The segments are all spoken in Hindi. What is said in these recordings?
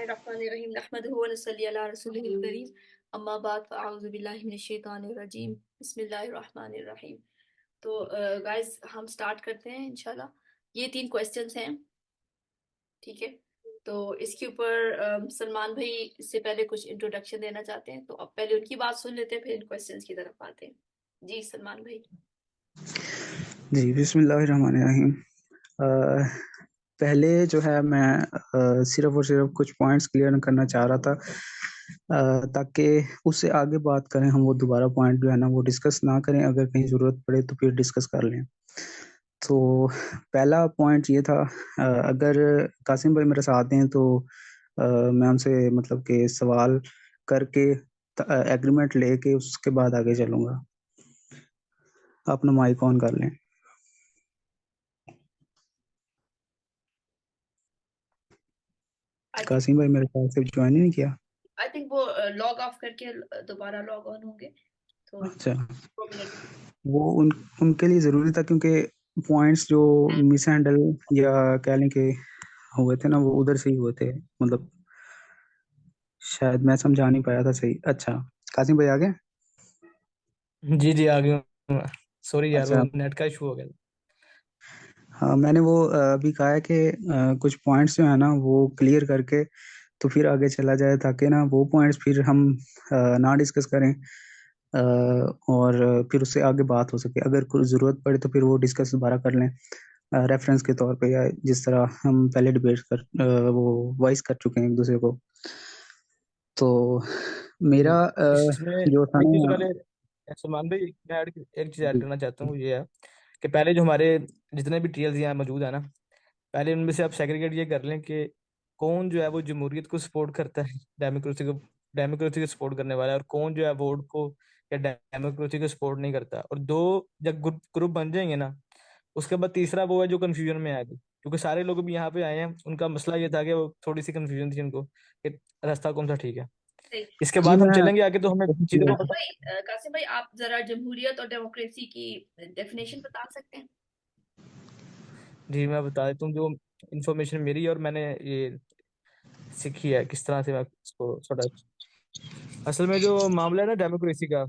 बिस्मिल्लाहिर्रहमानिर्रहीम नहमदुहु व नसल्ली अला रसूलिहिल करीम अम्मा बाद फ़अऊज़ु बिल्लाहि मिनश शैतानिर रजीम बिस्मिल्लाहिर्रहमानिर्रहीम। तो गाइस हम स्टार्ट करते हैं इंशाल्लाह। ये 3 क्वेश्चंस हैं, ठीक है। तो इसके ऊपर सलमान भाई इससे पहले कुछ इंट्रोडक्शन देना चाहते हैं, तो अब पहले उनकी बात सुन लेते हैं, फिर इन क्वेश्चंस की तरफ आते हैं। जी सलमान भाई। जी बिस्मिल्लाहिर्रहमानिर्रहीम। पहले जो है मैं सिर्फ और सिर्फ कुछ पॉइंट्स क्लियर करना चाह रहा था, ताकि उससे आगे बात करें हम वो दोबारा पॉइंट जो है ना वो डिस्कस ना करें, अगर कहीं ज़रूरत पड़े तो फिर डिस्कस कर लें। तो पहला पॉइंट ये था, अगर कासिम भाई मेरे साथ हैं तो मैं उनसे मतलब कि सवाल करके एग्रीमेंट लेके उसके बाद आगे चलूँगा। अपना माइक ऑन कर लें। कासिम भाई मेरे ख्याल से ज्वाइन ही नहीं किया। आई थिंक वो लॉग ऑफ करके दोबारा लॉग ऑन होंगे, तो अच्छा, 2 मिनट। वो उनके लिए ज़रूरी था, क्योंकि पॉइंट्स जो मिस हैंडल या कह लें कि हुए थे ना, वो उधर से ही हुए थे। मतलब शायद मैं समझा नहीं पाया था सही। अच्छा, कासिम भाई आ गए? जी आ गया। सॉरी यार, वो अच्छा, नेट का इशू हो गया। हाँ मैंने वो अभी कहा है कि कुछ पॉइंट्स जो है ना वो क्लियर करके तो फिर आगे चला जाए, ताकि ना वो पॉइंट्स फिर हम ना डिस्कस करें, और फिर उससे आगे बात हो सके। अगर कोई ज़रूरत पड़े तो फिर वो डिस्कस दोबारा कर लें, रेफरेंस के तौर पे, या जिस तरह हम पहले डिबेट वो वॉइस कर चुके हैं एक दूसरे को। तो मेरा इसमें जो था एक चीज ना। पहले, सलमान भाई मैं एक चीज ऐड जी करना चाहता हूँ, ये है कि पहले जो हमारे जितने भी टीएल्स यहाँ मौजूद है ना, पहले उनमें से आप सेग्रीगेट ये कर लें कि कौन जो है वो जमहूरियत को सपोर्ट करता है, डेमोक्रेसी को सपोर्ट करने वाला है, और कौन जो है वोट को या डेमोक्रेसी को सपोर्ट नहीं करता। और दो जब ग्रुप ग्रुप बन जाएंगे ना, उसके बाद तीसरा वो है जो कंफ्यूजन में आएगा, क्योंकि सारे लोग भी यहाँ पे आए हैं, उनका मसला ये था कि वो थोड़ी सी कंफ्यूजन थी उनको कि रास्ता कौन सा ठीक है। सही। इसके जी बाद हम मैं चलेंगे आगे तो हमें चीजों को पता। कासिम भाई आप जरा जमहूरियत और डेमोक्रेसी की डेफिनेशन बता सकते हैं? जी मैं बता देता हूँ जो इन्फॉर्मेशन मेरी और मैंने ये सीखी है, किस तरह से मैं इसको थोड़ा। असल में जो मामला है ना डेमोक्रेसी का,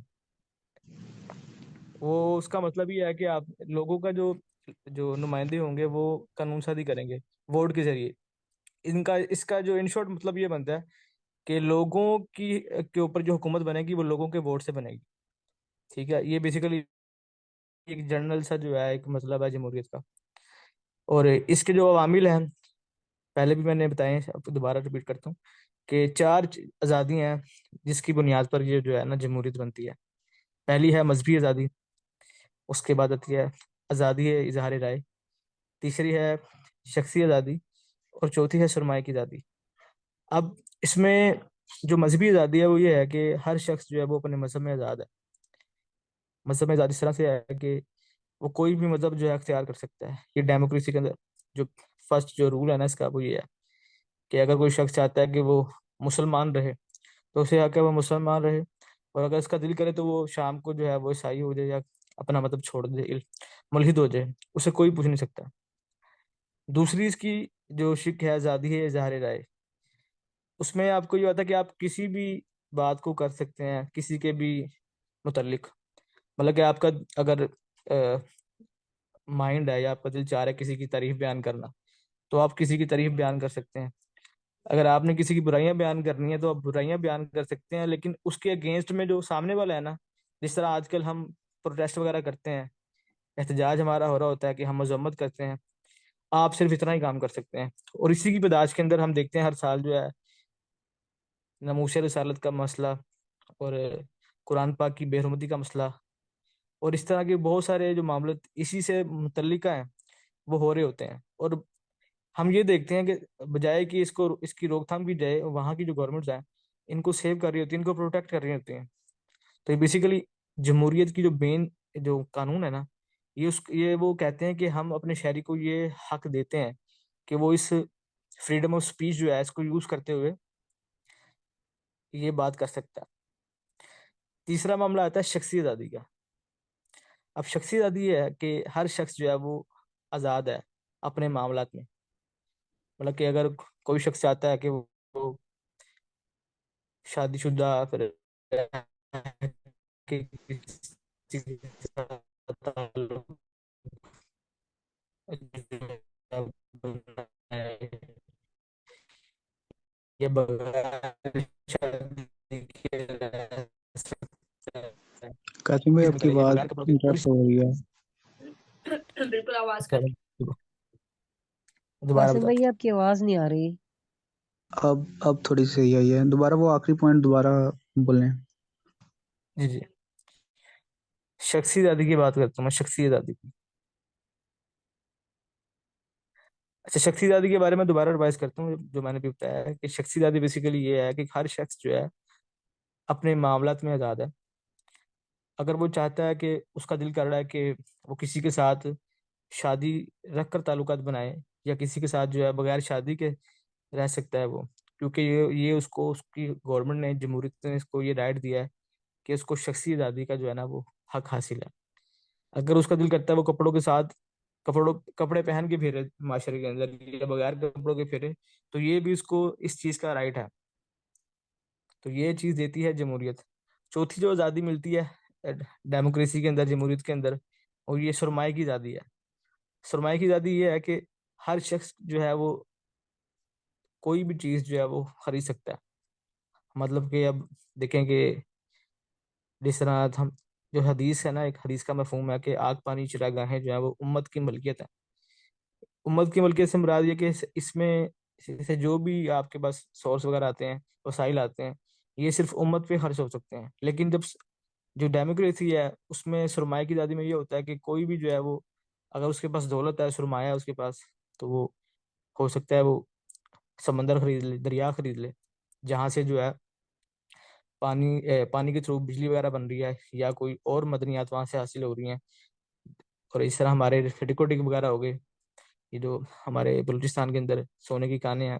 वो उसका मतलब ये है कि आप लोगों का जो जो नुमाइंदे होंगे वो कानून साजी करेंगे वोट के जरिए। इनका इसका जो इन शॉर्ट मतलब ये बनता है कि लोगों की के ऊपर जो हुकूमत बनेगी वो लोगों के वोट से बनेगी। ठीक है, ये बेसिकली एक जनरल सा जो है एक मतलब है जमहूरियत का। और इसके जो अवामिल हैं, पहले भी मैंने बताए हैं, अब दोबारा रिपीट करता हूँ कि चार आज़ादियाँ हैं जिसकी बुनियाद पर ये जो है ना जमहूरियत बनती है। पहली है मजहबी आज़ादी, उसके बाद आती है आज़ादी है इजहार राय, तीसरी है शख्सी आज़ादी, और चौथी है सरमाए की आज़ादी। अब इसमें जो मजहबी आज़ादी है वो ये है कि हर शख्स जो है वो अपने मजहब में आज़ाद है। मजहब में आज़ादी इस तरह से है कि वो कोई भी मजहब जो है अख्तियार कर सकता है। ये डेमोक्रेसी के अंदर जो फर्स्ट जो रूल है ना इसका, वो ये है कि अगर कोई शख्स चाहता है कि वो मुसलमान रहे तो उसे आके वो मुसलमान रहे, और अगर इसका दिल करे तो वो शाम को जो है वो ईसाई हो जाए या अपना मतलब छोड़ दे, मुल्हिद हो जाए, उसे कोई पूछ नहीं सकता। दूसरी इसकी जो शिक है आज़ादी है इजहार राय, उसमें आपको ये होता है कि आप किसी भी बात को कर सकते हैं किसी के भी मुतल्लिक। मतलब कि आपका अगर माइंड है या आपका दिल चाह रहा है किसी की तारीफ बयान करना, तो आप किसी की तारीफ बयान कर सकते हैं। अगर आपने किसी की बुराइयां बयान करनी है तो आप बुराइयां बयान कर सकते हैं, लेकिन उसके अगेंस्ट में जो सामने वाला है ना, जिस तरह आजकल हम प्रोटेस्ट वगैरह करते हैं, एहतजाज हमारा हो रहा होता है कि हम मजम्मत करते हैं, आप सिर्फ इतना ही काम कर सकते हैं। और इसी की पैदाश के अंदर हम देखते हैं हर साल जो है नमूशे रिसालत का मसला, और कुरान पाक की बेहरमती का मसला, और इस तरह के बहुत सारे जो मामले इसी से मुतल्लिका हैं वो हो रहे होते हैं। और हम ये देखते हैं कि बजाय कि इसको इसकी रोकथाम की जाए, वहाँ की जो गवर्नमेंट्स हैं इनको सेव कर रही होती है, इनको प्रोटेक्ट कर रही होती हैं। तो ये बेसिकली जमहूरियत की जो मेन जो कानून है ना, ये वो कहते हैं कि हम अपने शहरी को ये हक देते हैं कि वो इस फ्रीडम ऑफ स्पीच जो है इसको यूज करते हुए ये बात कर सकता है। तीसरा मामला आता है शख्सी आज़ादी का। अब शख्सी आज़ादी ये है कि हर शख्स जो है वो आज़ाद है अपने मामलात में। मतलब कि अगर कोई शख्स चाहता है कि वो शादीशुदा, फिर कि किसी के साथ ताल्लुक बनाए या बगैर शादी के रह सकता है। कासिम भाई चीज में आपकी करे या आवाज बगैर कपड़ों के पूरी इंटरप्ट हो रही है। बिल्कुल आवाज कट। चलो, दोबारा कासिम भाई बताता आपकी आवाज नहीं आ रही। अब थोड़ी सही आई है। दोबारा वो आखिरी पॉइंट दोबारा बोलें। हूँ। जी जी, शख्सी आज़ादी की बात करता हूँ मैं, शख्सी आज़ादी की। अच्छा, शख्सी आज़ादी के बारे में दोबारा रिवाइज करता हूँ जो मैंने भी बताया है कि शख्सी आज़ादी बेसिकली ये है कि हर शख्स जो है अपने मामलात में आज़ाद है। अगर वो चाहता है कि उसका दिल कर रहा है कि वो किसी के साथ शादी रख कर ताल्लुकात बनाए, या किसी के साथ जो है बगैर शादी के रह सकता है वो, क्योंकि ये उसको उसकी गवर्नमेंट ने, जमहूरियत ने इसको ये राइट दिया है कि उसको शख्सी आज़ादी का जो है ना वो हक हासिल है। अगर उसका दिल करता है वो कपड़ों के साथ कपड़े पहन के फिरे माशरे के अंदर या बगैर कपड़ों के फिरे, तो ये भी उसको इस चीज का राइट है। तो ये चीज देती है जमहूरियत। चौथी जो आज़ादी मिलती है डेमोक्रेसी के अंदर, जमहूरियत के अंदर, और ये सरमाए की आज़ादी है। सरमाए की आज़ादी ये है कि हर शख्स जो है वो कोई भी चीज जो है वो खरीद सकता है। मतलब कि अब देखें कि जिस तरह हम, जो हदीस है ना, एक हदीस का मफहूम है कि आग पानी चिरागाहें जो है वो उम्मत की मलकियत है। उम्मत की मलकियत से मुराद ये कि इसमें से जो भी आपके पास सोर्स वगैरह आते हैं, वसाइल आते हैं, ये सिर्फ उम्मत पे खर्च हो सकते हैं। लेकिन जब जो डेमोक्रेसी है उसमें सरमाए की आज़ादी में ये होता है कि कोई भी जो है वो, अगर उसके पास दौलत है, सरमाया है उसके पास, तो वो हो सकता है वो समंदर खरीद ले, दरिया खरीद ले, जहाँ से जो है पानी के थ्रू बिजली वगैरह बन रही है या कोई और मदनियात वहाँ से हासिल हो रही हैं। और इस तरह हमारे रिकोटिक वगैरह हो गए, ये जो हमारे बलूचिस्तान के अंदर सोने की कानें हैं,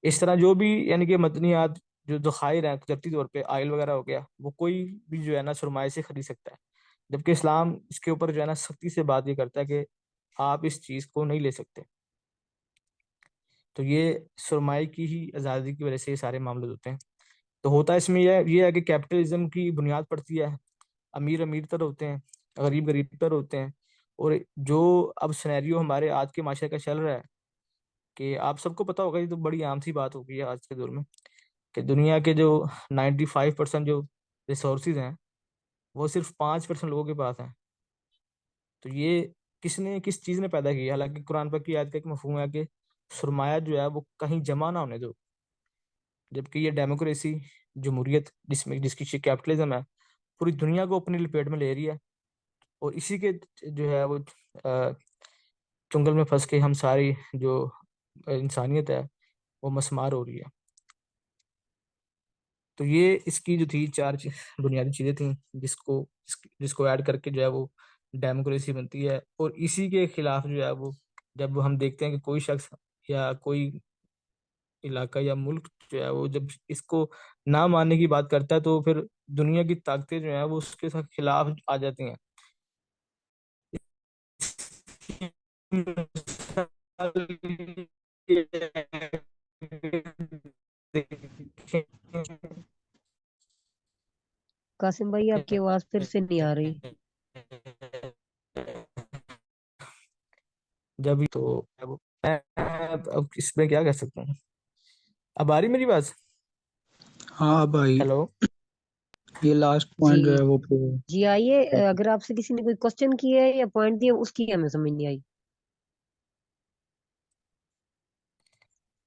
इस तरह जो भी यानी कि मदनियात जो ज़खायर हैं कुदरती तौर पे, आयल वगैरह हो गया, वो कोई भी जो है ना सरमाए से खरीद सकता है। जबकि इस्लाम इसके ऊपर जो है ना सख्ती से बात ये करता है कि आप इस चीज़ को नहीं ले सकते। तो ये सरमाए की ही आज़ादी की वजह से ये सारे मामले होते हैं। तो होता इसमें ये है कि कैपिटलिज्म की बुनियाद पड़ती है, अमीर अमीर तर होते हैं, गरीब गरीब तर होते हैं। और जो अब सिनेरियो हमारे आज के माशरे का चल रहा है, कि आप सबको पता होगा, ये तो बड़ी आम सी बात हो गई है आज के दौर में, कि दुनिया के जो 95% जो रिसोर्सेज हैं वो सिर्फ 5% लोगों के पास हैं। तो ये किस चीज़ ने पैदा किया? हालांकि कुरान पाक की आयत का एक मफहूम है कि सरमाया जो है वो कहीं जमा ना होने दो। जबकि ये डेमोक्रेसी, जमहूरियत, जिसकी कैपिटलिज्म है, पूरी दुनिया को अपनी लपेट में ले रही है। और इसी के जो है वो चुंगल में फंस के हम सारी जो इंसानियत है वो मस्मार हो रही है। तो ये इसकी जो थी चार बुनियादी चीज़ें थी जिसको ऐड करके जो है वो डेमोक्रेसी बनती है। और इसी के खिलाफ जो है वो, जब हम देखते हैं कि कोई शख्स या कोई इलाका या मुल्क जो है वो जब इसको ना मानने की बात करता है, तो फिर दुनिया की ताकतें जो है वो उसके साथ खिलाफ आ जाती हैं। कासिम भाई आपकी आवाज फिर से नहीं आ रही। जब तो अब मैं अब इसमें क्या कह सकता हूँ? अब आ रही मेरी बात? हाँ भाई, हेलो। ये लास्ट जी पॉइंट जो है वो जी आइए। अगर आपसे किसी ने कोई क्वेश्चन किया है या पॉइंट दिया उसकी हमें समझ नहीं आई।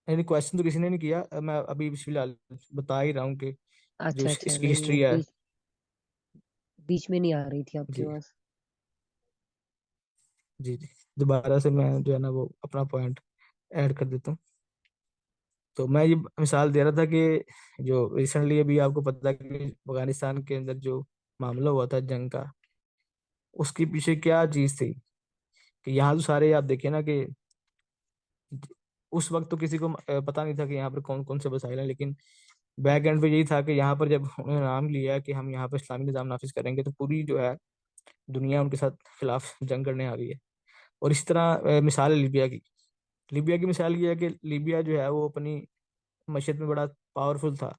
नहीं, क्वेश्चन तो किसी ने नहीं किया, मैं अभी फिलहाल बता ही रहा हूँ कि जो अच्छा अच्छा, इसकी नहीं वो हिस्ट्री है। बीच में नहीं आ रही थी आपकी जी आवाज। जी जी, दोबारा से मैं जो है ना वो अपना पॉइंट ऐड कर देता हूँ। तो मैं ये मिसाल दे रहा था कि जो रिसेंटली अभी आपको पता है कि अफगानिस्तान के अंदर जो मामला हुआ था जंग का, उसके पीछे क्या चीज़ थी? कि यहाँ तो सारे आप देखिए ना कि उस वक्त तो किसी को पता नहीं था कि यहाँ पर कौन कौन से वसाइल हैं, लेकिन बैक एंड पे यही था कि यहाँ पर जब उन्होंने नाम लिया कि हम यहाँ पर इस्लामी निज़ाम नाफिज करेंगे, तो पूरी जो है दुनिया उनके साथ खिलाफ जंग करने आ गई है। और इस तरह मिसाल है लीबिया की। लीबिया की मिसाल ये है कि लीबिया जो है वो अपनी मशहद में बड़ा पावरफुल था,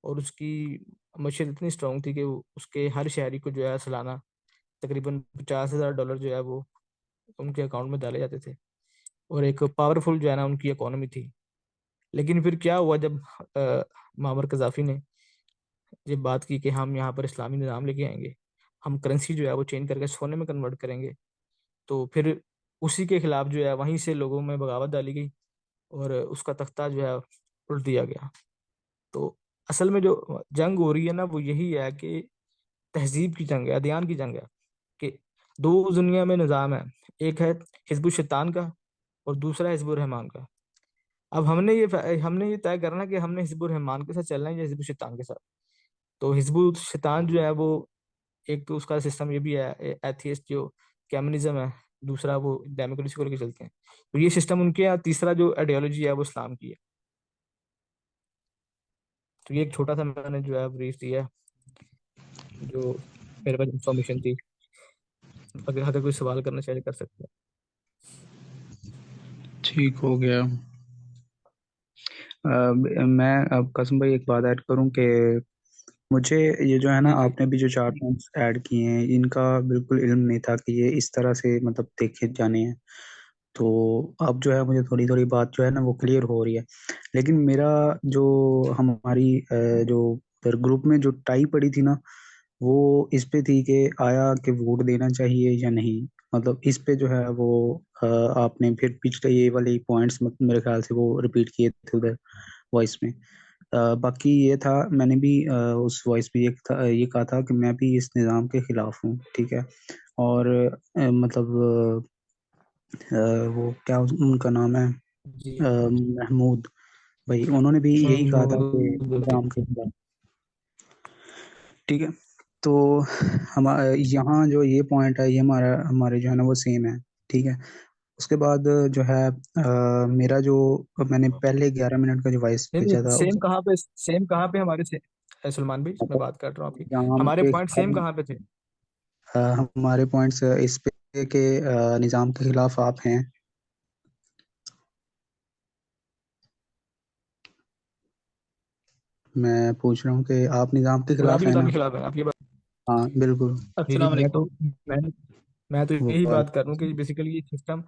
और उसकी मशीन इतनी स्ट्रांग थी कि उसके हर शहरी को जो है सालाना तकरीबन $50,000 जो है वो उनके अकाउंट में डाले जाते थे, और एक पावरफुल जो है ना उनकी इकोनॉमी थी। लेकिन फिर क्या हुआ जब मामर कजाफी ने ये बात की कि हम यहाँ पर इस्लामी निज़ाम लेके आएंगे, हम करेंसी जो है वो चेंज करके सोने में कन्वर्ट करेंगे, तो फिर उसी के खिलाफ जो है वहीं से लोगों में बगावत डाली गई और उसका तख्ता जो है उल्ट दिया गया। तो असल में जो जंग हो रही है ना वो यही है कि तहजीब की जंग है, अदियान की जंग है, कि दो दुनिया में निज़ाम है, एक है हिजबुल शैतान का और दूसरा है हिजबुल रहमान का। अब हमने ये तय करना कि हमने हिजबुल रहमान के साथ चलना है या हिजबुल शैतान के साथ। तो हिजबुल शैतान जो है वो एक तो उसका सिस्टम ये भी है, एथियस्ट जो कम्युनिज्म है, दूसरा वो डेमोक्रेसी को लेकर चलते हैं, तो ये सिस्टम उनके यहाँ, तीसरा जो आइडियोलॉजी है वो इस्लाम की है। तो ये एक छोटा सा मैंने जो है ब्रीफ दिया है, जो मेरे पास इंफॉर्मेशन थी। अगर कोई सवाल करना चाहिए कर सकते हैं। ठीक हो गया। मैं अब कसम भाई एक बात ऐड करूं कि मुझे ये जो है ना जी जी। आपने भी जो 4 पॉइंट्स ऐड किए हैं इनका बिल्कुल इल्म नहीं था कि ये इस तरह से मतलब देखे जाने हैं। तो अब जो है मुझे थोड़ी थोड़ी बात जो है ना वो क्लियर हो रही है। लेकिन मेरा जो हमारी जो ग्रुप में जो टाई पड़ी थी ना वो इस पे थी कि आया कि वोट देना चाहिए या नहीं। मतलब इस पे जो है वो आपने फिर पिछले ये वाले पॉइंट्स मतलब मेरे ख्याल से वो रिपीट किए थे उधर वॉइस में। बाकी ये था मैंने भी उस वॉइस पे ये कहा था कि मैं भी इस निज़ाम के खिलाफ हूँ, ठीक है। और मतलब वो क्या उनका नाम है जी महमूद भाई, उन्होंने भी यही कहा था कि महमूद। निज़ाम के खिलाफ, ठीक है। तो हम यहाँ जो ये पॉइंट है ये हमारे जो है ना वो सेम है, ठीक है। उसके बाद जो है मेरा जो मैंने पहले 11 मिनट का जो वॉइस नहीं भेजा नहीं, था उस सेम कहाँ पे हमारे से सलमान भाई, मैं बात कर रहा हूँ आपकी। निज़ाम हमारे के पॉइंट सेम कहाँ पे थे? हमारे पॉइंट्स इस पे के निज़ाम के खिलाफ आप हैं। मैं पूछ रहा हूँ कि आप निज़ाम के और आप खिलाफ भी हैं निजाम ना? के खिलाफ है, आप ये बात। हाँ बिल्कुल। जी जी, अस्सलाम वालेकुम। मैं मैं तो यही वो बात कर रहा हूँ कि बेसिकली ये सिस्टम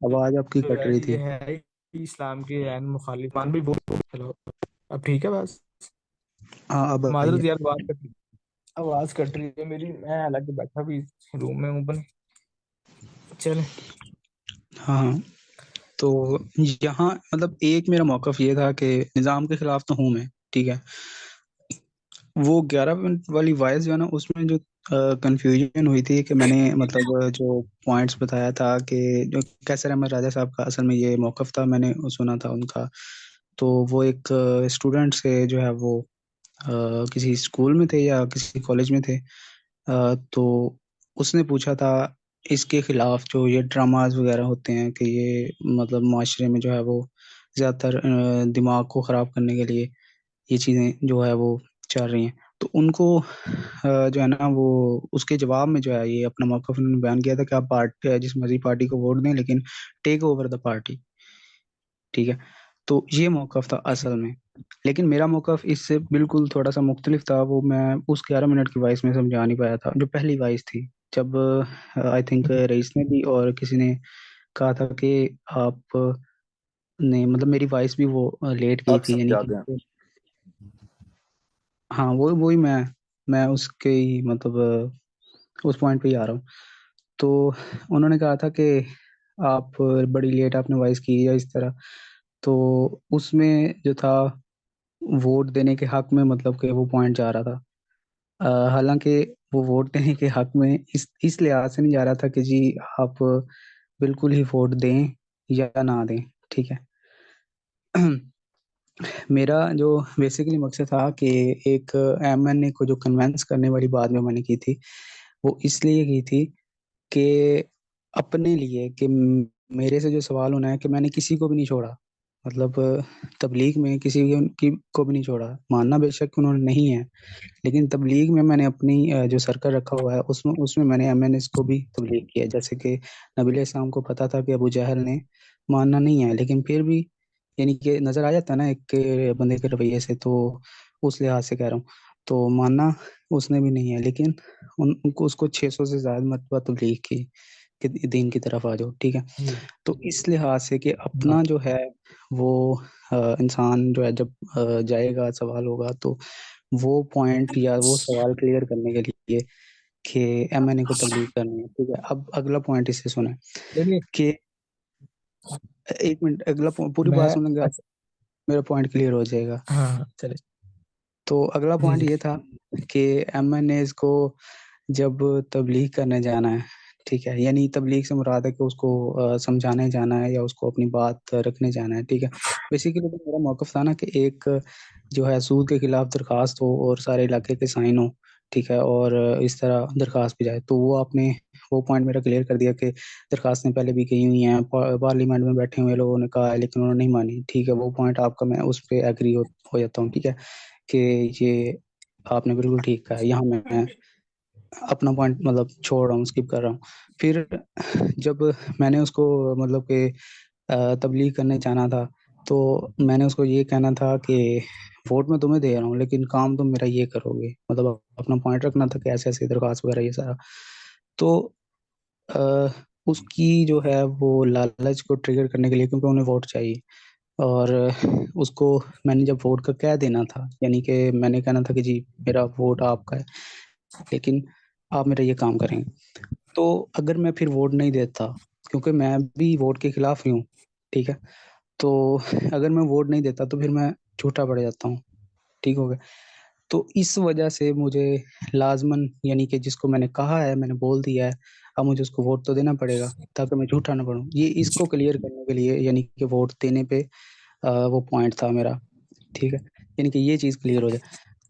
आवाज़ आपकी जो कट है रही ये थी। है कि इस्लाम के ऐन मुखालिफ मान भी बोल। हेलो, अब ठीक है बस। हाँ अब आई है। माजरत यार, आवाज कट रही है मेरी, मैं हालांकि बैठा भी रूम में हूँ बने। चले। हाँ हाँ। तो यहाँ मतलब एक मेरा मौकफ ये था कि निज़ाम के खिलाफ तो हूँ मैं, ठीक है। वो 11 मिनट वाली वॉइस जो है ना उसमें जो कंफ्यूजन हुई थी कि मैंने मतलब जो पॉइंट्स बताया था कि जो कैसर अहमद राजा साहब का असल में ये मौकफ था, मैंने सुना था उनका। तो वो एक स्टूडेंट से जो है वो किसी स्कूल में थे या किसी कॉलेज में थे। तो उसने पूछा था इसके खिलाफ जो ये ड्रामाज वगैरह होते हैं कि ये मतलब माशरे में जो है वो ज़्यादातर दिमाग को ख़राब करने के लिए ये चीज़ें जो है वो चल रही हैं। तो उनको जो है ना वो उसके जवाब में जो है ये अपना मौक़िफ़ उन्होंने बयान किया था कि आप जिस मर्ज़ी पार्टी को वोट दें लेकिन टेक ओवर द पार्टी, ठीक है। तो ये मौक़िफ़ था असल में। लेकिन मेरा मौक़िफ़ इससे बिल्कुल थोड़ा-सा मुख्तलिफ था, वो मैं उस 11 मिनट की वॉइस में समझा नहीं पाया था, जो पहली वॉइस थी। जब आई थिंक रईस ने भी और किसी ने कहा था कि आप ने मतलब मेरी वॉइस भी वो लेट गई आप थी यानी समझाते हैं। कि हाँ, वो वही मैं उसके ही मतलब उस पॉइंट पे ही आ रहा हूँ। तो उन्होंने कहा था कि आप बड़ी लेट आपने वॉइस की या इस तरह। तो उसमें जो था वोट देने के हक में मतलब कि वो पॉइंट जा रहा था। हालाँकि वो वोट देने के हक में इस लिहाज से नहीं जा रहा था कि जी आप बिल्कुल ही वोट दें या ना दें, ठीक है। मेरा जो बेसिकली मकसद था कि एक एमएनए को जो कन्विंस करने वाली बात जो मैंने की थी, वो इसलिए की थी कि अपने लिए कि मेरे से जो सवाल होना है कि मैंने किसी को भी नहीं छोड़ा। मतलब तबलीग में किसी की को भी नहीं छोड़ा। मानना बेशक उन्होंने नहीं है, लेकिन तबलीग में मैंने अपनी जो सर्कल रखा हुआ है उसमें उसमें मैंने एमएनएस को भी तबलीग किया। जैसे कि नबी इस्लाम को पता था कि अबू जहल ने मानना नहीं है, लेकिन फिर भी यानी कि नजर आ जाता है ना एक के बंदे के रवैये से, तो उस लिहाज से कह रहा हूँ। तो मानना उसने भी नहीं है, लेकिन उनको उसको 600 से ज्यादा मरतबा तबलीग की कि दीन की तरफ आ जाओ, ठीक है। जी तो इस लिहाज से कि हाँ अपना जो है वो इंसान जो है जब जाएगा सवाल होगा तो वो पॉइंट या वो सवाल क्लियर करने के लिए कि एमएनए को तबलीग करनी है, ठीक है। अब अगला पॉइंट इससे सुने नहीं कि एक मिनट, अगला पूरी बात मैं सुनेंगे आप, अच्छा मेरा पॉइंट क्लियर हो जाएगा। हाँ हाँ चले तो अगला जी पॉइंट जी ये था कि एमएनए को जब तबलीग करने जाना है, ठीक है, यानी तबलीग से मुराद है कि उसको समझाने जाना है या उसको अपनी बात रखने जाना है, ठीक है। बेसिकली तो मेरा मौकफ था ना कि एक जो है सूद के खिलाफ दरखास्त हो और सारे इलाके के साइन हो, ठीक है, और इस तरह दरखास्त भी जाए। तो वो आपने वो पॉइंट मेरा क्लियर कर दिया कि दरखास्तें पहले भी गई हुई हैं, पार्लियामेंट में बैठे हुए लोगों ने कहा है लेकिन उन्होंने नहीं मानी, ठीक है। वो पॉइंट आपका मैं उस पर एग्री हो जाता हूँ, ठीक है, कि ये आपने बिल्कुल ठीक कहा है। यहाँ मैं अपना पॉइंट मतलब छोड़ रहा हूँ, स्किप कर रहा हूँ। फिर जब मैंने उसको मतलब कि तबलीग करने जाना था, तो मैंने उसको ये कहना था कि वोट मैं तुम्हें दे रहा हूँ लेकिन काम तुम मेरा ये करोगे, मतलब अपना पॉइंट रखना था कि ऐसे ऐसे दरखास्त वगैरह ये सारा। तो अ, उसकी जो है वो लालच को ट्रिगर करने के लिए, क्योंकि उन्हें वोट चाहिए, और उसको मैंने जब वोट का कह देना था, यानी कि मैंने कहना था कि जी मेरा वोट आपका है लेकिन आप मेरा ये काम करेंगे। तो अगर मैं फिर वोट नहीं देता, क्योंकि मैं भी वोट के खिलाफ ही हूँ, ठीक है, तो अगर मैं वोट नहीं देता तो फिर मैं झूठा पड़ जाता हूँ, ठीक हो गया। तो इस वजह से मुझे लाजमन, यानी कि जिसको मैंने कहा है मैंने बोल दिया है, अब मुझे उसको वोट तो देना पड़ेगा ताकि मैं झूठा ना पड़ूं। ये इसको क्लियर करने के लिए, यानी कि वोट देने पे वो पॉइंट था मेरा, ठीक है, यानी कि ये चीज़ क्लियर हो जाए।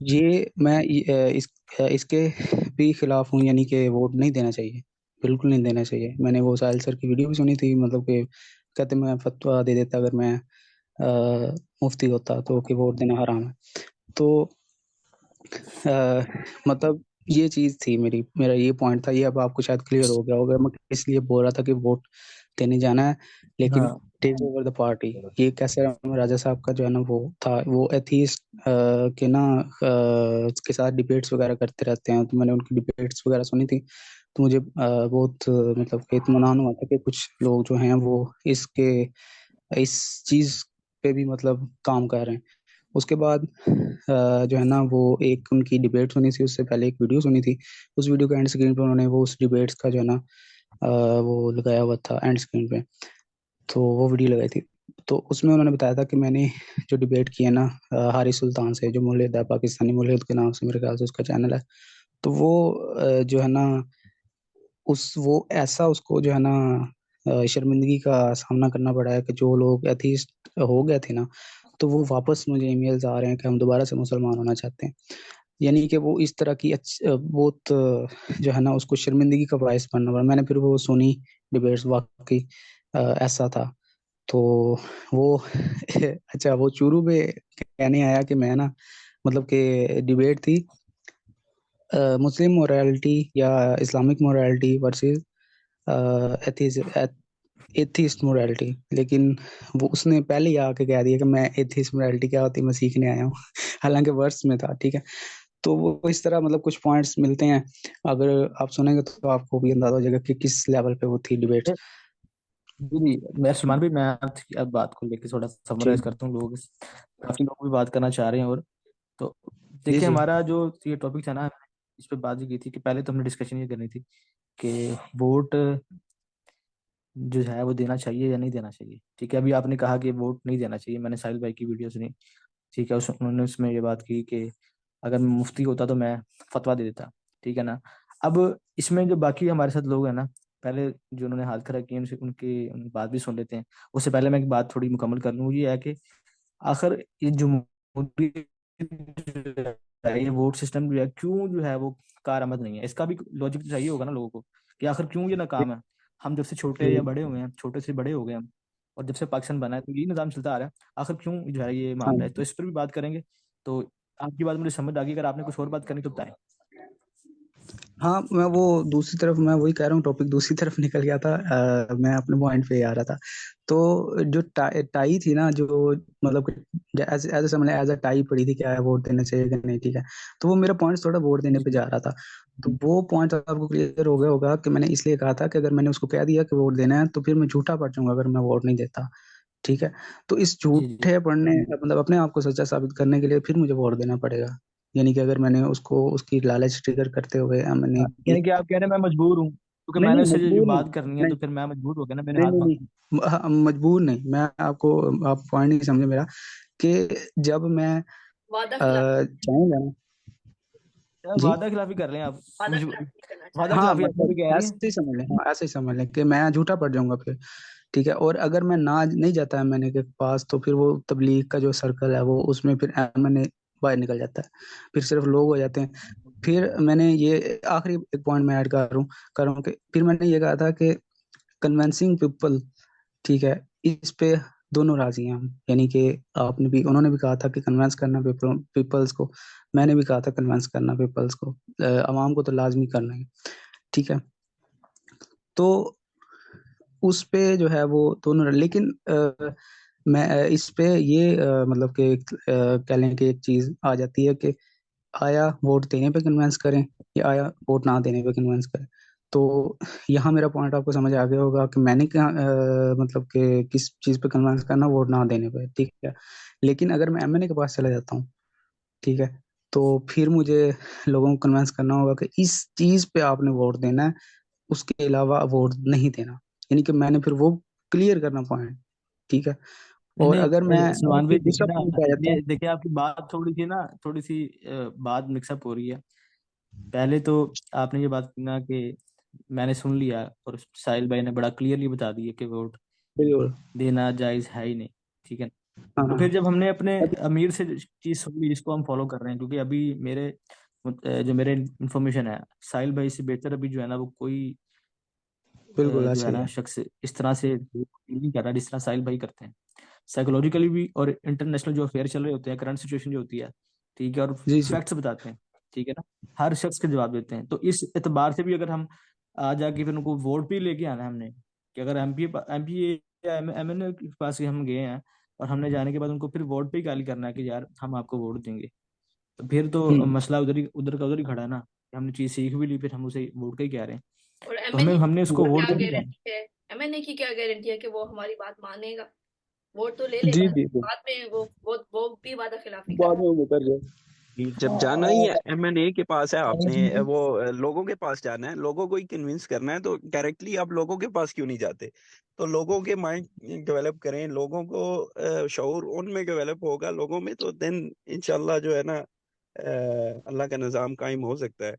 ये मैं इसके भी खिलाफ हूँ, यानी कि वोट नहीं देना चाहिए, बिल्कुल नहीं देना चाहिए। मैंने वो साहिल सर की वीडियो भी सुनी थी, मतलब कि कहते मैं फतवा दे देता अगर मैं मुफ्ती होता तो कि वोट देना हराम है। तो मतलब ये चीज़ थी मेरा ये पॉइंट था। ये अब आपको शायद क्लियर हो गया होगा मैं इसलिए बोल रहा था कि वोट देने जाना है लेकिन हाँ टेक ओवर द पार्टी। ये कैसे राजा साहब का जो है ना वो था, वो एथीस्ट के ना के साथ डिबेट्स वगैरह करते रहते हैं, तो मैंने उनकी डिबेट्स वगैरह सुनी थी। तो मुझे बहुत मतलब कि इत्मीनान हुआ था कि कुछ लोग जो हैं वो इसके इस चीज़ पे भी मतलब काम कर रहे हैं। उसके बाद जो है ना वो एक उनकी डिबेट सुनी थी, उससे पहले एक वीडियो सुनी थी। उस वीडियो के एंड स्क्रीन पे उन्होंने वो उस डिबेट्स का जो है ना वो लगाया हुआ था एंड स्क्रीन पे, तो वो वीडियो लगाई थी। तो उसमें उन्होंने बताया था कि मैंने जो डिबेट की है ना हारिस सुल्तान से, जो मुल्हिद है, पाकिस्तानी मुल्हिद के नाम से मेरे ख्याल से उसका चैनल है। तो वो जो है ना वो ऐसा उसको जो है ना शर्मिंदगी का सामना करना पड़ा है कि जो लोग एथीस्ट हो गए थे ना, तो वो वापस मुझे ईमेल्स आ रहे हैं कि हम दोबारा से मुसलमान होना चाहते हैं। यानी कि वो इस तरह की बहुत जो है ना उसको शर्मिंदगी का बायस बनना पड़ा। मैंने फिर वो सुनी डिबेट्स, वाकई ऐसा था। तो वो अच्छा, वो शुरू में कहने आया कि मैं ना मतलब कि डिबेट थी मुस्लिम मोरालिटी या Islamic morality versus atheist morality, लेकिन वो उसने पहले ही आके कह दिया कि मैं एथिस्ट मोरालिटी क्या होती है मैं सीखने आया हूँ हालांकि वर्स में था, ठीक है। तो वो इस तरह मतलब कुछ पॉइंट्स मिलते हैं, अगर आप सुनेंगे तो आपको भी अंदाजा हो जाएगा कि किस लेवल पे वो थी डिबेट्स। जी जी मैं सलमान भी मैं आपकी अब बात को लेकर थोड़ा समराइज ठीक, करता हूँ। काफी लोग भी बात करना चाह रहे हैं और तो जी देखिए जी हमारा जो ये टॉपिक था ना, इस पे बात ही की थी कि पहले तो हमने डिस्कशन ये करनी थी कि वोट जो है वो देना चाहिए या नहीं देना चाहिए। ठीक है, अभी आपने कहा कि वोट नहीं देना चाहिए, मैंने साहिल भाई की वीडियो सुनी, ठीक है, उन्होंने उसमें ये बात की कि अगर मैं मुफ्ती होता तो मैं फतवा दे देता, ठीक है ना। अब इसमें जो बाकी हमारे साथ लोग हैं ना, पहले जो उन्होंने हाथ खड़ा किए उनकी बात भी सुन लेते हैं। उससे पहले मैं एक बात थोड़ी मुकम्मल कर लूँ, ये है कि आखिर ये जुमहूरी जो है, ये वोट सिस्टम जो है क्यों जो है वो कारआमद नहीं है, इसका भी लॉजिक तो चाहिए होगा ना लोगों को कि आखिर क्यों ये नाकाम है। हम जब से छोटे जी या बड़े हुए हैं, छोटे से बड़े हो गए हम, और जब से पाकिस्तान बना है तो यही निज़ाम चलता आ रहा है, आखिर क्यों जो है ये हाँ मामला है, तो इस पर भी बात करेंगे। तो आपकी बात मुझे समझ आ गई, अगर आपने कुछ और बात करनी तो बताएं। हाँ, मैं वो दूसरी तरफ, मैं वही कह रहा हूँ, टॉपिक दूसरी तरफ निकल गया था। मैं अपने पॉइंट पे ही आ रहा था। तो जो टाई थी ना, जो मतलब ऐसे ऐसे समझ एज अ टाई पड़ी थी, क्या है वोट देना चाहिए कि नहीं, ठीक है। तो वो मेरा पॉइंट थोड़ा वोट देने पे जी जा रहा था। तो वो पॉइंट आपको क्लियर हो गया होगा कि मैंने इसलिए कहा था कि अगर मैंने उसको कह दिया कि वोट देना है तो फिर मैं झूठा पड़ जाऊंगा अगर मैं वोट नहीं देता, ठीक है। तो इस जी जी झूठे पढ़ने, मतलब अपने आप को सच्चा साबित करने के लिए फिर मुझे वोट देना पड़ेगा। यानी कि अगर मैंने उसको उसकी लालच ट्रिगर करते हुए मैंने हाँ, यानी कि आप कह रहे हैं मैं मजबूर हूँ क्योंकि नहीं मैंने नहीं, उससे जो मजबूर नहीं, बात करनी है, नहीं तो फिर मैं मजबूर हो गया ना, मैंने नहीं हाथ नहीं मांग। नहीं, मजबूर नहीं। मैं आपको, आप पॉइंट नहीं समझे मेरा, कि जब मैं वादा खिलाफ चाहूंगा ना जी। वादा खिलाफी कर रहे हैं आप, वादा खिलाफ नहीं करना चाह वादा रहे। हाँ, खिलाफी आपने मतलब भी कह रही है। ऐसे ही समझ लें, हाँ ऐसे ही समझ लें कि मैं झूठा पड़ जाऊंगा फिर, ठीक है। और अगर मैं ना नहीं जाता एमएनए के पास तो फिर वो तबलीग का जो सर्कल है वो, उसमें फिर एमएनए बाहर निकल जाता है, फिर सिर्फ लोग हो जाते हैं। फिर मैंने ये आखिरी एक पॉइंट मैं ऐड कर रहा हूँ कि फिर मैंने ये कहा था कि कन्विंसिंग पीपल, ठीक है, इस पे दोनों राजी हैं हम। यानी कि आपने भी, उन्होंने भी कहा था कि कन्विंस करना पीपल्स को, मैंने भी कहा था कन्विंस करना पीपल्स को, अवाम को तो लाजमी करना है, ठीक है। तो उस पे जो है वो दोनों, लेकिन मैं इस पे ये मतलब कि कह लें कि एक चीज आ जाती है कि आया वोट देने पे कन्विंस करें या आया वोट ना देने पे कन्विंस करें। तो यहाँ मेरा पॉइंट आपको समझ आ गया होगा कि मैंने क्या मतलब कि किस चीज पे कन्विंस करना, वोट ना देने पे, ठीक है। लेकिन अगर मैं एमएनए के पास चला जाता हूँ, ठीक है, तो फिर मुझे लोगों को कन्विंस करना होगा कि इस चीज पे आपने वोट देना है, उसके अलावा वोट नहीं देना। यानी कि मैंने फिर वो क्लियर करना पॉइंट, ठीक है। नहीं और नहीं, अगर मैं सलमान भाई फिर देखिए दूसरा ना, पॉइंट आ जाता है। ये देखिए आपकी बात थोड़ी सी ना, थोड़ी सी बात मिक्सअप हो रही है। पहले तो आपने ये बात की ना कि मैंने सुन लिया और साहिल भाई ने बड़ा क्लियरली बता दिया कि वोट बिल्कुल। देना जायज है ही नहीं, ठीक है। हाँ तो हाँ। फिर जब हमने अपने अब- अमीर से चीज सुन ली जिसको हम फॉलो कर रहे हैं, क्योंकि अभी मेरे जो मेरे इंफॉर्मेशन है, साहिल भाई से बेहतर अभी जो है ना वो कोई बिल्कुल जो है अच्छा ही ना है। शख्स इस तरह से नहीं कर रहा जिस तरह साहिल भाई करते हैं, साइकोलॉजिकली भी। और इंटरनेशनल जो अफेयर चल रहे होते हैं, करंट सिचुएशन जो होती है, ठीक है, और जी जी। फैक्ट्स बताते हैं, ठीक है ना, हर शख्स के जवाब देते हैं। तो इस एतबार से भी अगर हम आ जाके फिर उनको वोट भी लेके आना है हमने, कि अगर एमपी या एमएनए के पास ही हम गए हैं और हमने जाने के बाद उनको फिर वोट पे ही गाली करना है कि यार हम आपको वोट देंगे, तो फिर तो हम्म। मसला उधर का उधर ही खड़ा है ना, कि हमने चीज सीख भी ली फिर हम उसे वोट का ही कह रहे हैं। और तो हमें एमएनए हमने उसको की वोट क्या पे नहीं जाना। गारंटी है? एमएनए की क्या गारंटी है कि वो हमारी बात मानेगा? वोट तो ले जी लेगा, जी जी। बाद में वो भी वादा खिलाफी बाद करेगा। में मुकर गए। जब जाना ही एमएनए के पास है आपने, वो लोगों के पास जाना है, लोगों को ही कन्विंस करना है, तो डायरेक्टली आप लोगों के पास क्यों नहीं जाते? तो लोगों के माइंड डेवलप करें, लोगों को शऊर उनमें डेवलप होगा लोगों में, तो देन इंशाल्लाह जो है ना अल्लाह का निज़ाम कायम हो सकता है।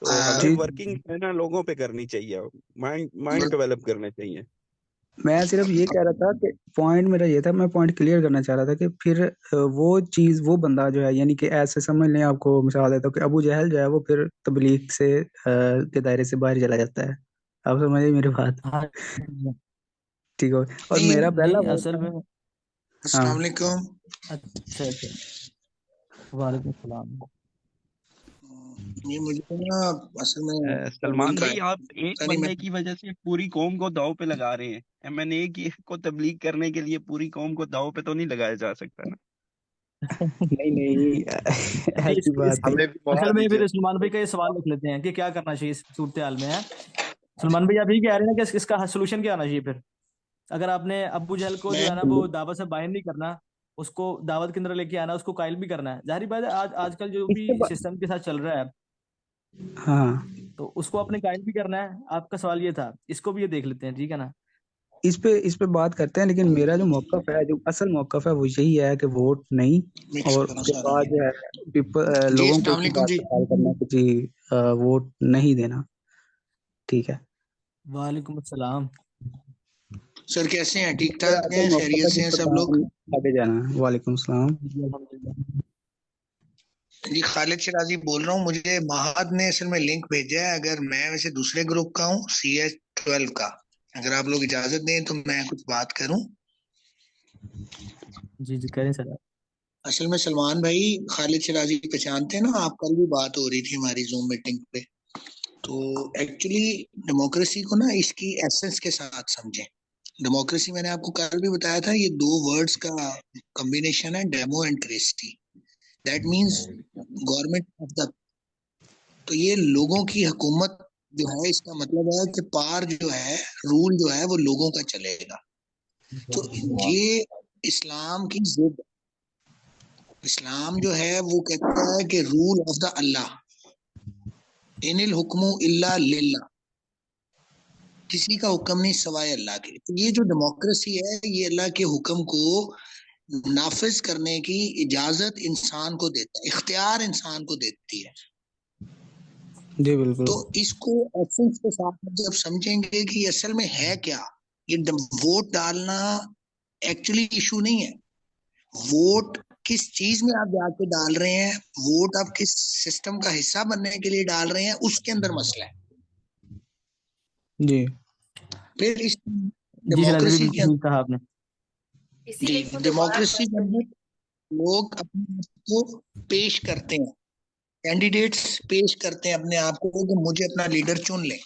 तो हमें जी। वर्किंग है ना लोगों पे करनी चाहिए, माइंड माइंड डेवलप करने चाहिए। मैं सिर्फ ये कह रहा था कि पॉइंट मेरा ये था, मैं पॉइंट क्लियर करना चाह रहा था कि फिर वो चीज, वो बंदा जो है, यानी कि ऐसे समझ लें, आपको मिसाल देता हूँ कि अबू जहल जो है वो फिर तबलीग से के दायरे से बाहर चला जाता है। आप समझिए मेरी बात, हाँ ठीक है। और नहीं मेरा पहला नहीं, वोट असल था। में अस्सलाम हाँ वालेकुम। अच्छा अच्छा, वालेकुम सलाम। ये मुझे ना असल में सलमान तबलीग का भाई, आप एक नहीं मैं बंदे की वजह से पूरी कौम को दांव पे लगा रहे हैं। एमएनए की को तबलीग करने के लिए पूरी कौम को दांव पे तो नहीं लगाया जा सकता ना। नहीं नहीं, नहीं, ऐसी बात नहीं। हमें भी मौका असल में दीजिए। फिर सलमान भाई का ये सवाल रख लेते हैं कि क्या करना चाहिए इस सूरत हाल में है। सलमान भाई आप यही कह रहे हैं ना कि इसका सोल्यूशन क्या आना चाहिए फिर? अगर आपने अबू जहल को जो है ना वो दावत से बाहर नहीं करना, उसको दावत के अंदर लेके आना, उसको कायल भी करना है, जाहिर बात है आज आजकल जो भी इसके बाद सिस्टम के साथ चल रहा है, हाँ, तो उसको अपने कायल भी करना है। आपका सवाल ये था, इसको भी ये देख लेते हैं, ठीक है ना। इस पे बात करते हैं, लेकिन मेरा जो मौकफ है, जो असल मौकफ है, वो यही है कि वोट नहीं। मिक्स और करो उसके बाद सारा। जो है जी लोगों को अस्सलाम इसी वालेकुम बात जी। पे ख्याल करना कि जी वोट नहीं देना, ठीक है। वालेकुम अस्सलाम। सर कैसे हैं, ठीक मेरा ठाक असल हैं, मौकफ खैरियत है से जिस हैं पर सब लोग? काम आगे जाना है। वालेकुम सलाम। जी अल्हम्दुलिल्लाह। जी खालिद शिराजी बोल रहा हूँ। मुझे महाद ने असल में लिंक भेजा है। अगर मैं वैसे दूसरे ग्रुप का हूँ, CH12 का, अगर आप लोग इजाजत दें तो मैं कुछ बात करूं। जी करें सर आप। असल में सलमान भाई, खालिद शिराजी पहचानते हैं ना आप? कल भी बात हो रही थी हमारी जूम मीटिंग पे। तो एक्चुअली डेमोक्रेसी को ना इसकी एसेंस के साथ समझें। डेमोक्रेसी मैंने आपको कल भी बताया था, ये दो वर्ड्स का कॉम्बिनेशन है, demo and cracy. That means government of the. तो ये लोगों की हुकूमत जो है, इसका मतलब है कि पार जो है, रूल जो है वो लोगों का चलेगा। तो ये इस्लाम की जिद। इस्लाम जो है वो कहता है कि रूल ऑफ द अल्लाह, इनिल हुक्मु इल्ला लिल्लाह, किसी का हुक्म नहीं सवाए अल्लाह के। तो ये जो डेमोक्रेसी है, ये अल्लाह के हुक्म को नाफिज करने की इजाजत इंसान को देता है, इख्तियार इंसान को देती है। जी बिल्कुल। तो इसको एसेंस के साथ जब समझेंगे कि असल में है क्या, ये वोट डालना एक्चुअली इशू नहीं है। वोट किस चीज में आप जाके डाल रहे हैं, वोट आप किस सिस्टम का हिस्सा बनने के लिए डाल रहे हैं, उसके अंदर मसला है। जी फिर इस जी शिराजी जी डेमोक्रेसी के बिल्कुल ठीक कहा आपने। जी इसीलिए इसको दोबारा डेमोक्रेसी के करते हैं। अंदर लोग अपने आप को पेश करते हैं, कैंडिडेट्स पेश करते हैं अपने आप को कि मुझे अपना लीडर चुन लें।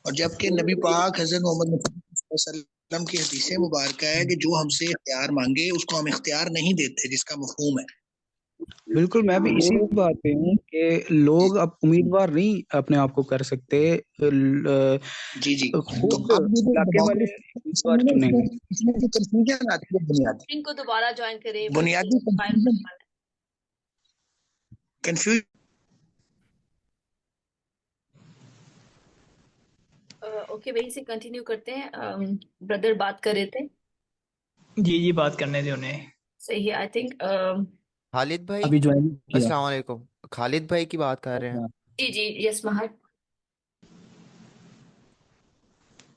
और जबकि नबी पाक हजरत मोहम्मद मुस्तफा सल्लल्लाहु अलैहि वसल्लम की हदीस मुबारक है कि जो हमसे इख्तियार मांगे उसको हम इख्तियार नहीं देते, जिसका मफहूम है। बिल्कुल, मैं भी इसी तो बात पे हूँ कि लोग अब उम्मीदवार नहीं अपने आप को कर सकते, जी जी। तो खुद अब ये जो इलाके वाले डेमोक्रेसी उम्मीदवार चुनेंगे। इसमें जो कंफ्यूजन आती है, बुनियादी इनको दोबारा ज्वाइन करें, बुनियादी फाइल करने कंफ्यूजन वाला कंफ्यूज है। ओके, वहीं से कंटिन्यू करते हैं। ब्रदर बात कर रहे थे। जी बात करने दे उन्हें। सही है, आई थिंक। खालिद भाई, अभी ज्वाइन किया। अस्सलाम वालेकुम। खालिद भाई की बात कर रहे हैं। जी जी, यस महक।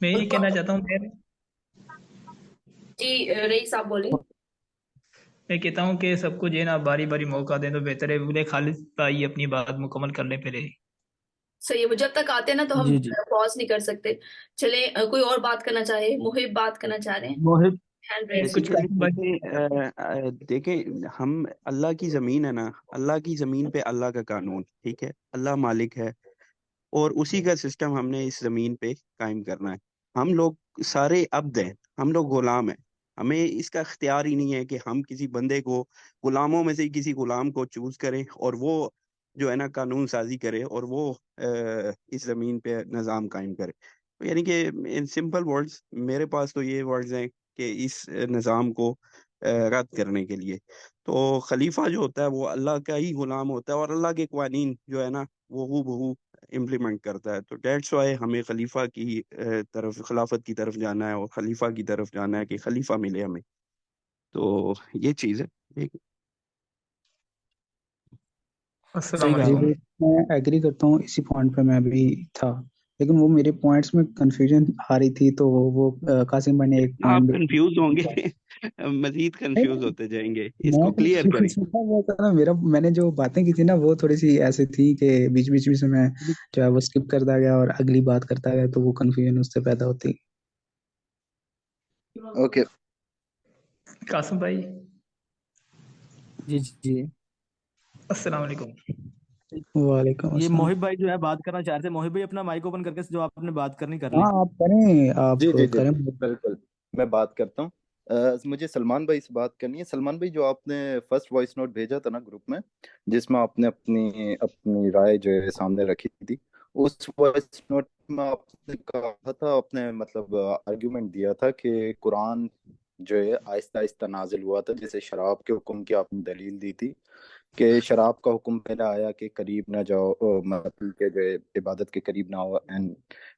मैं ये उनको कहना चाहता हूँ जी, रईस आप बोले। मैं कहता हूँ कि सबको जो है ना बारी बारी मौका दें तो बेहतर है। बोले खालिद भाई अपनी बात मुकम्मल कर ले पहले। सही है, वो जब तक आते हैं ना तो हम जी पॉज नहीं कर सकते। चले, कोई और बात करना चाहे, मुहिब बात करना चाह रहे हैं, मोहित हैंड रेज। कुछ बेसिकली कासिम भाई। देखें, हम अल्लाह की जमीन है ना, अल्लाह की जमीन पे अल्लाह का कानून, ठीक है, अल्लाह मालिक है और उसी का सिस्टम हमने इस जमीन पे कायम करना है। हम लोग सारे अब्द हैं, हम लोग गुलाम हैं। हमें इसका इख्तियार ही नहीं है कि हम किसी बंदे को, गुलामों में से किसी गुलाम को चूज करें और वो जो है ना कानून साजी करे और वो इस जमीन पे निज़ाम कायम करे। तो यानी कि इन सिंपल वर्ड्स, मेरे पास तो ये वर्ड्स हैं कि इस निज़ाम को रद्द करने के लिए तो खलीफा जो होता है वो अल्लाह का ही गुलाम होता है और अल्लाह के कवानीन जो है ना वो हूबहू इम्प्लीमेंट करता है। तो डेट्स वाई हमें खलीफा की तरफ, खिलाफत की तरफ जाना है और खलीफा की तरफ जाना है कि खलीफा मिले हमें। तो ये चीज़ है। ठीक अस्सलाम सही कहा जी आपने। वालेकुम। बिल्कुल, मैं एग्री करता हूँ, इसी पॉइंट पे मैं भी था, लेकिन वो मेरे पॉइंट्स में कंफ्यूजन आ रही थी, तो वो कासिम भाई ने एक है, आप पॉइंट कंफ्यूज होंगे मजीद कंफ्यूज होते जाएंगे, मैं इसको क्लियर करें। कंफ्यूज था, वो था ना, मेरा मैंने जो बातें की थी ना वो थोड़ी सी ऐसी थी कि बीच बीच में से मैं जो है वो स्किप करता गया और अगली बात करता गया, तो वो कंफ्यूजन उससे पैदा होती। ओके। कासिम भाई, जी जी। अस्सलाम वालेकुम। वालेकुम ये अस्सलाम। मोहित भाई जो है बात करना चाह रहे थे। मोहित भाई अपना माइक ओपन करके जो आपने बात करनी कर हाँ लें। आप करें, आप जी जी जी करें। बिल्कुल, मैं बात करता हूँ। मुझे सलमान भाई से बात करनी है। सलमान भाई, जो आपने फर्स्ट वॉइस नोट भेजा था ना ग्रुप में, जिसमें आपने अपनी अपनी राय जो है सामने रखी थी, उस वॉइस नोट में आपने कहा था, आपने मतलब आर्ग्यूमेंट दिया था कि कुरान जो है आहिस्ता आहिस्ता नाजिल हुआ था। जैसे शराब के हुक्म की आपने दलील दी थी कि शराब का हुक्म पहले आया कि करीब ना जाओ, मतलब के जो है इबादत के करीब ना हो, एंड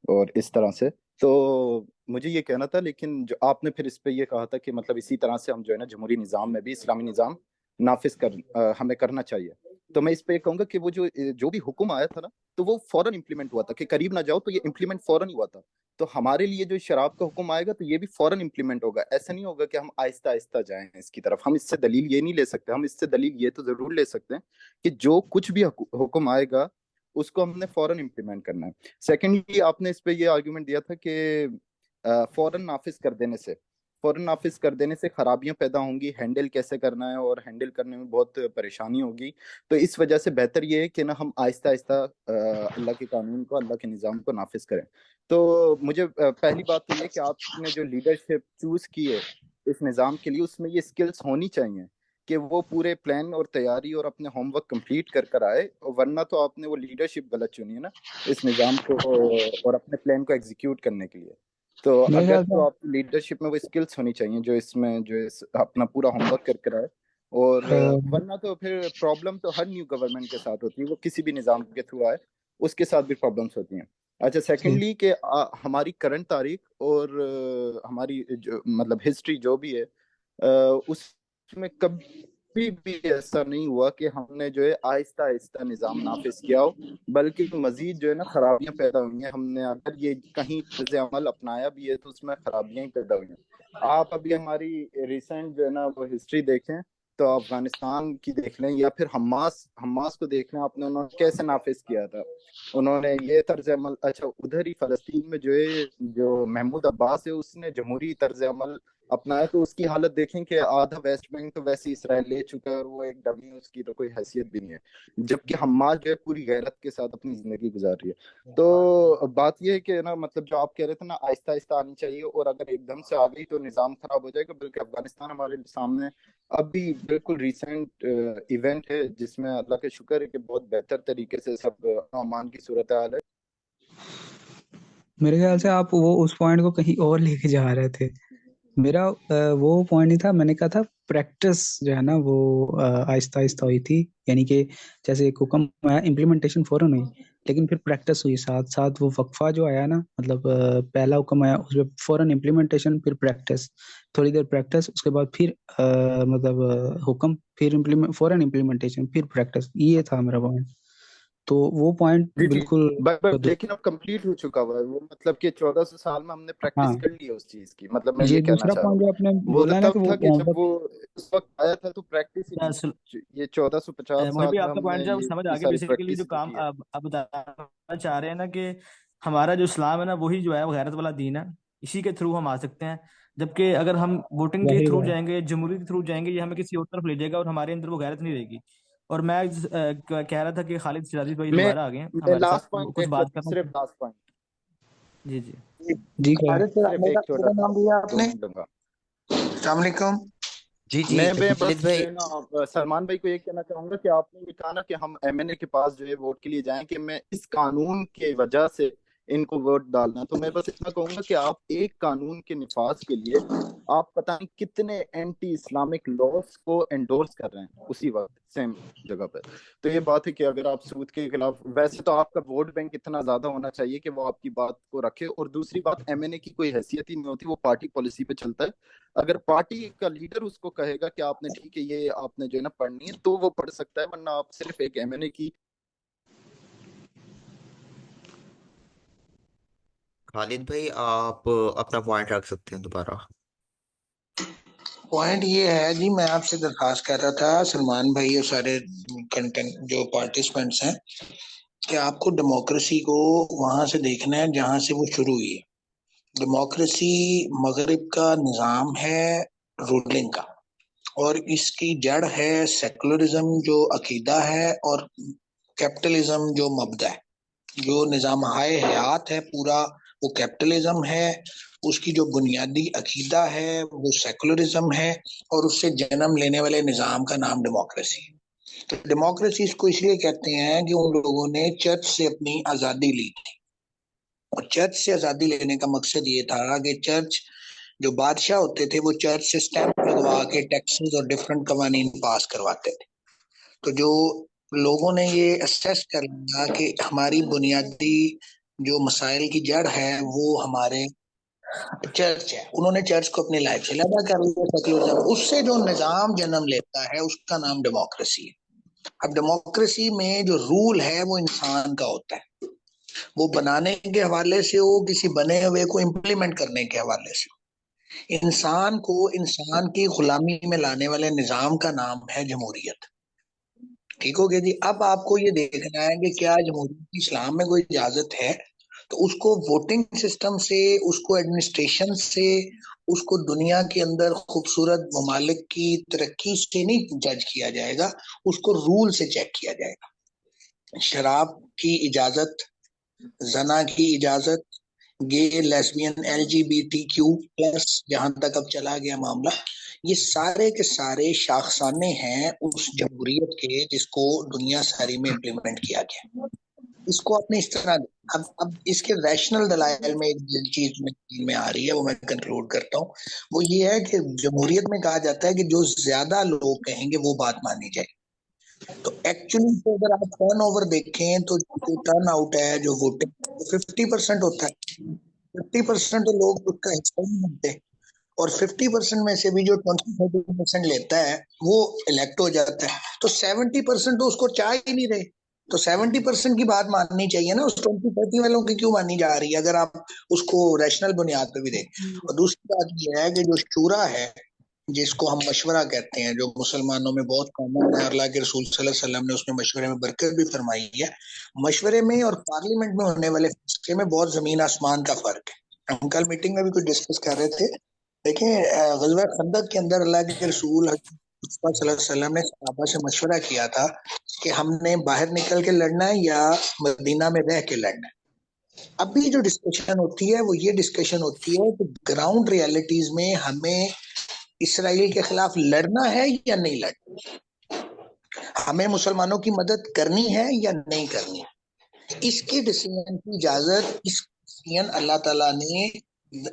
और इस तरह से। तो मुझे ये कहना था, लेकिन जो आपने फिर इस पे ये कहा था कि मतलब इसी तरह से हम जो है ना जमहूरी निज़ाम में भी इस्लामी निज़ाम नाफिज हमें करना चाहिए। तो मैं इस पे ये कहूंगा कि वो जो भी हुक्म आया था ना, तो वो फौरन इम्प्लीमेंट हुआ था कि करीब ना जाओ, तो ये इम्प्लीमेंट फौरन हुआ था। तो हमारे लिए जो शराब का हुक्म आएगा तो ये भी फौरन इम्प्लीमेंट होगा। ऐसा नहीं होगा कि हम आहिस्ता आहिस्ता जाएं इसकी तरफ। हम इससे दलील ये नहीं ले सकते, हम इससे दलील ये तो जरूर ले सकते हैं कि जो कुछ भी हुक्म आएगा उसको हमने फौरन इम्प्लीमेंट करना है। सेकेंडली, आपने इस पे ये आर्ग्यूमेंट दिया था कि फौरन नाफिज कर देने से फौरन नाफिज कर देने से खराबियां पैदा होंगी, हैंडल कैसे करना है और हैंडल करने में बहुत परेशानी होगी। तो इस वजह से बेहतर ये है कि ना हम आहिस्ता आहिस्ता अल्लाह के कानून को, अल्लाह के निज़ाम को नाफिज करें। तो मुझे पहली बात तो ये कि आपने जो लीडरशिप चूज की है इस निज़ाम के लिए, उसमें ये स्किल्स होनी चाहिए कि वो पूरे प्लान और तैयारी और अपने होमवर्क कंप्लीट कर कर आए, वरना तो आपने वो लीडरशिप गलत चुनी है ना इस निज़ाम को और अपने प्लान को एग्जीक्यूट करने के लिए। तो मेरे अगर ख्याल तो से आपकी लीडरशिप में वो स्किल्स होनी चाहिए जो इसमें अपना पूरा होमवर्क कर कर आए, और वरना तो फिर प्रॉब्लम तो हर न्यू गवर्नमेंट के साथ होती है, वो किसी भी निज़ाम के थ्रू आए उसके साथ भी प्रॉब्लम्स होती हैं। अच्छा, जी सेकेंडली कि हमारी करंट तारीख और हमारी मतलब हिस्ट्री जो भी है उसमें कभी भी ऐसा नहीं हुआ कि हमने जो है आहिस्ता आहिस्ता निज़ाम नाफिज किया हो, बल्कि मजीद जो है ना खराबियां पैदा हुई हैं। हमने अगर ये कहीं तर्ज अमल अपनाया भी है तो उसमें खराबियां ही पैदा हुई हैं। आप अभी हमारी रिसेंट जो है ना वो हिस्ट्री देखें तो अफगानिस्तान की देख लें या फिर हमास को देख लें, आपने उन्होंने कैसे नाफिज किया था। उन्होंने ये तर्ज अमल, अच्छा उधर ही फलस्तीन में जो है जो महमूद अब्बास है उसने जमहूरी तर्ज अमल अपनाया, तो उसकी हालत देखें कि आधा वेस्ट बैंक तो वैसे इसराइल ले चुका है और वो एक डमी, उसकी तो कोई हैसियत भी नहीं है, जबकि हमास जो है पूरी गैरत के साथ अपनी जिंदगी गुजार रही है। तो बात ये है कि ना मतलब जो आप कह रहे थे ना आहिस्ता आहिस्ता आनी चाहिए, और अगर एकदम से आ गई तो निज़ाम खराब हो जाएगा। बल्कि अफगानिस्तान हमारे सामने अभी बिल्कुल रिसेंट इवेंट है जिसमें अल्लाह का शुक्र है कि बहुत बेहतर तरीके से सब अमान की सूरत हाल है। मेरे ख्याल से आप वो उस पॉइंट को कहीं और लेके जा रहे थे। मेरा वो पॉइंट नहीं था, मैंने कहा था प्रैक्टिस जो है ना वो आहिस्ता आहिस्ता हुई थी, यानी कि जैसे एक हुक्म आया इम्प्लीमेंटेशन फौरन हुई, लेकिन फिर प्रैक्टिस हुई साथ साथ। वो वक्फा जो आया ना, मतलब पहला हुक्म आया उसमें फौरन इम्प्लीमेंटेशन, फिर प्रैक्टिस, थोड़ी देर प्रैक्टिस, उसके बाद फिर मतलब हुक्म, फिर फौरन इम्प्लीमेंटेशन, फिर प्रैक्टिस। ये था मेरा पॉइंट। तो वो पॉइंट जी जी, बिल्कुल बट लेकिन अब कंप्लीट हो चुका हुआ है वो, मतलब कि 1400 साल में हमने प्रैक्टिस हाँ, कर ली है उस चीज की, मतलब मैं ये ये कहना दूसरा चाह रहा पॉइंट हूँ। जो आपने वो तो बोला ना कि तब वो था कि जब होमवर्क, वो उस वक्त आया था तो प्रैक्टिस ही नहीं थी। ये 1450 मोहित साल भाई में आपका हमने पॉइंट जो ये समझ इतनी आ गया, सारी बेसिकली जो प्रैक्टिस काम की है। आप बताना चाह रहे हैं ना कि हमारा जो इस्लाम है ना वही जो है वो गैरत वाला दीन है, इसी के थ्रू हम आ सकते हैं। जबकि अगर हम वोटिंग के जाहिर थ्रू बात। जाएंगे, जमहूरी के थ्रू जाएंगे, ये हमें किसी और तरफ ले जाएगा और हमारे अंदर वो गैरत नहीं रहेगी। और मैं कह रहा था कि खालिद सिराजी भाई मैं दोबारा आ गए हैं हमारे साथ, लास्ट वो पॉइंट कुछ एक बात छोटा, करना सिर्फ चाह। लास्ट पॉइंट, जी जी जी क्या खालिद सर, सिर्फ मेरा एक छोटा मेरा सा नाम लिया 2 आपने? मिनट दूंगा। अस्सलाम वालेकुम। जी जी मैं खालिद बस जो भाई। है ना सलमान भाई को ये कहना चाहूंगा कि आपने ये कहा ना कि हम एमएनए के पास जो है वोट के लिए जाएं, कि मैं इस कानून के वजह से इनको वोट डालना, तो मैं बस इतना कहूंगा कि आप एक कानून के निफाज के लिए आप पता नहीं कितने एंटी इस्लामिक लॉस को एंडोर्स कर रहे हैं उसी वक्त सेम जगह पर। तो ये बात है कि अगर आप सूद के खिलाफ, वैसे तो आपका वोट बैंक इतना ज्यादा होना चाहिए कि वो आपकी बात को रखे, और दूसरी बात एमएनए की कोई हैसियत ही नहीं होती, वो पार्टी पॉलिसी पे चलता है। अगर पार्टी का लीडर उसको कहेगा कि आपने ठीक है ये आपने जो है ना पढ़नी है तो वो पढ़ सकता है, वरना आप सिर्फ एक एमएनए की। खालिद भाई आप अपना पॉइंट रख सकते हैं दोबारा। पॉइंट ये है जी, मैं आपसे दरखास्त कर रहा था सलमान भाई और सारे कंटेंट जो पार्टिसिपेंट्स हैं, कि आपको डेमोक्रेसी को वहां से देखना है जहां से वो शुरू हुई है। डेमोक्रेसी मगरिब का निजाम है रूलिंग का, और इसकी जड़ है सेकुलरिज्म जो अकीदा है, और कैपिटलिज्म जो मबदा है। जो निजाम हाय हयात है पूरा, वो कैपिटलिज्म है। उसकी जो बुनियादी अकीदा है वो सेकुलरिज्म है, और उससे जन्म लेने वाले निजाम का नाम डेमोक्रेसी है। तो डेमोक्रेसी इसको इसलिए कहते हैं कि उन लोगों ने चर्च से अपनी आजादी ली थी, और चर्च से आजादी लेने का मकसद ये था कि चर्च, जो बादशाह होते थे वो चर्च से स्टैंप लगवा के टैक्सेस और डिफरेंट कवानीन पास करवाते थे। तो जो लोगों ने ये असेस कर लिया कि हमारी बुनियादी जो मसाइल की जड़ है वो हमारे चर्च है, उन्होंने चर्च को अपनी लाइफ से अलग कर लिया, सेक्युलरिज्म। उससे जो निजाम जन्म लेता है उसका नाम डेमोक्रेसी है। अब डेमोक्रेसी में जो रूल है वो इंसान का होता है, वो बनाने के हवाले से हो, किसी बने हुए को इम्प्लीमेंट करने के हवाले से हो। इंसान को इंसान की गुलामी में लाने वाले निजाम का नाम है जमहूरियत। ठीक हो गया जी। अब आपको ये देखना है कि क्या जमहूरियत इस्लाम में कोई इजाजत है, तो उसको वोटिंग सिस्टम से, उसको एडमिनिस्ट्रेशन से उसको दुनिया के अंदर खूबसूरत ममालिक की तरक्की से नहीं जज किया जाएगा, उसको रूल से चेक किया जाएगा। शराब की इजाजत, जना की इजाजत, गे लेस्बियन LGBTQ+ जहां तक अब चला गया मामला, ये सारे के सारे शाखसाने हैं उस जमहूरियत के जिसको दुनिया सारी में इम्प्लीमेंट किया गया। इसको आपने इस तरह, अब इसके रैशनल दलाइल में एक चीज में आ रही है, वो मैं कंक्लूड करता हूँ। वो ये है कि जमहूरियत में कहा जाता है कि जो ज्यादा लोग कहेंगे वो बात मानी जाएगी। तो एक्चुअली तो अगर आप टर्न ओवर देखें तो जो टर्न आउट है, जो वोटिंग 50% होता है, 50% तो लोग उसका हिस्सा ही नहीं बनते, और 50% में से भी जो 20-30% लेता है वो इलेक्ट हो जाता है, तो 70% तो उसको चाह ही नहीं रहे। तो 70% की बात माननी चाहिए ना, उस 20-30 वालों की क्यों मानी जा रही है, अगर आप उसको रैशनल बुनियाद पे भी देखें। और दूसरी बात ये है कि जो शूरा है, जिसको हम मशवरा कहते हैं, जो मुसलमानों में बहुत कॉमन है, अल्लाह के रसूल सल्लल्लाहु अलैहि वसल्लम ने उसमें मशवरे में बरकत भी फरमाई है। मशवरे में और पार्लियामेंट में होने वाले फैसले में बहुत जमीन आसमान का फर्क है। हम कल मीटिंग में भी कुछ डिस्कस कर रहे थे। देखिए, गज़वा खंदक के अंदर अल्लाह के रसूल सल्लल्लाहु अलैहि वसल्लम ने सहाबा से मशवरा किया था कि हमने बाहर निकल के लड़ना है या मदीना में रह के लड़ना है। अभी जो डिस्कशन होती है वो ये डिस्कशन होती है कि ग्राउंड रियलिटीज में हमें इसराइल के खिलाफ लड़ना है या नहीं लड़ना, हमें मुसलमानों की मदद करनी है या नहीं करनी है। इसके डिसीजन की इजाजत, इस डिसीजन अल्लाह ताला ने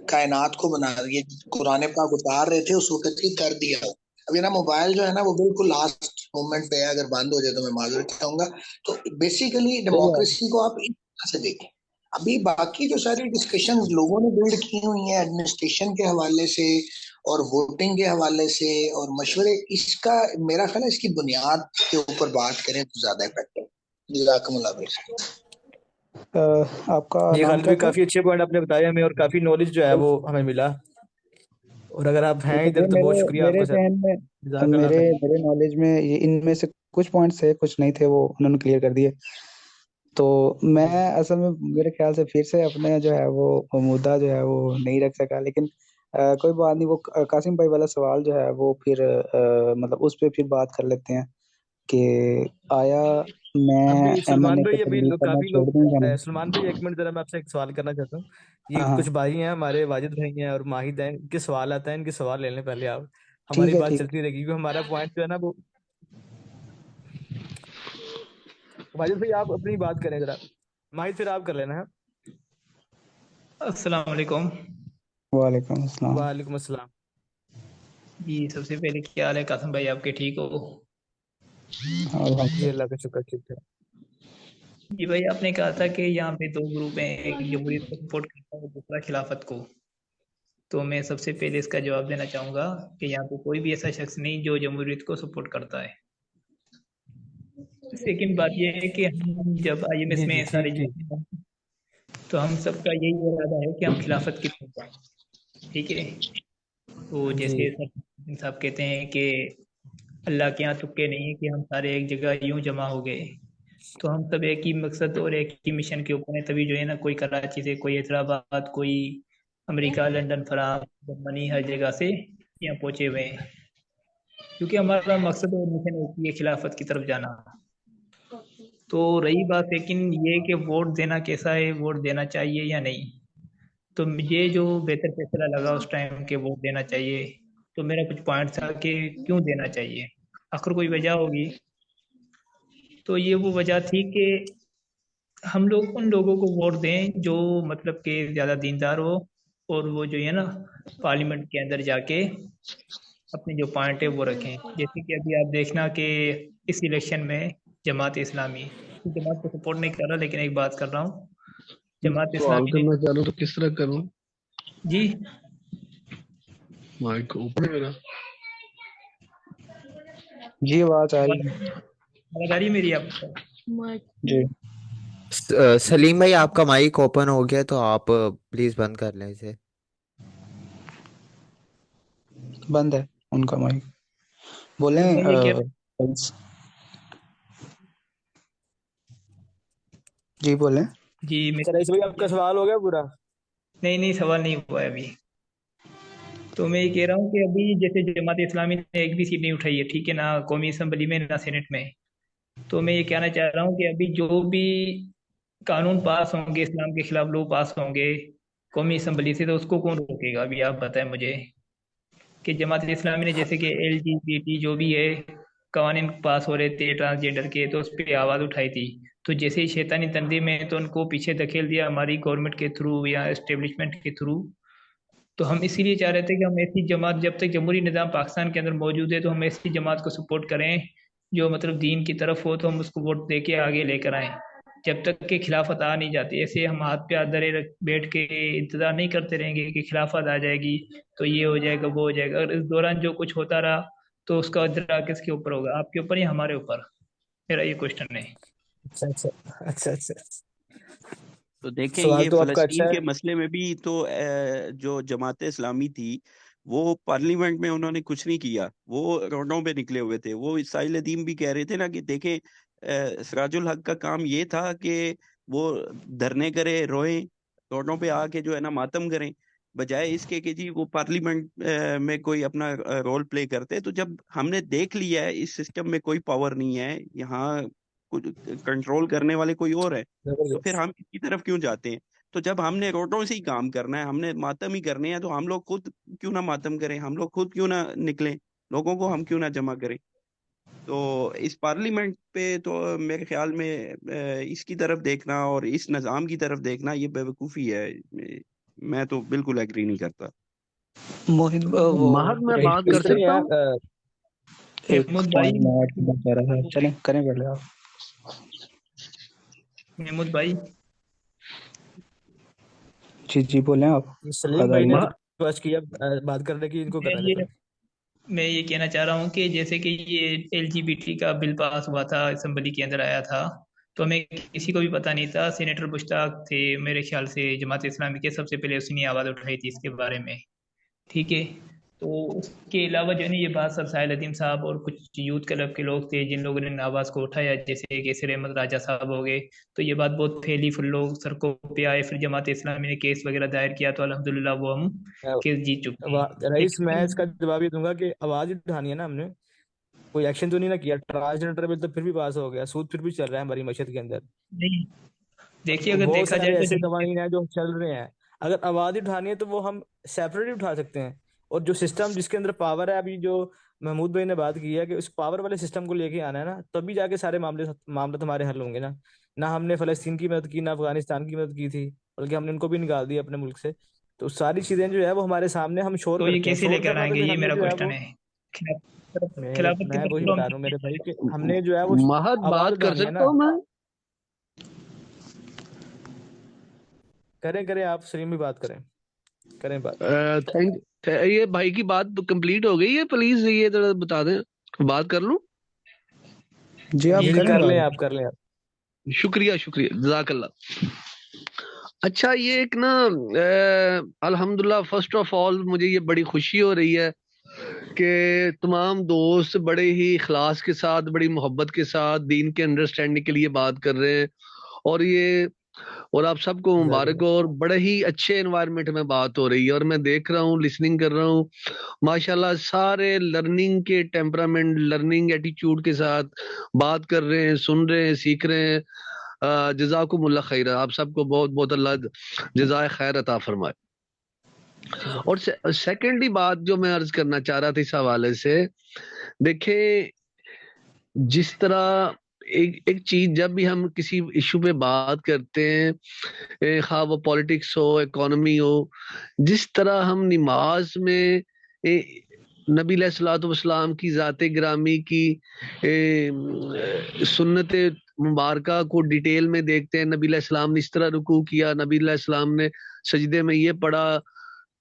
कायनात को बना दिया, कुरान पाक उतार रहे थे उस वक्त ही कर दिया। अब ये ना मोबाइल जो है ना वो बिल्कुल लास्ट मोमेंट पे है, अगर बंद हो जाए तो मैं माजूर चाहूंगा। तो बेसिकली डेमोक्रेसी को आप इस तरह से देखें। अभी बाकी जो सारी डिस्कशन लोगों ने बिल्ड की हुई है एडमिनिस्ट्रेशन के हवाले से और वोटिंग के हवाले से और मशवरे, इसका मेरा ख्याल है इसकी बुनियाद के ऊपर बात करें तो ज्यादा इफेक्टिव। जज़ाकमुल्लाह खैर। आपका जी नाम खालिद क्या भाई, था? काफी अच्छे पॉइंट आपने बताए हमें और काफी नॉलेज जो है वो हमें मिला। और अगर आप हैं देखिए इधर तो बहुत मेरे शुक्रिया मेरे आपका सर। जहन में, जज़ाकल्लाह मेरे खैर। मेरे नॉलेज में ये इनमें से कुछ पॉइंट्स थे, कुछ नहीं थे, वो उन्होंने क्लियर कर दिए। तो मैं असल में मेरे ख्याल से फिर से अपने जो है वो मुद्दा जो है वो नहीं रख सका, लेकिन कोई बात नहीं। वो कासिम भाई वाला सवाल जो है वो फिर मतलब उस पे फिर बात कर लेते हैं कि आया मैं अभी सलमान MNA भाई, की अभी तबलीग करना काफी छोड़ लोग दूं या नहीं? सलमान भाई, एक मिनट जरा मैं आपसे एक सवाल करना चाहता हूँ। ये हाँ हाँ, कुछ भाई हैं हमारे, वाजिद भाई हैं और माहिद हैं, इनके सवाल आता है, इनके सवाल ले लें पहले आप। ठीक हमारी है बात ठीक चलती रहेगी क्योंकि हमारा पॉइंट जो है ना वो। वाजिद भाई आप अपनी बात करें जरा, माहिद फिर आप कर लेना है। अस्सलाम वालेकुम। है। वालेकुम अस्सलाम। वालेकुम अस्सलाम। जी, सबसे पहले क्या हाल है कासिम भाई, आपके ठीक हो? जी अल्लाह का शुक्र, ठीक है। जी भाई, आपने कहा था कि यहाँ पे दो ग्रुप हैं, एक जमहूरियत को सपोर्ट करता है और दूसरा खिलाफत को। तो मैं सबसे पहले इसका जवाब देना चाहूँगा कि यहाँ पे कोई भी ऐसा शख्स नहीं जो जमहूरियत को सपोर्ट करता है। सेकंड बात यह है कि हम जब IMS जी में जी सारे ठीक ठीक। जाते हैं तो हम सबका यही इरादा है कि हम खिलाफत की तरफ जाएं। ठीक है। तो जी जैसे सर साहब कहते हैं कि अल्लाह के यहाँ तुक्के नहीं है कि हम सारे एक जगह यूं जमा हो गए, तो हम सब एक ही मकसद और एक ही मिशन के ऊपर हैं। तभी जो है ना, कोई कराची से, कोई हैदराबाद, कोई अमेरिका, लंदन, फ्रांस, जर्मनी, हर जगह से यहाँ पहुंचे हुए हैं, क्योंकि हमारा मकसद और मिशन एक ही है, खिलाफत की तरफ जाना। तो रही बात लेकिन ये कि वोट देना कैसा है, वोट देना चाहिए या नहीं, तो मुझे जो बेहतर फैसला लगा उस टाइम के वोट देना चाहिए। तो मेरा कुछ पॉइंट था कि क्यों देना चाहिए, आखिर कोई वजह होगी। तो ये वो वजह थी कि हम लोग उन लोगों को वोट दें जो मतलब कि ज़्यादा दीनदार हो, और वो जो है ना पार्लियामेंट के अंदर जाके अपने जो पॉइंट है वो रखें। जैसे कि अभी आप देखना कि इस इलेक्शन में जमात इस्लामी, जमात को सपोर्ट नहीं कर रहा लेकिन एक बात कर रहा हूँ, जमात सवाल इस्लामी ने। करना चाह रहा हूँ तो किस तरह करूँ? जी, माइक ऊपर है मेरा। जी आवाज आ रही है आवाज आ रही है मेरी आपको? जी। सलीम भाई, आपका माइक ओपन हो गया तो आप प्लीज बंद कर लें इसे। बंद है उनका माइक, बोलें मैं ये कह जी बोलें। जी मैं सर भाई आपका सवाल हो गया पूरा? नहीं नहीं, सवाल नहीं हुआ है अभी। तो मैं ये कह रहा हूँ कि अभी जैसे जमात इस्लामी ने एक भी सीट नहीं उठाई है, ठीक है, ना कौमी असम्बली में ना सेनेट में। तो मैं ये कहना चाह रहा हूँ कि अभी जो भी कानून पास होंगे, इस्लाम के खिलाफ लॉ पास होंगे कौमी असम्बली से, तो उसको कौन रोकेगा? अभी आप बताएं मुझे कि जमात इस्लामी ने जैसे कि LGBT जो भी है कवानीन पास हो रहे थे ट्रांसजेंडर के, तो उस पर आवाज़ उठाई थी। तो जैसे ही शैतानी तंजीम में तो उनको पीछे धकेल दिया हमारी गवर्नमेंट के थ्रू या एस्टेब्लिशमेंट के थ्रू। तो हम इसीलिए चाह रहे थे कि हम ऐसी जमात, जब तक जमहूरी निज़ाम पाकिस्तान के अंदर मौजूद है, तो हम ऐसी जमात को सपोर्ट करें जो मतलब दीन की तरफ हो, तो हम उसको वोट दे के आगे लेकर आएँ। जब तक कि खिलाफत आ नहीं जाती, ऐसे हम हाथ पे हाथ धरे बैठ के इंतजार नहीं करते रहेंगे कि खिलाफत आ जाएगी तो ये हो जाएगा वो हो जाएगा। और इस दौरान जो कुछ होता रहा तो उसका इजरा किसके ऊपर होगा? आपके ऊपर या हमारे ऊपर? मेरा ये क्वेश्चन है। अच्छा अच्छा अच्छा अच्छा। तो देखें, सवाल ये तो आपका फ़लस्तीन अच्छा के है। मसले में भी तो जो जमात इस्लामी थी, वो पार्लियामेंट में उन्होंने कुछ नहीं किया, वो रोडों पे निकले हुए थे। वो इस्राइल अदीम भी कह रहे थे ना कि देखें, सिराजुल हक का काम ये था कि वो धरने करे, रोएं, रोडों पे आके जो है ना मातम करें, बजाय इसके कि जी वो पार्लियामेंट में कोई अपना रोल प्ले करते। तो जब हमने देख लिया है इस सिस्टम में कोई पावर नहीं है, यहाँ कुछ कंट्रोल करने वाले कोई और है, तो फिर हम इसकी तरफ क्यों जाते हैं? तो जब हमने रोडों से ही काम करना है, हमने मातम ही करने हैं, तो हम लोग खुद क्यों ना मातम करें, हम लोग खुद क्यों ना निकलें, लोगों को हम क्यों ना जमा करें? तो इस पार्लियामेंट पे तो मेरे ख्याल में इसकी तरफ देखना और इस निज़ाम की तरफ देखना ये बेवकूफ़ी है। मैं तो बिल्कुल एग्री नहीं करता। मोहित वो महद मैं बात कर चलिए सकता यार हूँ? एक महमूद भाई, पॉइंट मैं ऐड करना चाह रहा था, चलें करें पहले आप। महमूद भाई, जी जी बोलें आप। सलीम आधा भाई ने मह, रिक्वेस्ट किया बात करने की, इनको मैं करने ये देते हैं। मैं ये कहना चाह रहा हूँ कि जैसे कि ये LGBT का बिल पास हुआ था, असम्बली के अंदर आया था, तो हमें किसी को भी पता नहीं था। सेनेटर मुश्ताक थे मेरे ख्याल से जमात इस्लामी के, सबसे पहले उसी ने आवाज़ उठाई थी इसके बारे में, ठीक है। तो उसके अलावा जो है ना, ये बात सब साहिल अदीम साहब और कुछ यूथ क्लब के लोग थे जिन लोगों ने आवाज़ को उठाया, जैसे केसर अहमद राजा साहब हो गए। तो ये बात बहुत फैली, फिर लोग सड़कों पे आए, फिर जमात इस्लामी ने केस वगैरह दायर किया, तो अल्हम्दुलिल्लाह वो हम केस जीत चुके हैं। रईस, मैं इसका लेकिन जवाब ये दूंगा कि आवाज ही उठानी है ना, हमने कोई एक्शन तो नहीं ना किया। ट्रांसजेंडर बिल तो फिर भी पास हो गया, सूद फिर भी चल रहा है हमारी मशहद के अंदर। नहीं, देखिए अगर बहुत देखा जाए सारे तो ऐसे कवानीन हैं जो चल रहे हैं, अगर आवाज ही उठानी है तो वो हम सेपरेट ही उठा सकते हैं। और जो सिस्टम जिसके अंदर पावर है, अभी जो महमूद भाई ने बात की है कि उस पावर वाले सिस्टम को लेके आना है ना, तभी जाके सारे मामले तुम्हारे हल होंगे ना। ना हमने फलस्तीन की मदद की, ना अफगानिस्तान की मदद की थी, बल्कि हमने उनको भी निकाल दिया अपने मुल्क से। तो सारी चीजें जो है वो हमारे सामने, हम शोर तो ये करते हैं, कैसे शोर लेकर करना तो आएंगे, फिर ये हमने मेरा जो है क्वेश्चन वो, है। खिलाफत की मैं तरफ वही तो हम बता रहा हूँ मेरे भाई कि हमने जो है वो महद आवाज बात कर उठानी है सकता ना। हूँ मैं? करें करें, आप सलीम भी बात करें, करें बात। थैंक ये भाई की बात कंप्लीट हो गई है, प्लीज ये जरा बता दें, बात कर लूं? जी आप जी जी, करें कर लें बात। आप, कर लें आप। शुक्रिया शुक्रिया, जज़ाकल्लाह। अच्छा, ये एक ना अल्हम्दुलिल्लाह, फर्स्ट ऑफ ऑल मुझे ये बड़ी खुशी हो रही है कि तमाम दोस्त बड़े ही इखलास के साथ, बड़ी मोहब्बत के साथ दीन के अंडरस्टैंडिंग के लिए बात कर रहे हैं। और आप सबको मुबारक हो, और बड़े ही अच्छे एनवायरनमेंट में बात हो रही है, और मैं देख रहा हूँ, लिसनिंग कर रहा हूँ, माशाल्लाह सारे लर्निंग के टेम्परामेंट, लर्निंग एटीट्यूड के साथ बात कर रहे हैं, सुन रहे हैं, सीख रहे हैं। जज़ाकुमुल्लाह खैर, आप सबको बहुत बहुत अल्लाह जज़ाए खैर अता फरमाए। और सेकेंडली बात जो मैं अर्ज करना चाह रहा था इस हवाले से, देखें, जिस तरह एक चीज, जब भी हम किसी इशू पे बात करते हैं, खा वो पॉलिटिक्स हो, इकोनॉमी हो, जिस तरह हम नमाज में नबी अलैहिस्सलाम की ज़ाते गिरामी की सुन्नत मुबारका को डिटेल में देखते हैं, नबी अलैहिस्सलाम ने इस तरह रुकू किया, नबी अलैहिस्सलाम ने सजदे में ये पढ़ा,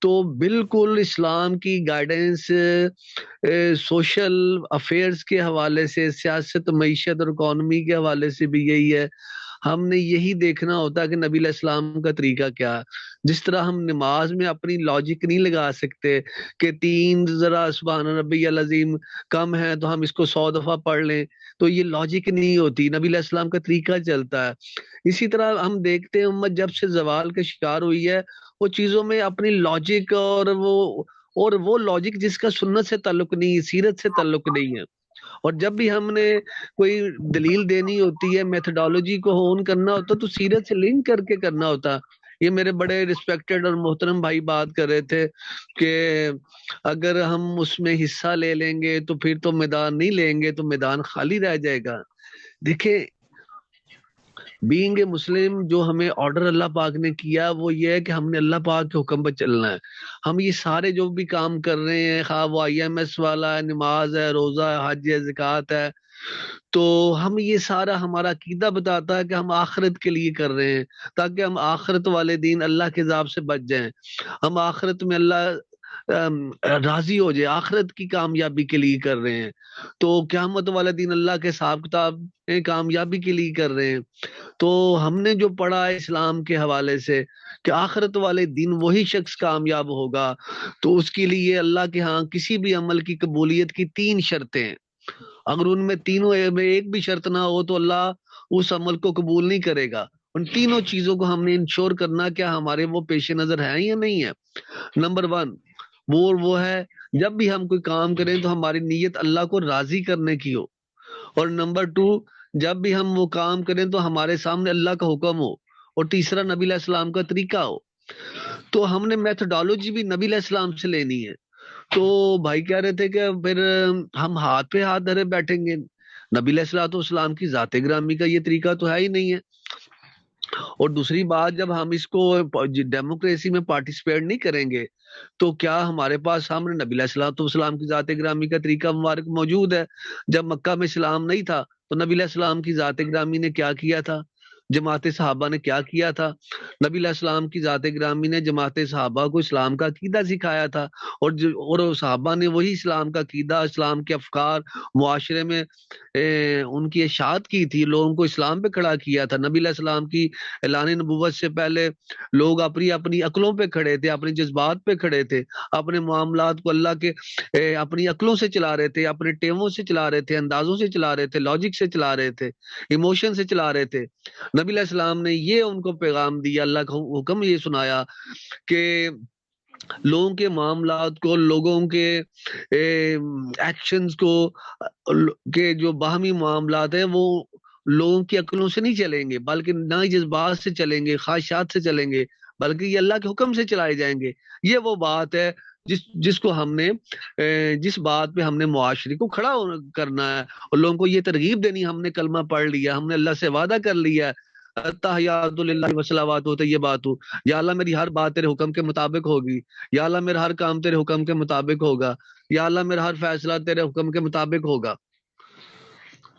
तो बिल्कुल इस्लाम की गाइडेंस सोशल अफेयर्स के हवाले से, सियासत, मईशत और इकोनॉमी के हवाले से भी यही है। हमने यही देखना होता है कि नबी इस्लाम का तरीका क्या है। जिस तरह हम नमाज में अपनी लॉजिक नहीं लगा सकते कि 3 जरा सुभान रब्बियल अज़ीम कम है तो हम इसको 100 दफा पढ़ लें, तो ये लॉजिक नहीं होती, नबी इस्लाम का तरीका चलता है। इसी तरह हम देखते हैं उम्मत जब से जवाल का शिकार हुई है, वो चीजों में अपनी लॉजिक और वो और वो लॉजिक जिसका सुन्नत से ताल्लुक नहीं है, सीरत से ताल्लुक नहीं है। और जब भी हमने कोई दलील देनी होती है, मेथडोलॉजी को होन करना होता तो सीरत से लिंक करके करना होता। ये मेरे बड़े रिस्पेक्टेड और मोहतरम भाई बात कर रहे थे कि अगर हम उसमें हिस्सा ले लेंगे तो फिर तो मैदान नहीं लेंगे तो मैदान खाली रह जाएगा। देखिए, बीइंग ए मुस्लिम जो हमें ऑर्डर अल्लाह पाक ने किया वो ये है कि हमने अल्लाह पाक के हुक्म पर चलना है। हम ये सारे जो भी काम कर रहे हैं, खा वो IMS वाला है, नमाज है, रोजा है, हज है, ज़कात है, तो हम ये सारा हमारा अकीदा बताता है कि हम आखिरत के लिए कर रहे हैं, ताकि हम आखिरत वाले दिन अल्लाह के अज़ाब से बच जाएं। हम आखिरत में अल्लाह राजी हो जाए, आखिरत की कामयाबी के लिए कर रहे हैं। तो क़यामत वाले दिन अल्लाह के हिसाब किताब कामयाबी के लिए कर रहे हैं। तो हमने जो पढ़ा है इस्लाम के हवाले से कि आखिरत वाले दिन वही शख्स कामयाब होगा, तो उसके लिए अल्लाह के यहाँ किसी भी अमल की कबूलियत की 3 शर्तें हैं। अगर उनमें तीनों में एक भी शर्त ना हो तो अल्लाह उस अमल को कबूल नहीं करेगा। उन तीनों चीजों को हमने इंश्योर करना क्या हमारे वो पेश नजर है या नहीं है। नंबर 1 वो है जब भी हम कोई काम करें तो हमारी नीयत अल्लाह को राजी करने की हो। और नंबर 2 जब भी हम वो काम करें तो हमारे सामने अल्लाह का हुक्म हो। और तीसरा नबी अलैहि सलाम का तरीका हो। तो हमने मेथोडोलॉजी भी नबी अलैहि सलाम से लेनी है। तो भाई कह रहे थे कि फिर हम हाथ पे हाथ धरे बैठेंगे। नबी अलैहिस्सलाम की जाते ग्रामी का ये तरीका तो है ही नहीं है। और दूसरी बात, जब हम इसको डेमोक्रेसी में पार्टिसिपेट नहीं करेंगे तो क्या हमारे पास सामने नबी अलैहिस्सलाम की जाते ग्रामी का तरीका मुबारक मौजूद है। जब मक्का में इस्लाम नहीं था तो नबी अलैहिस्सलाम की जाते ग्रामी ने क्या किया था, जमात सहाबा ने क्या किया था। नबी अलैहिस्सलाम की जाते ग्रामी ने जमात सहाबा को इस्लाम का अकीदा सिखाया था। और सहाबा ने वही इस्लाम का अकीदा, इस्लाम के अफकार मुआशरे में उनकी इशाअत की थी, लोगों को इस्लाम पे खड़ा किया था। नबी अलैहिस्सलाम की ऐलान नबुव्वत से पहले लोग अपनी अपनी अक्लों पे खड़े थे, अपने जज्बात पे खड़े थे, अपने मामलात को अल्लाह के अपनी अक्लों से चला रहे थे, अपने टेमों से चला रहे थे, अंदाजों से चला रहे थे, लॉजिक से चला रहे थे, इमोशन से चला रहे थे। नबी अलैहिस्सलाम ने ये उनको पैगाम दिया, अल्लाह का हुक्म ये सुनाया कि लोगों के मामलात को, लोगों के एक्शंस को, के जो बाहमी मामलात है वो लोगों की अक्लों से नहीं चलेंगे, बल्कि ना ही जज्बात से चलेंगे, ख्वाहिशात से चलेंगे, बल्कि ये अल्लाह के हुक्म से चलाए जाएंगे। ये वो बात है जिसको हमने जिस बात पे हमने मुआशरे को खड़ा करना है और लोगों को ये तरगीब देनी। हमने कलमा पढ़ लिया, हमने अल्लाह से वादा कर लिया है, अत्तहियातु लिल्लाहि व सलावातु, तो ये बात हो, या अल्लाह मेरी हर बात तेरे हुक्म के मुताबिक होगी, या अल्लाह मेरा हर काम तेरे हुक्म के मुताबिक होगा, या अल्लाह मेरा हर फैसला तेरे हुक्म के मुताबिक होगा।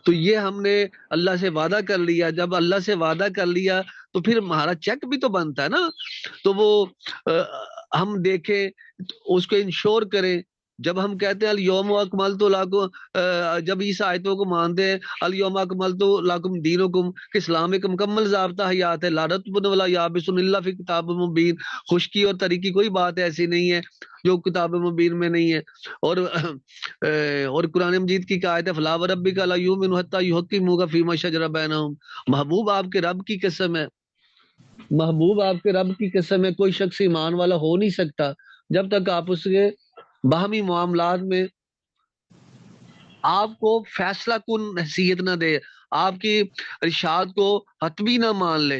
तो ये हमने अल्लाह से वादा कर लिया। जब अल्लाह से वादा कर लिया तो फिर हमारा चेक भी तो बनता है ना। तो वो हम देखें, उसको इंश्योर करें। जब हम कहते हैं अल यौम अकमलतु लकुम, जब इस आयतों को मानते हैं अल यौम अकमलतु लकुम दीनुकुम, कि इस्लाम एक मुकम्मल ज़ाब्ता हयात है, ला रत्बुन वला याबिसुन इल्ला फी किताबिम मुबीन, खुश्की और तरी की कोई बात ऐसी नहीं है जो किताब मुबीन में नहीं है। और कुरान मजीद की आयत है, फला व रब्बिका ला युमिनु हत्ता युहक्किमुका फीमा शजरा बैनहुम, महबूब आपके रब की कसम है, महबूब आपके रब की कसम है, कोई शख्स ईमान वाला हो नहीं सकता जब तक आप उसके बाहमी मामलात में आपको फैसला कुन हैसियत ना दे, आपकी इरशाद को हतमी ना मान ले।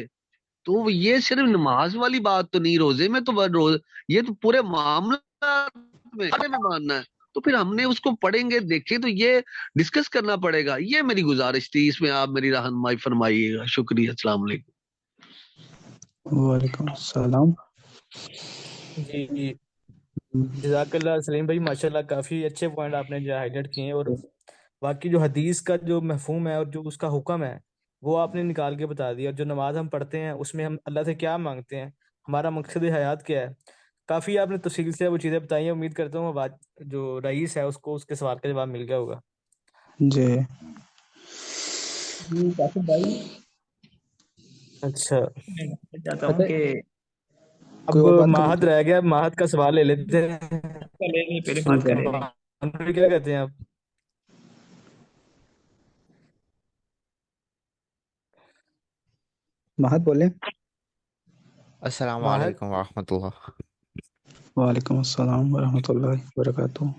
तो ये सिर्फ नमाज वाली बात तो नहीं, रोजे में तो रोज, ये तो पूरे मामला में मानना है। तो फिर हमने उसको पढ़ेंगे, देखें, तो ये डिस्कस करना पड़ेगा। ये मेरी गुजारिश थी, इसमें आप मेरी रहनुमाई फरमाइएगा। शुक्रिया, अस्सलाम वालेकुम। वालेकुम सलाम। जी जज़ाकल्लाह सलीम भाई, माशाल्लाह काफ़ी अच्छे पॉइंट आपने जो हाईलाइट किए हैं। और बाकी जो हदीस का जो मफहूम है और जो उसका हुक्म है वो आपने निकाल के बता दिया। और जो नमाज हम पढ़ते हैं उसमें हम अल्लाह से क्या मांगते हैं, हमारा मकसद हयात क्या है, काफ़ी आपने तफसील से वो चीज़ें बताई हैं। उम्मीद करता हूँ बात जो रईस है उसको उसके सवाल का जवाब मिल गया होगा। जी कासिम भाई, अच्छा, मैं चाहता हूँ कि अब कोई और बात करना माहद रह गया, माहद का सवाल ले लेते हैं। ले लें, पहले बात ठीक है। कर लें। क्या कहते हैं आप? महद बोले। अस्सलाम माहद, वालेकुम वरहमतुल्लाह। वालेकुम अस्सलाम वरहमतुल्लाहि वबरकातुहू।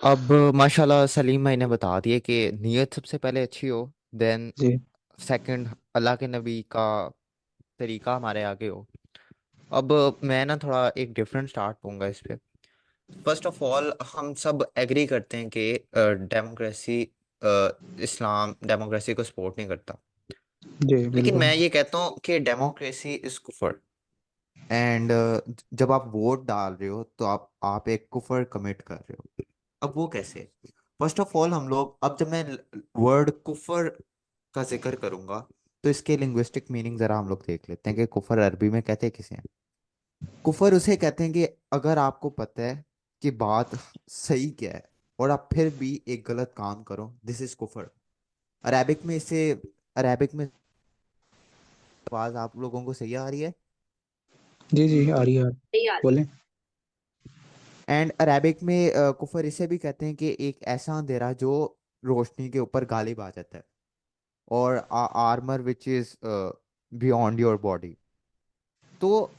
अब माशाल्लाह सलीम भाई ने बता दिया कि नीयत सबसे पहले अच्छी हो, देन जी सेकंड अल्लाह के नबी का तरीका हमारे आगे हो। अब मैं ना थोड़ा एक डिफरेंट स्टार्ट दूंगा इस पे। फर्स्ट ऑफ ऑल हम सब एग्री करते हैं कि डेमोक्रेसी इस्लाम डेमोक्रेसी को सपोर्ट नहीं करता, जी लेकिन बिल्कुल। मैं ये कहता हूँ कि डेमोक्रेसी इज कुफर। एंड जब आप वोट डाल रहे हो तो आप एक कुफर कमिट कर रहे हो। अब वो कैसे? फर्स्ट ऑफ ऑल हम लोग, अब जब मैं वर्ड कुफर का जिक्र करूंगा तो इसके लिंग्विस्टिक मीनिंग जरा हम लोग देख लेते हैं कि कुफर अरबी में कहते हैं किसे हैं। कुफर उसे कहते हैं कि अगर आपको पता है कि बात सही क्या है और आप फिर भी एक गलत काम करो, दिस इज कुफर। अरेबिक में इसे अरेबिक में आवाज आप लोगों को सही आ रही है? जी जी आ रही है, सही यार। बोलें। एंड अरेबिक में कुफर इसे भी कहते हैं कि एक ऐसा अंधेरा जो रोशनी के ऊपर गालिब आ जाता है, और armour which is beyond your body. तो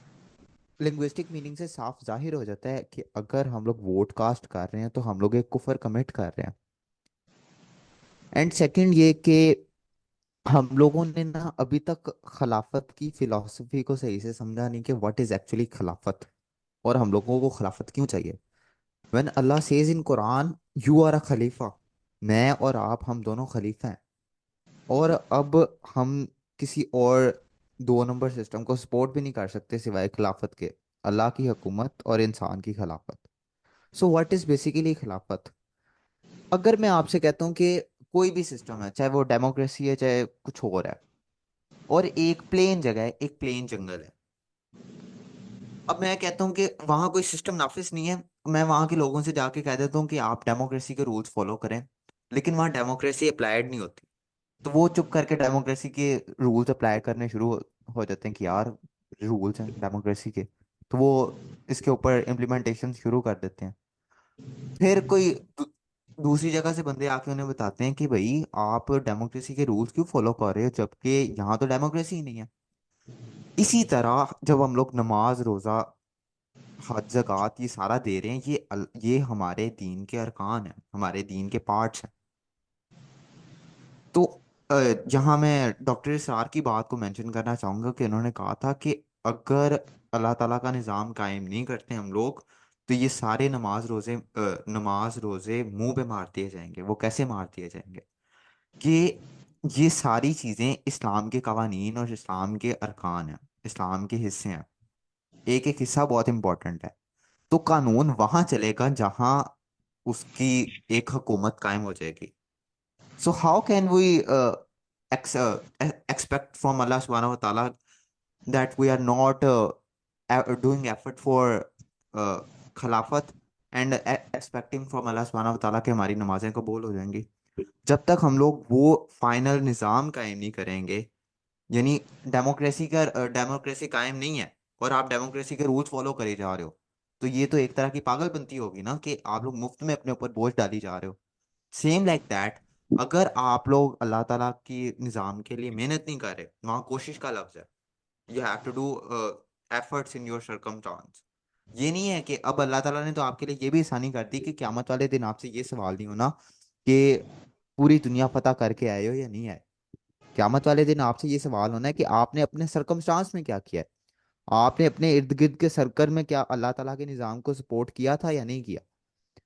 लिंग्विस्टिक मीनिंग से साफ जाहिर हो जाता है कि अगर हम लोग वोट कास्ट कर रहे हैं तो हम लोग एक कुफर कमिट कर रहे हैं। एंड सेकंड ये कि हम लोगों ने ना अभी तक खिलाफत की फिलॉसफी को सही से समझा नहीं कि व्हाट इज एक्चुअली खिलाफत, और हम लोगों को खिलाफत क्यों चाहिए। When Allah says in Quran you are a खलीफा, मैं और आप हम दोनों खलीफा हैं, और अब हम किसी और दो नंबर सिस्टम को सपोर्ट भी नहीं कर सकते सिवाय खिलाफत के, अल्लाह की हुकूमत और इंसान की खिलाफत। सो व्हाट इज बेसिकली खिलाफत? अगर मैं आपसे कहता हूँ कि कोई भी सिस्टम है, चाहे वो डेमोक्रेसी है चाहे कुछ और है, और एक प्लेन जगह है, एक प्लेन जंगल है। अब मैं कहता हूँ कि वहां कोई सिस्टम नाफिज नहीं है, मैं वहां के लोगों से जाके कह देता हूँ कि आप डेमोक्रेसी के रूल्स फॉलो करें, लेकिन वहां डेमोक्रेसी अप्लाइड नहीं होती। तो वो चुप करके डेमोक्रेसी के रूल्स अप्लाई करने शुरू हो जाते हैं कि यार रूल्स हैं डेमोक्रेसी के, तो वो इसके ऊपर इम्प्लीमेंटेशन शुरू कर देते हैं। फिर कोई दूसरी जगह से बंदे आके उन्हें बताते हैं कि भाई आप डेमोक्रेसी के रूल्स क्यों फॉलो कर रहे हो, जबकि यहाँ तो डेमोक्रेसी ही नहीं है। इसी तरह जब हम लोग नमाज रोजा हज ज़कात ये सारा दे रहे हैं, ये हमारे दीन के अरकान हैं, हमारे दीन के पार्ट्स हैं। तो अ, यहाँ मैं डॉक्टर इसरार की बात को मेंशन करना चाहूंगा कि उन्होंने कहा था कि अगर अल्लाह ताला का निज़ाम कायम नहीं करते हम लोग, तो ये सारे नमाज रोजे मुंह पे मार दिए जाएंगे। वो कैसे मार दिए जाएंगे? कि ये सारी चीज़ें इस्लाम के कवानीन और इस्लाम के अरकान हैं, इस्लाम के हिस्से हैं। एक एक हिस्सा बहुत इंपॉर्टेंट है। तो कानून वहां चलेगा जहां उसकी एक हुकूमत कायम हो जाएगी। So how can we expect from Allah subhanahu wa ta'ala that we are not doing effort for खिलाफत, and expecting from Allah subhanahu wa ta'ala कि हमारी नमाजें कबूल हो जाएंगी? जब तक हम लोग वो फाइनल निज़ाम कायम नहीं करेंगे, यानी डेमोक्रेसी कायम नहीं है और आप डेमोक्रेसी के रूल्स फॉलो करे जा रहे हो, तो ये तो एक तरह की पागलपंती होगी ना कि आप लोग मुफ्त में अपने ऊपर बोझ डाली जा रहे हो। सेम लाइक दैट, अगर आप लोग अल्लाह ताला की निज़ाम के लिए मेहनत नहीं कर रहे, वहाँ कोशिश का लफ्ज है, you have to do efforts in your circumstance. ये नहीं है कि अब अल्लाह ताला ने तो आपके लिए ये भी आसानी कर दी कि क़यामत वाले दिन आपसे ये सवाल नहीं होना कि पूरी दुनिया फतह करके आए हो या नहीं आए। क़यामत वाले दिन आपसे ये सवाल होना है कि आपने अपने सरकमस्टांस में क्या किया है, आपने अपने इर्द गिर्द के सर्कल में क्या अल्लाह ताला के निज़ाम को सपोर्ट किया था या नहीं किया।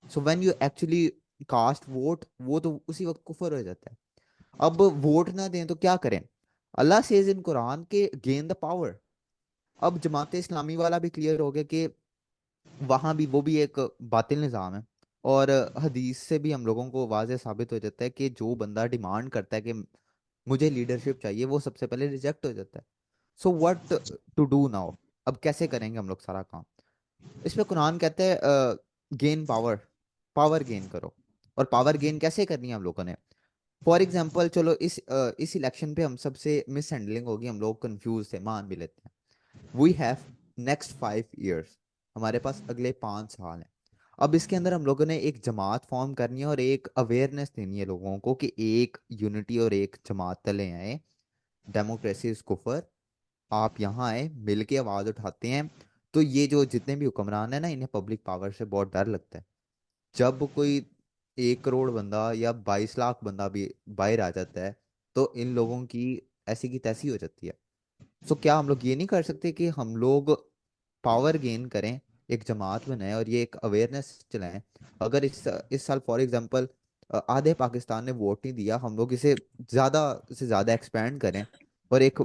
So when you actually cast vote, वो तो उसी वक्त कुफर हो जाता है। अब वोट ना दें तो क्या करें? अल्लाह सेज इन कुरान के गेन द पावर। अब जमात इस्लामी वाला भी क्लियर हो गया कि वहां भी वो भी एक बातिल निज़ाम है, और हदीस से भी हम लोगों को वाज़ेह साबित हो जाता है कि जो बंदा डिमांड करता है कि मुझे लीडरशिप चाहिए, वो सबसे पहले रिजेक्ट हो जाता है। So what to do now? अब कैसे करेंगे हम लोग सारा काम? इसमें कुरान कहते हैं गेन पावर, पावर गेन करो। और पावर गेन कैसे करनी है हम लोगों ने? फॉर एग्जाम्पल चलो इस इलेक्शन पे हम सबसे मिस हैंडलिंग होगी, हम लोग कंफ्यूज थे, मान भी लेते हैं। वी हैव नेक्स्ट 5 years, हमारे पास अगले 5 साल हैं। अब इसके अंदर हम लोगों ने एक जमात फॉर्म करनी है और एक अवेयरनेस देनी है लोगों को कि एक यूनिटी और एक जमात तले आए, डेमोक्रेसी इज कुफर, आप यहाँ आए मिल के आवाज उठाते हैं, तो ये जो जितने भी हुक्मरान है ना, इन्हें पब्लिक पावर से बहुत डर लगता है। जब कोई 1 करोड़ बंदा या 22 लाख बंदा भी बाहर आ जाता है तो इन लोगों की ऐसी की तैसी हो जाती है। सो क्या हम लोग ये नहीं कर सकते कि हम लोग पावर गेन करें, एक जमात बनाएं और ये एक अवेयरनेस चलाएं? अगर इस साल फॉर एग्जांपल आधे पाकिस्तान ने वोट नहीं दिया, हम लोग इसे ज़्यादा से ज़्यादा एक्सपेंड करें और एक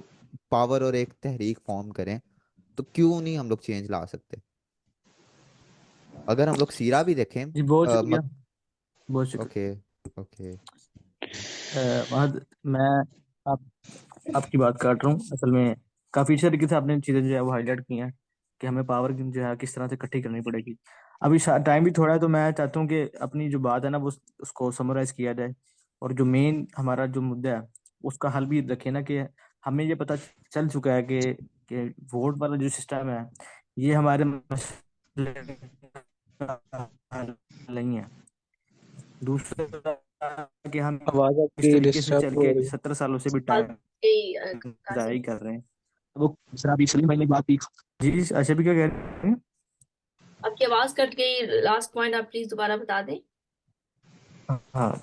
पावर और एक तहरीक फॉर्म करें, तो क्यों नहीं हम लोग चेंज ला सकते? अगर हम लोग सीरा भी देखें जी बहुत शुक्रिया, बहुत शुक्रिया। ओके ओके महद, मैं आप आपकी बात काट रहा हूँ। असल में काफ़ी अच्छे तरीके से आपने चीज़ें जो है वो हाईलाइट की हैं कि हमें पावर जो है किस तरह से इकट्ठी करनी पड़ेगी। अभी टाइम भी थोड़ा है, तो मैं चाहता हूँ कि अपनी जो बात है ना वो उसको समराइज किया जाए, और जो मेन हमारा जो मुद्दा है उसका हल भी रखें ना, कि हमें ये पता चल चुका है कि वोट वाला जो सिस्टम है ये हमारे मसले का हल नहीं है। दूसरा कि हम आवाज इस आपकी तरीके से डिस्टर्ब चल हो के रही है। 17 सालों से भी टाइम कासिम जारी कर रहे हैं। वो दूसरा भी सलीम भाई ने बात की। जी अच्छा भी क्या कह रहे हैं? आपकी आवाज कट गई, लास्ट पॉइंट आप प्लीज दोबारा बता दें। हाँ,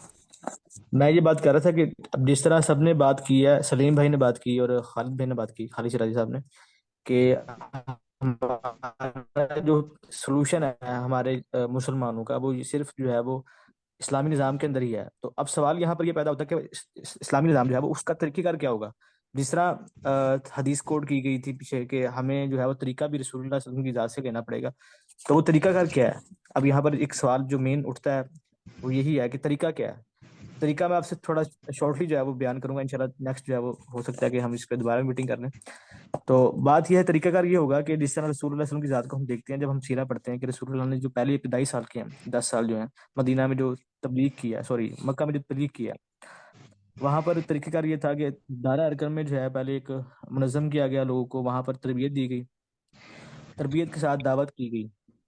मैं ये बात कर रहा था कि अब जिस तरह सबने बात की है, सलीम भाई ने बात की और खालिद भाई ने बात की, खालिद शिराजी साहब ने, कि हमारा जो सोल्यूशन है हमारे मुसलमानों का, वो ये सिर्फ जो है वो इस्लामी निज़ाम के अंदर ही है। तो अब सवाल यहाँ पर ये पैदा होता है कि इस्लामी निज़ाम जो है वो उसका तरीक़ेकार क्या होगा। जिस तरह हदीस कोड की गई थी पीछे कि हमें जो है वो तरीका भी रसूलुल्लाह सल्लल्लाहु अलैहि वसल्लम की ज़ात से लेना पड़ेगा, तो वो तरीकाकार क्या है। अब यहाँ पर एक सवाल जो मेन उठता है वो यही है कि तरीका क्या है। तरीका मैं आपसे थोड़ा शॉर्टली जो है वो बयान करूंगा, इंशाल्लाह नेक्स्ट जो है वो हो सकता है कि हम इस पर दोबारा मीटिंग कर लें। तो बात यह है, तरीकाकार ये होगा कि जिस तरह रसूलुल्लाह सल्लल्लाहु अलैहि वसल्लम की ज़ात को हम देखते हैं, जब हम सीरा पढ़ते हैं कि रसूलुल्लाह ने जो पहले इब्तदाई साल के हैं 10 साल जो हैं मदीना में जो तबलीग किया, सॉरी मक्का में जो तबलीग किया, वहां पर तरीकाकार ये था कि दारा अरकम में जो है पहले एक मुनज़्ज़म किया गया, लोगों को वहां पर तरबियत दी गई, तरबियत के साथ दावत की गई।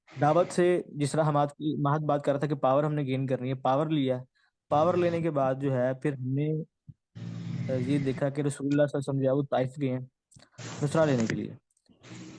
दावत से जिस तरह महद बात कर रहा था कि पावर हमने गेन करनी है, पावर लिया। पावर लेने के बाद जो है फिर हमने ये देखा कि रसूलुल्लाह सल्लल्लाहु अलैहि वसल्लम जो है वो ताइफ गए हैं नुसरा लेने के लिए।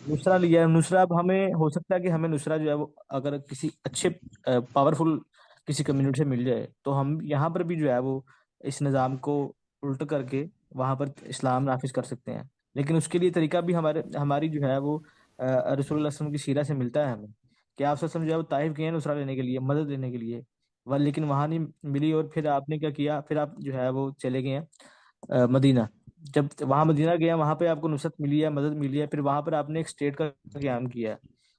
नुसरा लिया, नुसरा अब हमें हो सकता है कि हमें नुसरा जो है वो अगर किसी अच्छे पावरफुल किसी कम्युनिटी से मिल जाए, तो हम यहाँ पर भी जो है वो इस निज़ाम को उल्ट करके वहाँ पर इस्लाम नाफिज कर सकते हैं। लेकिन उसके लिए तरीका भी हमारी जो है वो रसूलुल्लाह सल्लल्लाहु अलैहि वसल्लम की सीरा से मिलता है हमें, कि आप वसल्लम जो है वो ताइफ गए हैं नुसरा लेने के लिए, मदद लेने के लिए, वह लेकिन वहाँ नहीं मिली, और फिर आपने क्या किया, फिर आप जो है वो चले गए हैं मदीना। जब वहां मदीना गया, वहां पे आपको नुसरत मिली है, मदद मिली है, फिर वहां पर आपने एक स्टेट का क्याम किया है।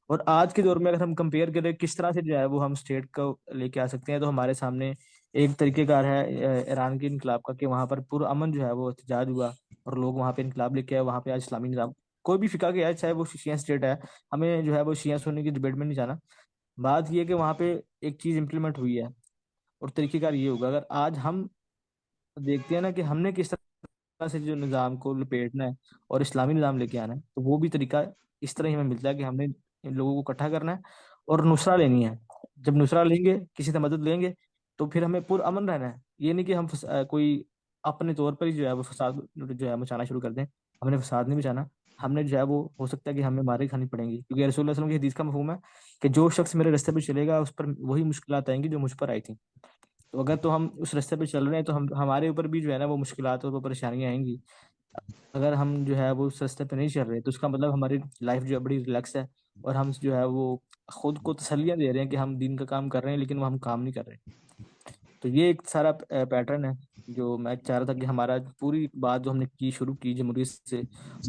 और आज के दौर में अगर हम कंपेयर करें किस तरह से जो है वो हम स्टेट को लेके आ सकते हैं, तो हमारे सामने एक तरीकेकार है ईरान के इनकलाब का, कि वहां पर पूरा अमन जो है वो एहतजाज हुआ और लोग वहां पे इनकलाब लेके आए, वहां पे आज इस्लामी निज़ाम कोई भी फिका के आए, चाहे वो शिया स्टेट है, हमें जो है वो शिया सुन्नी की डिबेट में नहीं जाना। बात ये है कि वहां पे एक चीज इम्प्लीमेंट हुई है, और तरीकेकार ये होगा, अगर आज हम देखते हैं ना कि हमने किस तरह से जो निज़ाम को लपेटना है और इस्लामी निज़ाम लेके आना है, तो वो भी तरीका इस तरह ही हमें मिलता है कि हमने इन लोगों को इकट्ठा करना है और नुसरा लेनी है। जब नुसरा लेंगे, किसी से मदद लेंगे, तो फिर हमें पुरअमन रहना है। ये नहीं कि हम कोई अपने तौर पर ही जो है वो फसाद जो है मचाना शुरू कर दें। हमने फसाद नहीं मचाना, हमने जो है वो हो सकता है कि हमें मारे खानी पड़ेंगी, क्योंकि रसूलुल्लाह सल्लल्लाहु अलैहि वसल्लम की हदीस का मफहूम है कि जो शख्स मेरे रास्ते पे चलेगा उस पर वही मुश्किलात आएंगी जो मुझ पर आई थी। तो अगर तो हम उस रास्ते पे चल रहे हैं, तो हम हमारे ऊपर भी जो है ना वो मुश्किलात और वो परेशानियां आएंगी। अगर हम जो है वो उस रास्ते पे नहीं चल रहे, तो उसका मतलब हमारी लाइफ जो है बड़ी रिलैक्स है, और हम जो है वो खुद को तसल्लियां दे रहे हैं कि हम दीन का काम कर रहे हैं, लेकिन वो हम काम नहीं कर रहे। तो ये एक सारा पैटर्न है जो मैं चाह रहा था कि हमारा पूरी बात जो हमने की शुरू की जमहूरियत से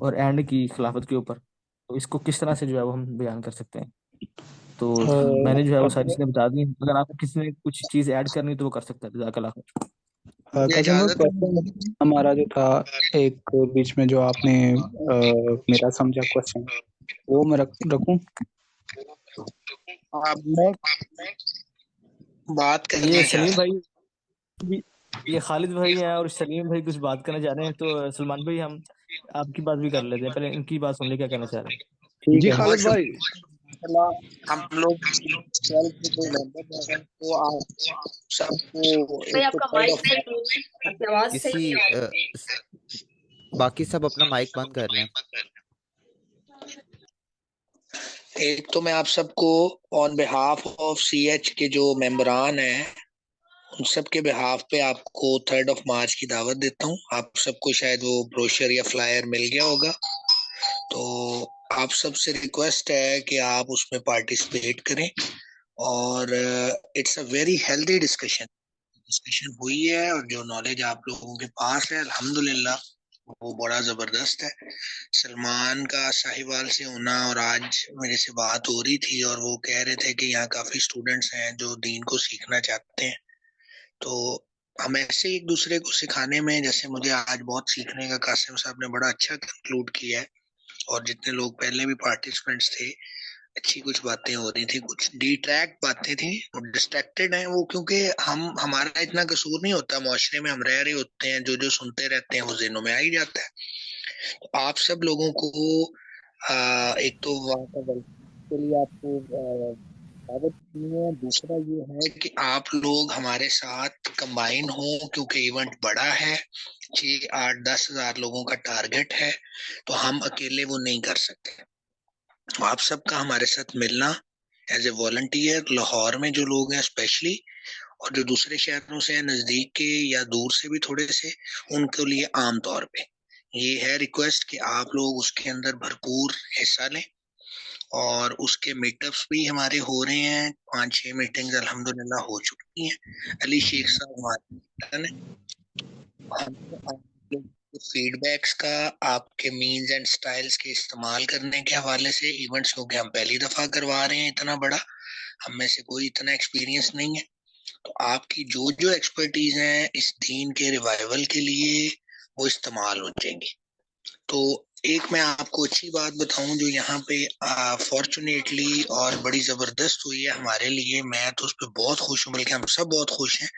और एंड की खिलाफत के ऊपर, तो इसको किस तरह से जो है वो हम बयान कर सकते हैं। तो मैंने जो है वो सारी चीजें बता दी। अगर आपको किसी ने कुछ चीज ऐड करनी है तो वो कर सकता है। जज़ाकल्लाह खैर। कासिम भाई, क्वेश्चन हमारा जो था एक बीच में जो आपने मेरा समझा क्वेश्चन, वो मैं रखूं? मैं बात ये करना चाह सलीम रहा भाई भी, ये खालिद भाई हैं और सलीम भाई कुछ बात करना चाह रहे हैं, तो सलमान भाई हम आपकी बात भी कर लेते हैं, पहले इनकी बात सुन ले क्या कहना चाह रहे हैं। ठीक जी है। खालिद भाई, हम लोग 12 के जो मेंबर हैं वो आप सबको भाई एक आपका थर्ड माइक ऑफ सही नहीं, आपकी आवाज सही किसी नहीं आ रही। बाकी सब अपना माइक बंद कर लें। एक तो मैं आप सबको ऑन बिहाफ ऑफ CH के जो मेंबरान हैं उन सब के बिहाफ पे आपको 3 मार्च की दावत देता हूँ। आप सबको शायद वो ब्रोशर या फ्लायर मिल गया होगा, तो आप सबसे रिक्वेस्ट है कि आप उसमें पार्टिसिपेट करें। और it's a very healthy discussion हुई है, और जो नॉलेज आप लोगों के पास है अल्हम्दुलिल्लाह वो बड़ा जबरदस्त है। सलमान का साहिवाल से होना, और आज मेरे से बात हो रही थी और वो कह रहे थे कि यहाँ काफी स्टूडेंट्स हैं जो दीन को सीखना चाहते हैं, तो हम ऐसे एक दूसरे को सिखाने में, जैसे मुझे आज बहुत सीखने का कासिम साहब ने बड़ा अच्छा कंक्लूड किया है, और जितने लोग पहले भी पार्टिसिपेंट्स थे अच्छी कुछ बातें हो रही थी, कुछ डिट्रैक्ट बातें थी, डिस्ट्रैक्टेड हैं वो, क्योंकि हमारा इतना कसूर नहीं होता, मुआशरे में हम रह रहे होते हैं, जो जो सुनते रहते हैं वो ज़हनों में आ ही जाता है। तो आप सब लोगों को एक तो वहाँ का वेलकम के लिए आपको दावत दी है, दूसरा ये है कि आप लोग हमारे साथ कंबाइन हो, क्योंकि इवेंट बड़ा है, 6, 8, 10 हजार लोगों का टारगेट है, तो हम अकेले वो नहीं कर सकते। आप सबका हमारे साथ मिलना एज ए वॉलंटियर, लाहौर में जो लोग हैं स्पेशली, और जो दूसरे शहरों से हैं, नजदीक के या दूर से भी थोड़े से, उनके लिए आम तौर पे ये है रिक्वेस्ट कि आप लोग उसके अंदर भरपूर हिस्सा लें। और उसके मीटअप्स भी हमारे हो रहे हैं, 5-6 मीटिंग्स अल्हम्दुलिल्लाह हो चुकी हैं। अली शेख साहब हमारे फीडबैक्स का आपके मीन्स एंड स्टाइल्स के इस्तेमाल करने के हवाले से इवेंट्स, क्योंकि हम पहली दफा करवा रहे हैं इतना बड़ा, हम में से कोई इतना एक्सपीरियंस नहीं है, तो आपकी जो जो एक्सपर्टीज है इस दीन के रिवाइवल के लिए वो इस्तेमाल हो जाएंगी। तो एक मैं आपको अच्छी बात बताऊं जो यहाँ पे फॉर्चुनेटली और बड़ी जबरदस्त हुई है हमारे लिए, मैं तो उस पर बहुत खुश हूँ, बल्कि हम सब बहुत खुश हैं।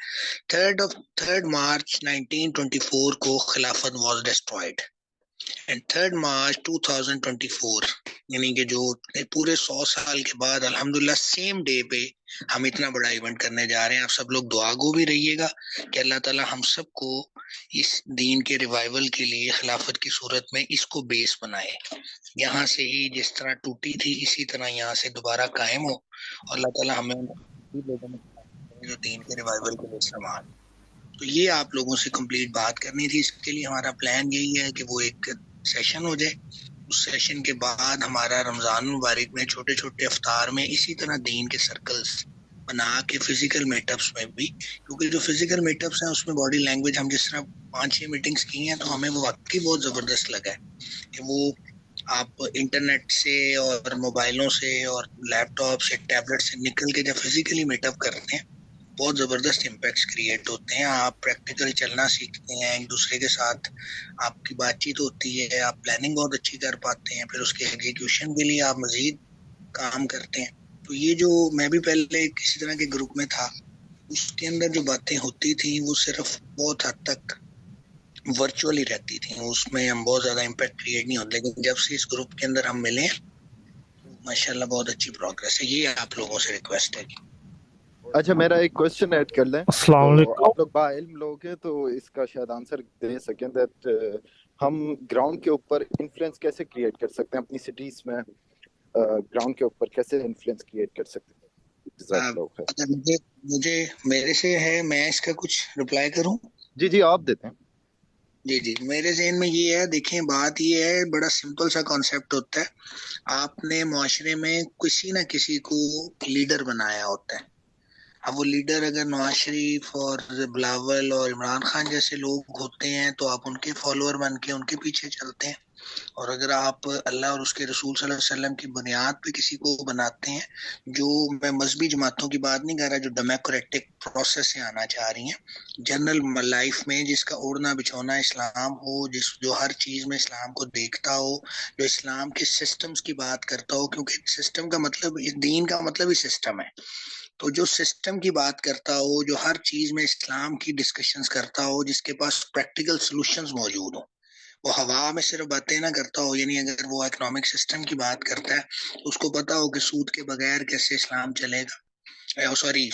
3 मार्च 1924 को खिलाफत वॉज डिस्ट्रॉयड, एंड 3 मार्च 2024 यानी कि जो पूरे 100 साल के बाद अल्हम्दुलिल्लाह सेम डे पे हम इतना बड़ा इवेंट करने जा रहे हैं। आप सब लोग दुआ गो भी रहिएगा कि अल्लाह ताला हम सबको इस दीन के रिवाइवल के लिए खिलाफत की सूरत में इसको बेस बनाए, यहाँ से ही जिस तरह टूटी थी इसी तरह यहाँ से दोबारा कायम हो, और अल्लाह ताला हमें लोगों में जो दीन के रिवाइवल के लिए इस्तेमाल। तो ये आप लोगों से कंप्लीट बात करनी थी। इसके लिए हमारा प्लान यही है कि वो एक सेशन हो जाए, उस सेशन के बाद हमारा रमजान मुबारक में छोटे छोटे अफ्तार में इसी तरह दीन के सर्कल्स बना के फिजिकल मीटअप्स में भी, क्योंकि जो फिजिकल मीटअप्स हैं उसमें बॉडी लैंग्वेज हम जिस तरह 5-6 मीटिंग्स की हैं, तो हमें वो वाकई बहुत जबरदस्त लगा है कि वो आप इंटरनेट से और मोबाइलों से और लैपटॉप से टैबलेट से निकल के जब फिजिकली मीटअप करते हैं बहुत जबरदस्त इम्पैक्ट्स क्रिएट होते हैं। आप प्रैक्टिकल चलना सीखते हैं, एक दूसरे के साथ आपकी बातचीत होती है, आप प्लानिंग बहुत अच्छी कर पाते हैं, फिर उसके एग्जीक्यूशन के लिए आप मजीद काम करते हैं। तो ये जो मैं भी पहले किसी तरह के ग्रुप में था, उसके अंदर जो बातें होती थी वो सिर्फ बहुत हद तक वर्चुअली रहती थी, उसमें हम बहुत ज्यादा इम्पैक्ट क्रिएट नहीं होते, लेकिन जब से इस ग्रुप के अंदर हम मिले माशाल्लाह बहुत अच्छी प्रोग्रेस है। ये आप लोगों से रिक्वेस्ट है। अच्छा, मेरा एक क्वेश्चन ऐड कर लें। अस्सलाम तो वालेकुम। आप लोग बाइल्म लोग हैं, तो इसका शायद आंसर दे सकें दैट हम ग्राउंड के ऊपर इन्फ्लुएंस कैसे क्रिएट कर सकते हैं अपनी सिटीज में, ग्राउंड के ऊपर कैसे इन्फ्लुएंस क्रिएट कर सकते हैं। जज़ाकल्लाहु खैर। अगर मुझे मेरे से है, मैं इसका कुछ रिप्लाई करूं? जी जी, आप देते हैं। जी, मेरे ज़हन में ये है, देखें बात ये है, बड़ा सिंपल सा कॉन्सेप्ट होता है, आपने मुआशरे में किसी ना किसी को लीडर बनाया होता है। अब वो लीडर अगर नवाज शरीफ और बिलावल और इमरान खान जैसे लोग होते हैं तो आप उनके फॉलोअर बन के उनके पीछे चलते हैं, और अगर आप अल्लाह और उसके रसूल सल्लल्लाहु अलैहि वसल्लम की बुनियाद पे किसी को बनाते हैं, जो मैं मजहबी जमातों की बात नहीं कर रहा, जो डेमोक्रेटिक प्रोसेस से आना चाह रही हैं जनरल लाइफ में, जिसका उड़ना बिछौना इस्लाम हो, जो हर चीज में इस्लाम को देखता हो, जो इस्लाम के सिस्टम्स की बात करता हो, क्योंकि सिस्टम का मतलब, इस दीन का मतलब ही सिस्टम है, तो जो सिस्टम की बात करता हो, जो हर चीज में इस्लाम की डिस्कशंस करता हो, जिसके पास प्रैक्टिकल सॉल्यूशंस मौजूद हो, वो हवा में सिर्फ बातें ना करता हो, यानी अगर वो इकोनॉमिक सिस्टम की बात करता है तो उसको पता हो कि सूद के बगैर कैसे इस्लाम चलेगा,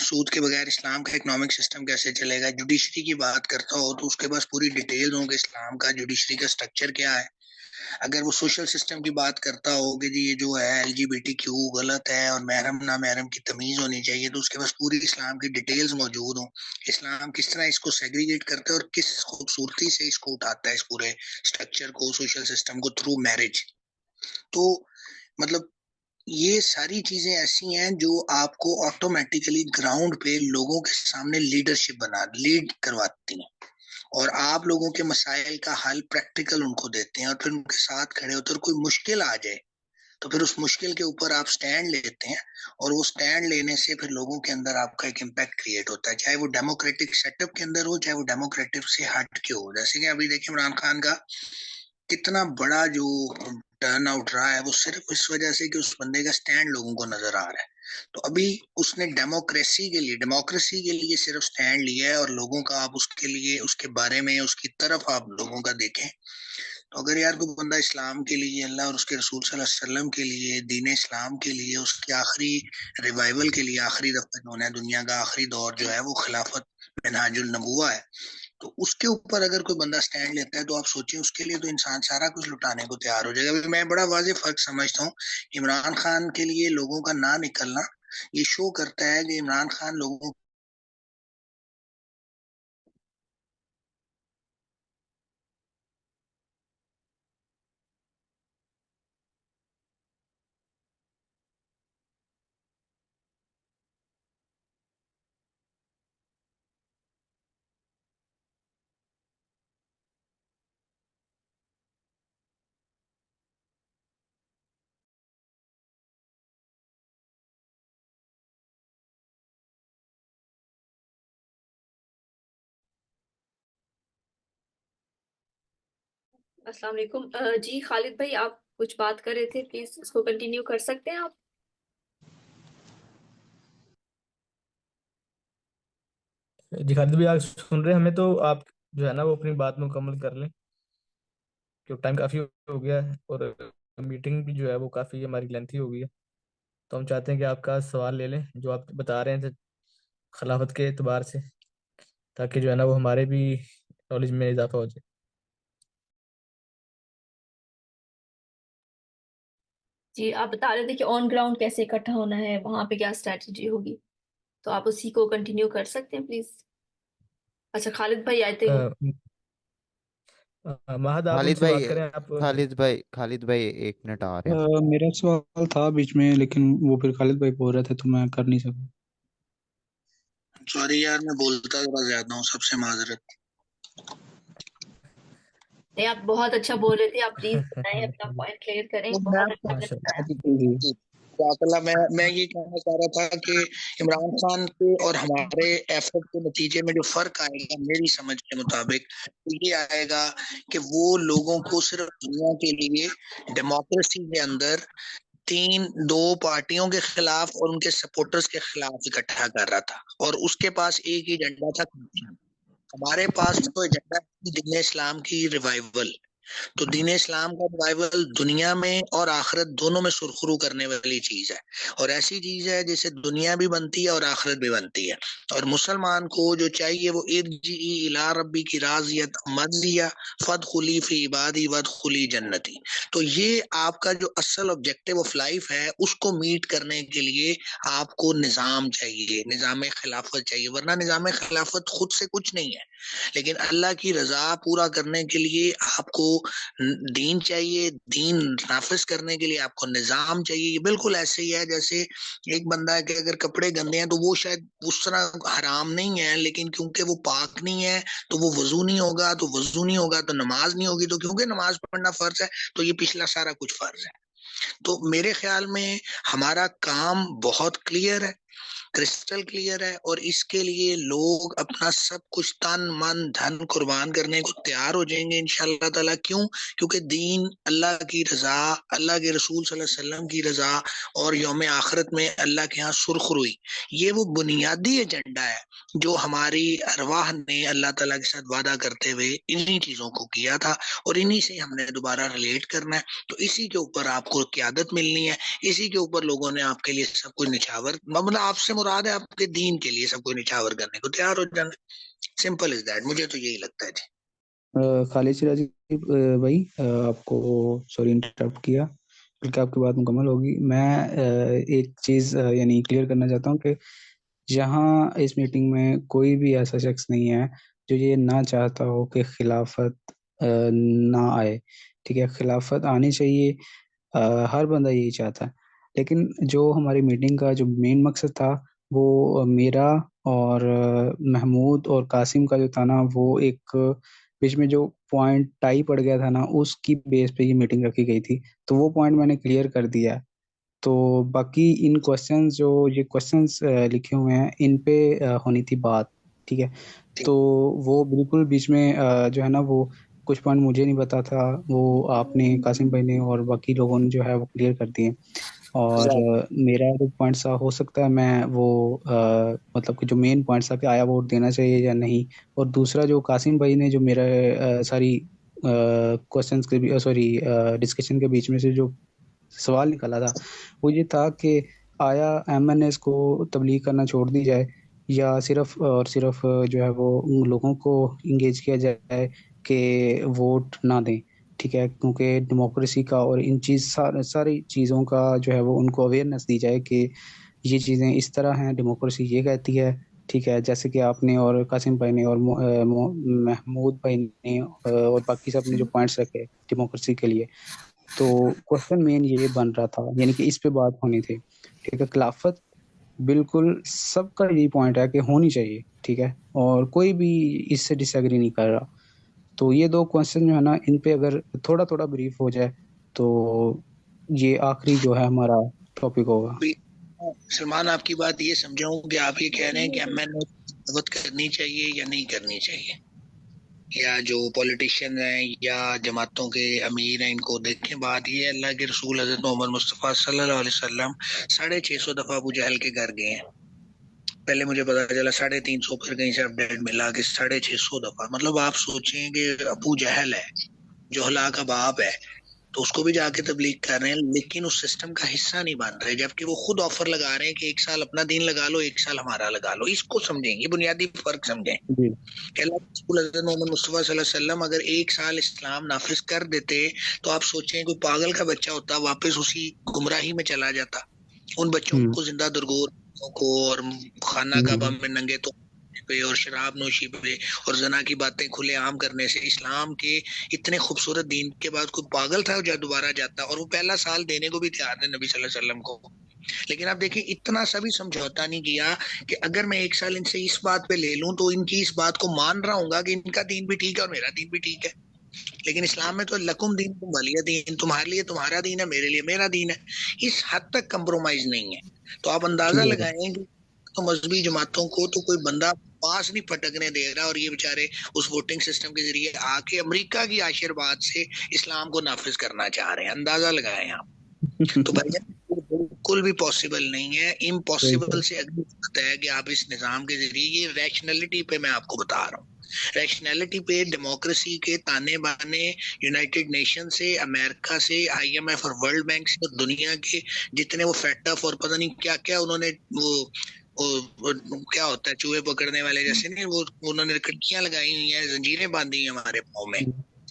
सूद के बगैर इस्लाम का इकोनॉमिक सिस्टम कैसे चलेगा, जुडिशरी की बात करता हो तो उसके पास पूरी डिटेल हो कि इस्लाम का जुडिशरी का स्ट्रक्चर क्या है, अगर वो सोशल सिस्टम की बात करता हो कि जी ये जो है LGBTQ गलत है और महरम ना महरम की तमीज होनी चाहिए, तो उसके पास पूरी इस्लाम की डिटेल्स मौजूद हो, इस्लाम किस तरह इसको सेग्रीगेट करता है और किस खूबसूरती से इसको उठाता है, इस पूरे स्ट्रक्चर को, सोशल सिस्टम को, थ्रू मैरिज। तो मतलब ये सारी चीजें ऐसी हैं जो आपको ऑटोमेटिकली ग्राउंड पे लोगों के सामने लीड करवाती हैं, और आप लोगों के मसाइल का हल प्रैक्टिकल उनको देते हैं, और फिर उनके साथ खड़े होते हैं। और कोई मुश्किल आ जाए तो फिर उस मुश्किल के ऊपर आप स्टैंड लेते हैं, और वो स्टैंड लेने से फिर लोगों के अंदर आपका एक इम्पैक्ट क्रिएट होता है, चाहे वो डेमोक्रेटिक सेटअप के अंदर हो, चाहे वो डेमोक्रेटिक से हट के हो। जैसे कि अभी देखिए इमरान खान का कितना बड़ा जो टर्न आउट रहा है, वो सिर्फ इस वजह से कि उस बंदे का स्टैंड लोगों को नजर आ रहा है। तो अभी उसने डेमोक्रेसी के लिए सिर्फ स्टैंड लिया है, और लोगों का आप उसके लिए, उसके बारे में, उसकी तरफ आप लोगों का देखें। तो अगर यार कोई बंदा इस्लाम के लिए, अल्लाह और उसके रसूल सल्लल्लाहु अलैहि वसल्लम के लिए, दीन इस्लाम के लिए, उसके आखिरी रिवाइवल के लिए, आखिरी दफा जो है दुनिया का आखिरी दौर जो है वो खिलाफत मिनहाजुल नबुवा है, तो उसके ऊपर अगर कोई बंदा स्टैंड लेता है, तो आप सोचिए उसके लिए तो इंसान सारा कुछ लुटाने को तैयार हो जाएगा। मैं बड़ा वाज़ेह फर्क समझता हूँ। इमरान खान के लिए लोगों का ना निकलना ये शो करता है कि इमरान खान लोगों अस्सलाम वालेकुम। जी खालिद भाई, आप कुछ बात कर रहे थे, प्लीज इसको कंटिन्यू कर सकते हैं आप? जी खालिद भाई, आप सुन रहे हैं हमें? तो आप जो है ना वो अपनी बात मुकम्मल कर लें, क्योंकि टाइम काफ़ी हो गया है और मीटिंग भी जो है वो काफ़ी हमारी लेंथी हो गई है। तो हम चाहते हैं कि आपका सवाल ले लें जो आप बता रहे थे खिलाफत के एतबार से, ताकि जो है ना वो हमारे भी नॉलेज में इजाफा हो जाए। जी, आप बता रहे थे कि ऑन ग्राउंड कैसे इकट्ठा होना है, वहां पे क्या स्ट्रेटजी होगी, तो आप उसी को कंटिन्यू कर सकते हैं प्लीज। अच्छा, खालिद भाई आए थे। महद, आप खालिद उनसे भाई बात करें आप। खालिद भाई 1 मिनट आ रहे हैं। मेरा सवाल था बीच में, लेकिन वो फिर खालिद भाई बोल रहे थे तो मैं कर नहीं सका। सॉरी यार, मैं बोलता जरा ज्यादा हूँ, सबसे माजरत। नहीं, आप बहुत अच्छा बोल रहे थे, आप प्लीज बताएं, अपना पॉइंट क्लियर करें, तो मैं बहुत आपको अच्छा बताया। जी मैं ये कहना चाह रहा था कि इमरान खान के और हमारे एफर्ट के नतीजे में जो फर्क आएगा मेरी समझ के मुताबिक, तो ये आएगा कि वो लोगों को सिर्फ दुनिया के लिए डेमोक्रेसी के अंदर दो पार्टियों के खिलाफ और उनके सपोर्टर्स के खिलाफ इकट्ठा कर रहा था, और उसके पास एक ही एजेंडा था। हमारे पास तो एजेंडा दीन इस्लाम की रिवाइवल। तो दीन इस्लाम का रिवाइवल दुनिया में और आखिरत दोनों में सुरखरू करने वाली चीज है, और ऐसी चीज है जिससे दुनिया भी बनती है और आखिरत भी बनती है। और मुसलमान को जो चाहिए वो इरजी इला रब्बी की राजियत मर्जिया फदखुली फी इबादी वदखुली जन्नती। तो ये आपका जो असल ऑब्जेक्टिव ऑफ लाइफ है उसको मीट करने के लिए आपको निजाम चाहिए, निजाम खिलाफत चाहिए, वरना निजाम खिलाफत खुद से कुछ नहीं है। लेकिन अल्लाह की रजा पूरा करने के लिए आपको दीन चाहिए, दीन नाफिज करने के लिए आपको निजाम चाहिए। ये बिल्कुल ऐसे ही है जैसे एक बंदा है कि अगर कपड़े गंदे हैं तो वो शायद उस तरह हराम नहीं है, लेकिन क्योंकि वो पाक नहीं है तो वो वजू नहीं होगा, तो वजू नहीं होगा तो नमाज नहीं होगी, तो क्योंकि नमाज पढ़ना फर्ज है तो ये पिछला सारा कुछ फर्ज है। तो मेरे ख्याल में हमारा काम बहुत क्लियर है, क्रिस्टल क्लियर है, और इसके लिए लोग अपना सब कुछ तन मन धन कुर्बान करने को तैयार हो जाएंगे इंशाअल्लाह ताला। क्यों? क्योंकि दीन, अल्लाह की रजा, अल्लाह के रसूल सल्लल्लाहु अलैहि वसल्लम की रजा और यौम आखिरत में अल्लाह के यहाँ सुरखरुई, ये वो बुनियादी एजेंडा है जो हमारी अरवाह ने अल्लाह ताला के साथ वादा करते हुए इन्हीं चीजों को किया था, और इन्हीं से हमने दोबारा रिलेट करना है। तो इसी के ऊपर आपको क़यादत मिलनी है, इसी के ऊपर लोगों ने आपके लिए सब कुछ निछावर, मतलब आपसे मुराद है आपके दीन के लिए सब कुछ निछावर करने को तैयार हो जाना। सिंपल इज दैट, मुझे तो यही लगता है जी। खालिद शिराजी भाई, आपको सॉरी इंटरप्ट किया, बल्कि आपकी बात मुकम्मल होगी। मैं एक चीज़ यानी क्लियर करना चाहता हूँ कि यहाँ इस मीटिंग में कोई भी ऐसा शख्स नहीं है जो ये ना चाहता हो कि खिलाफत ना आए। ठीक है, खिलाफत आनी चाहिए, हर बंदा यही चाहता है। लेकिन जो हमारी मीटिंग का जो मेन मकसद था वो मेरा और महमूद और कासिम का जो था ना, वो एक बीच में जो पॉइंट टाई पड़ गया था ना, उसकी बेस पे ये मीटिंग रखी गई थी। तो वो पॉइंट मैंने क्लियर कर दिया है। तो बाकी इन क्वेश्चंस जो ये क्वेश्चंस लिखे हुए हैं इन पे होनी थी बात। ठीक है, तो वो बिल्कुल बीच में जो है ना, वो कुछ पॉइंट मुझे नहीं पता था, वो आपने, कासिम भाई ने और बाकी लोगों ने जो है वो क्लियर कर दिए। और मेरा जो पॉइंट था, हो सकता है मैं वो मतलब कि जो मेन पॉइंट था कि आया वोट देना चाहिए या नहीं, और दूसरा जो कासिम भाई ने जो मेरा सारी क्वेश्चंस के सॉरी डिस्कशन के बीच में से जो सवाल निकाला था, वो ये था कि आया एमएनएस को तबलीग करना छोड़ दी जाए, या सिर्फ और सिर्फ जो है वो उन लोगों को इंगेज किया जाए कि वोट ना दें। ठीक है, क्योंकि डेमोक्रेसी का और इन सारी चीज़ों का जो है वो उनको अवेयरनेस दी जाए कि ये चीज़ें इस तरह हैं, डेमोक्रेसी ये कहती है। ठीक है, जैसे कि आपने और कासिम भाई ने और महमूद भाई ने और बाकी सब ने जो पॉइंट्स रखे डेमोक्रेसी के लिए, तो क्वेश्चन मेन ये बन रहा था, यानी कि इस पे बात होनी थी। ठीक है, खिलाफत बिल्कुल सबका यही पॉइंट है कि होनी चाहिए। ठीक है, और कोई भी इससे डिसएग्री नहीं कर रहा। तो ये दो क्वेश्चन जो है ना, इन पे अगर थोड़ा थोड़ा ब्रीफ हो जाए तो ये आखिरी जो है हमारा टॉपिक होगा। सलमान, आपकी बात ये समझाऊं कि आप ये कह रहे हैं कि एमएनए दावत करनी चाहिए या नहीं करनी चाहिए, या जो पॉलिटिशियन हैं या जमातों के अमीर हैं इनको देखें। बात ये है, अल्लाह के रसूल हजरत मोहम्मद मुस्तफ़ा सल्लल्लाहु अलैहि वसल्लम 650 दफा अबू जहल के घर गए हैं। पहले मुझे पता चला 350, फिर कहीं से अपडेट मिला कि 650 दफा। मतलब आप सोचें कि अबू जहल है जो हला का बाप है, तो उसको भी जाके तबलीग कर रहे हैं, लेकिन उस सिस्टम का हिस्सा नहीं बन रहे, जबकि वो खुद ऑफर लगा रहे हैं कि 1 साल अपना दीन लगा लो, 1 साल हमारा लगा लो। इसको समझेंगे, बुनियादी फर्क समझें। जी, हज़रत मोहम्मद मुस्तफ़ा सल्लल्लाहु अलैहि वसल्लम अगर 1 साल इस्लाम नाफिज कर देते, तो आप सोचें कोई पागल का बच्चा होता, वापस उसी गुमराही में चला जाता। उन बच्चों को जिंदा दरगोर को और खाना काबा में नंगे तो पे और शराब नोशी पे और जना की बातें खुले आम करने से इस्लाम के इतने खूबसूरत दीन के बाद कोई पागल था जो दोबारा जाता, और वो पहला साल देने को भी तैयार थे नबी सल्लल्लाहु अलैहि वसल्लम को। लेकिन आप देखिए, इतना सा भी समझौता नहीं किया कि अगर मैं 1 साल इनसे इस बात पे ले लूं तो इनकी इस बात को मान रहा हूँ कि इनका दीन भी ठीक है और मेरा दीन भी ठीक है। लेकिन इस्लाम में तो लकुम दीन तुम वलिया दीन, तुम्हारे लिए तुम्हारा दीन है, मेरे लिए मेरा दीन है। इस हद तक कंप्रोमाइज नहीं है। तो आप अंदाजा लगाएं कि तो मजहबी जमातों को तो कोई बंदा पास नहीं फटकने दे रहा, और ये बेचारे उस वोटिंग सिस्टम के जरिए आके अमेरिका की आशीर्वाद से इस्लाम को नाफिज करना चाह रहे हैं। अंदाजा लगाएं आप। तो भाई बिल्कुल भी पॉसिबल नहीं है, इम्पॉसिबल से अगली बात है कि आप इस निजाम के जरिए, ये रैशनैलिटी पे मैं आपको बता रहा हूँ, रैशनैलिटी पे डेमोक्रेसी के ताने बाने यूनाइटेड नेशन से, अमेरिका से, आईएमएफ और वर्ल्ड बैंक से और दुनिया के जितने वो फेटअप और पता नहीं क्या क्या उन्होंने वो क्या होता है चूहे पकड़ने वाले जैसे नहीं, वो उन्होंने खिड़कियां लगाई हुई हैं, जंजीरें बांधी हुई हैं हमारे पाँव में,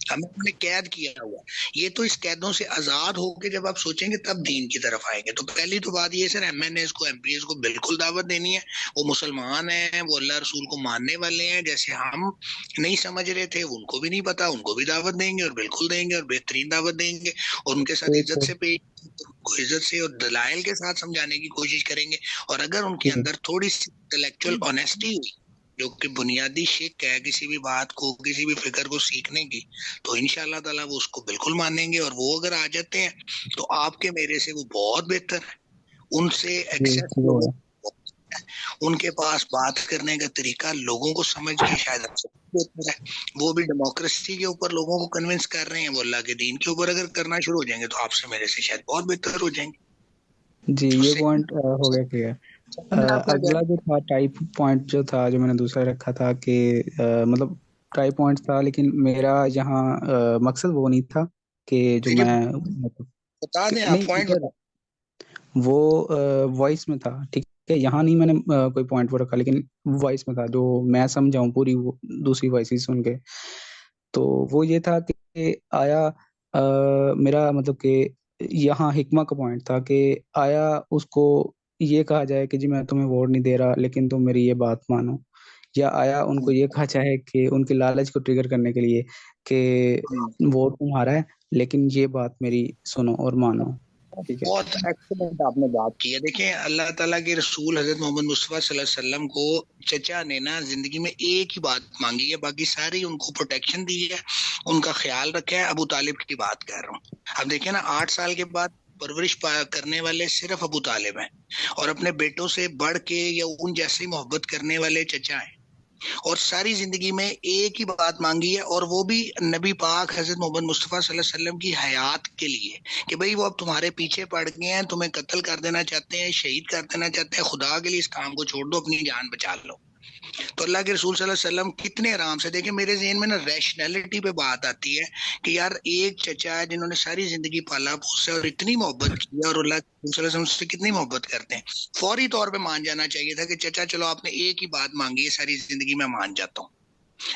हमें उन्होंने कैद किया हुआ। ये तो इस कैदों से आजाद होकर जब आप सोचेंगे तब दीन की तरफ आएंगे। तो पहली तो बात ये सर, एमएनएस को एमपीएस को बिल्कुल दावत देनी है। वो मुसलमान हैं, वो अल्लाह रसूल को मानने वाले हैं, जैसे हम नहीं समझ रहे थे उनको भी नहीं पता, उनको भी दावत देंगे और बिल्कुल देंगे और बेहतरीन दावत देंगे, और उनके साथ इज्जत से पेश, उनको इज्जत से और दलाइल के साथ समझाने की कोशिश करेंगे। और अगर उनके अंदर थोड़ी सी इंटेलेक्चुअल ऑनेस्टी हुई, जो कि बुनियादी शिक है किसी भी बात को, किसी भी फिक्र को सीखने की, तो इंशाअल्लाह ताला वो उसको बिल्कुल मानेंगे। और वो अगर आ जाते हैं तो आपके मेरे से वो बहुत बेहतर है, उनसे एक्सेस उनके पास बात करने का तरीका लोगों को समझ के शायद बेहतर है। वो भी डेमोक्रेसी के ऊपर लोगों को कन्विंस कर रहे हैं, वो अल्लाह के दीन के ऊपर अगर करना शुरू हो जाएंगे तो आपसे मेरे से शायद बहुत बेहतर हो जाएंगे। जी, ये पॉइंट हो गया क्लियर। अगला जो था टाइप पॉइंट जो था, जो मैंने दूसरा रखा था कि मतलब टाइप पॉइंट था, लेकिन मेरा यहाँ मकसद वो नहीं था कि जो मैं मतलब बता दें आप पॉइंट, वो वॉइस में था। ठीक है, यहाँ नहीं मैंने कोई पॉइंट वो रखा, लेकिन वॉइस में था जो मैं समझाऊं पूरी, वो दूसरी वॉइस सुन के। तो वो ये था कि आया मेरा मतलब कि यहाँ हिकमा का पॉइंट था कि आया उसको ये कहा जाए कि जी मैं तुम्हें वोट नहीं दे रहा लेकिन तुम मेरी ये बात मानो, या आया उनको ये कहा जाए कि उनकी लालच को ट्रिगर करने के लिए कि वोट तुम्हारा है लेकिन ये बात मेरी सुनो और मानो। ठीक है, बहुत एक्सीलेंट आपने बात की है। देखिए अल्लाह ताला के रसूल हजरत मोहम्मद मुस्तफा सल्लल्लाहु अलैहि वसल्लम को चचा ने ना जिंदगी में एक ही बात मांगी है, बाकी सारी उनको प्रोटेक्शन दी है, उनका ख्याल रखा है। अबू तालिब की बात कर रहा हूँ। अब देखिए ना 8 साल के बाद परवरिश करने वाले सिर्फ अबू तालिब हैं और अपने बेटों से बढ़ के या उन जैसे मोहब्बत करने वाले चचा हैं, और सारी जिंदगी में एक ही बात मांगी है, और वो भी नबी पाक हजरत मोहम्मद मुस्तफा सल्लल्लाहु अलैहि वसल्लम की हयात के लिए कि भाई वो अब तुम्हारे पीछे पड़ गए हैं, तुम्हें कत्ल कर देना चाहते हैं, शहीद कर देना चाहते हैं, खुदा के लिए इस काम को छोड़ दो, अपनी जान बचा लो। तो अल्लाह के रसूल सल्लल्लाहु अलैहि वसल्लम कितने आराम से, देखिए मेरे ज़हन में ना रैशनैलिटी पे बात आती है कि यार एक चचा है जिन्होंने सारी जिंदगी पाला पोसा और इतनी मोहब्बत की है, और अल्लाह के रसूल सल्लल्लाहु अलैहि वसल्लम से कितनी मोहब्बत करते हैं, फौरी तौर पे मान जाना चाहिए था कि चचा चलो आपने एक ही बात मांगी है, सारी जिंदगी में मान जाता हूँ।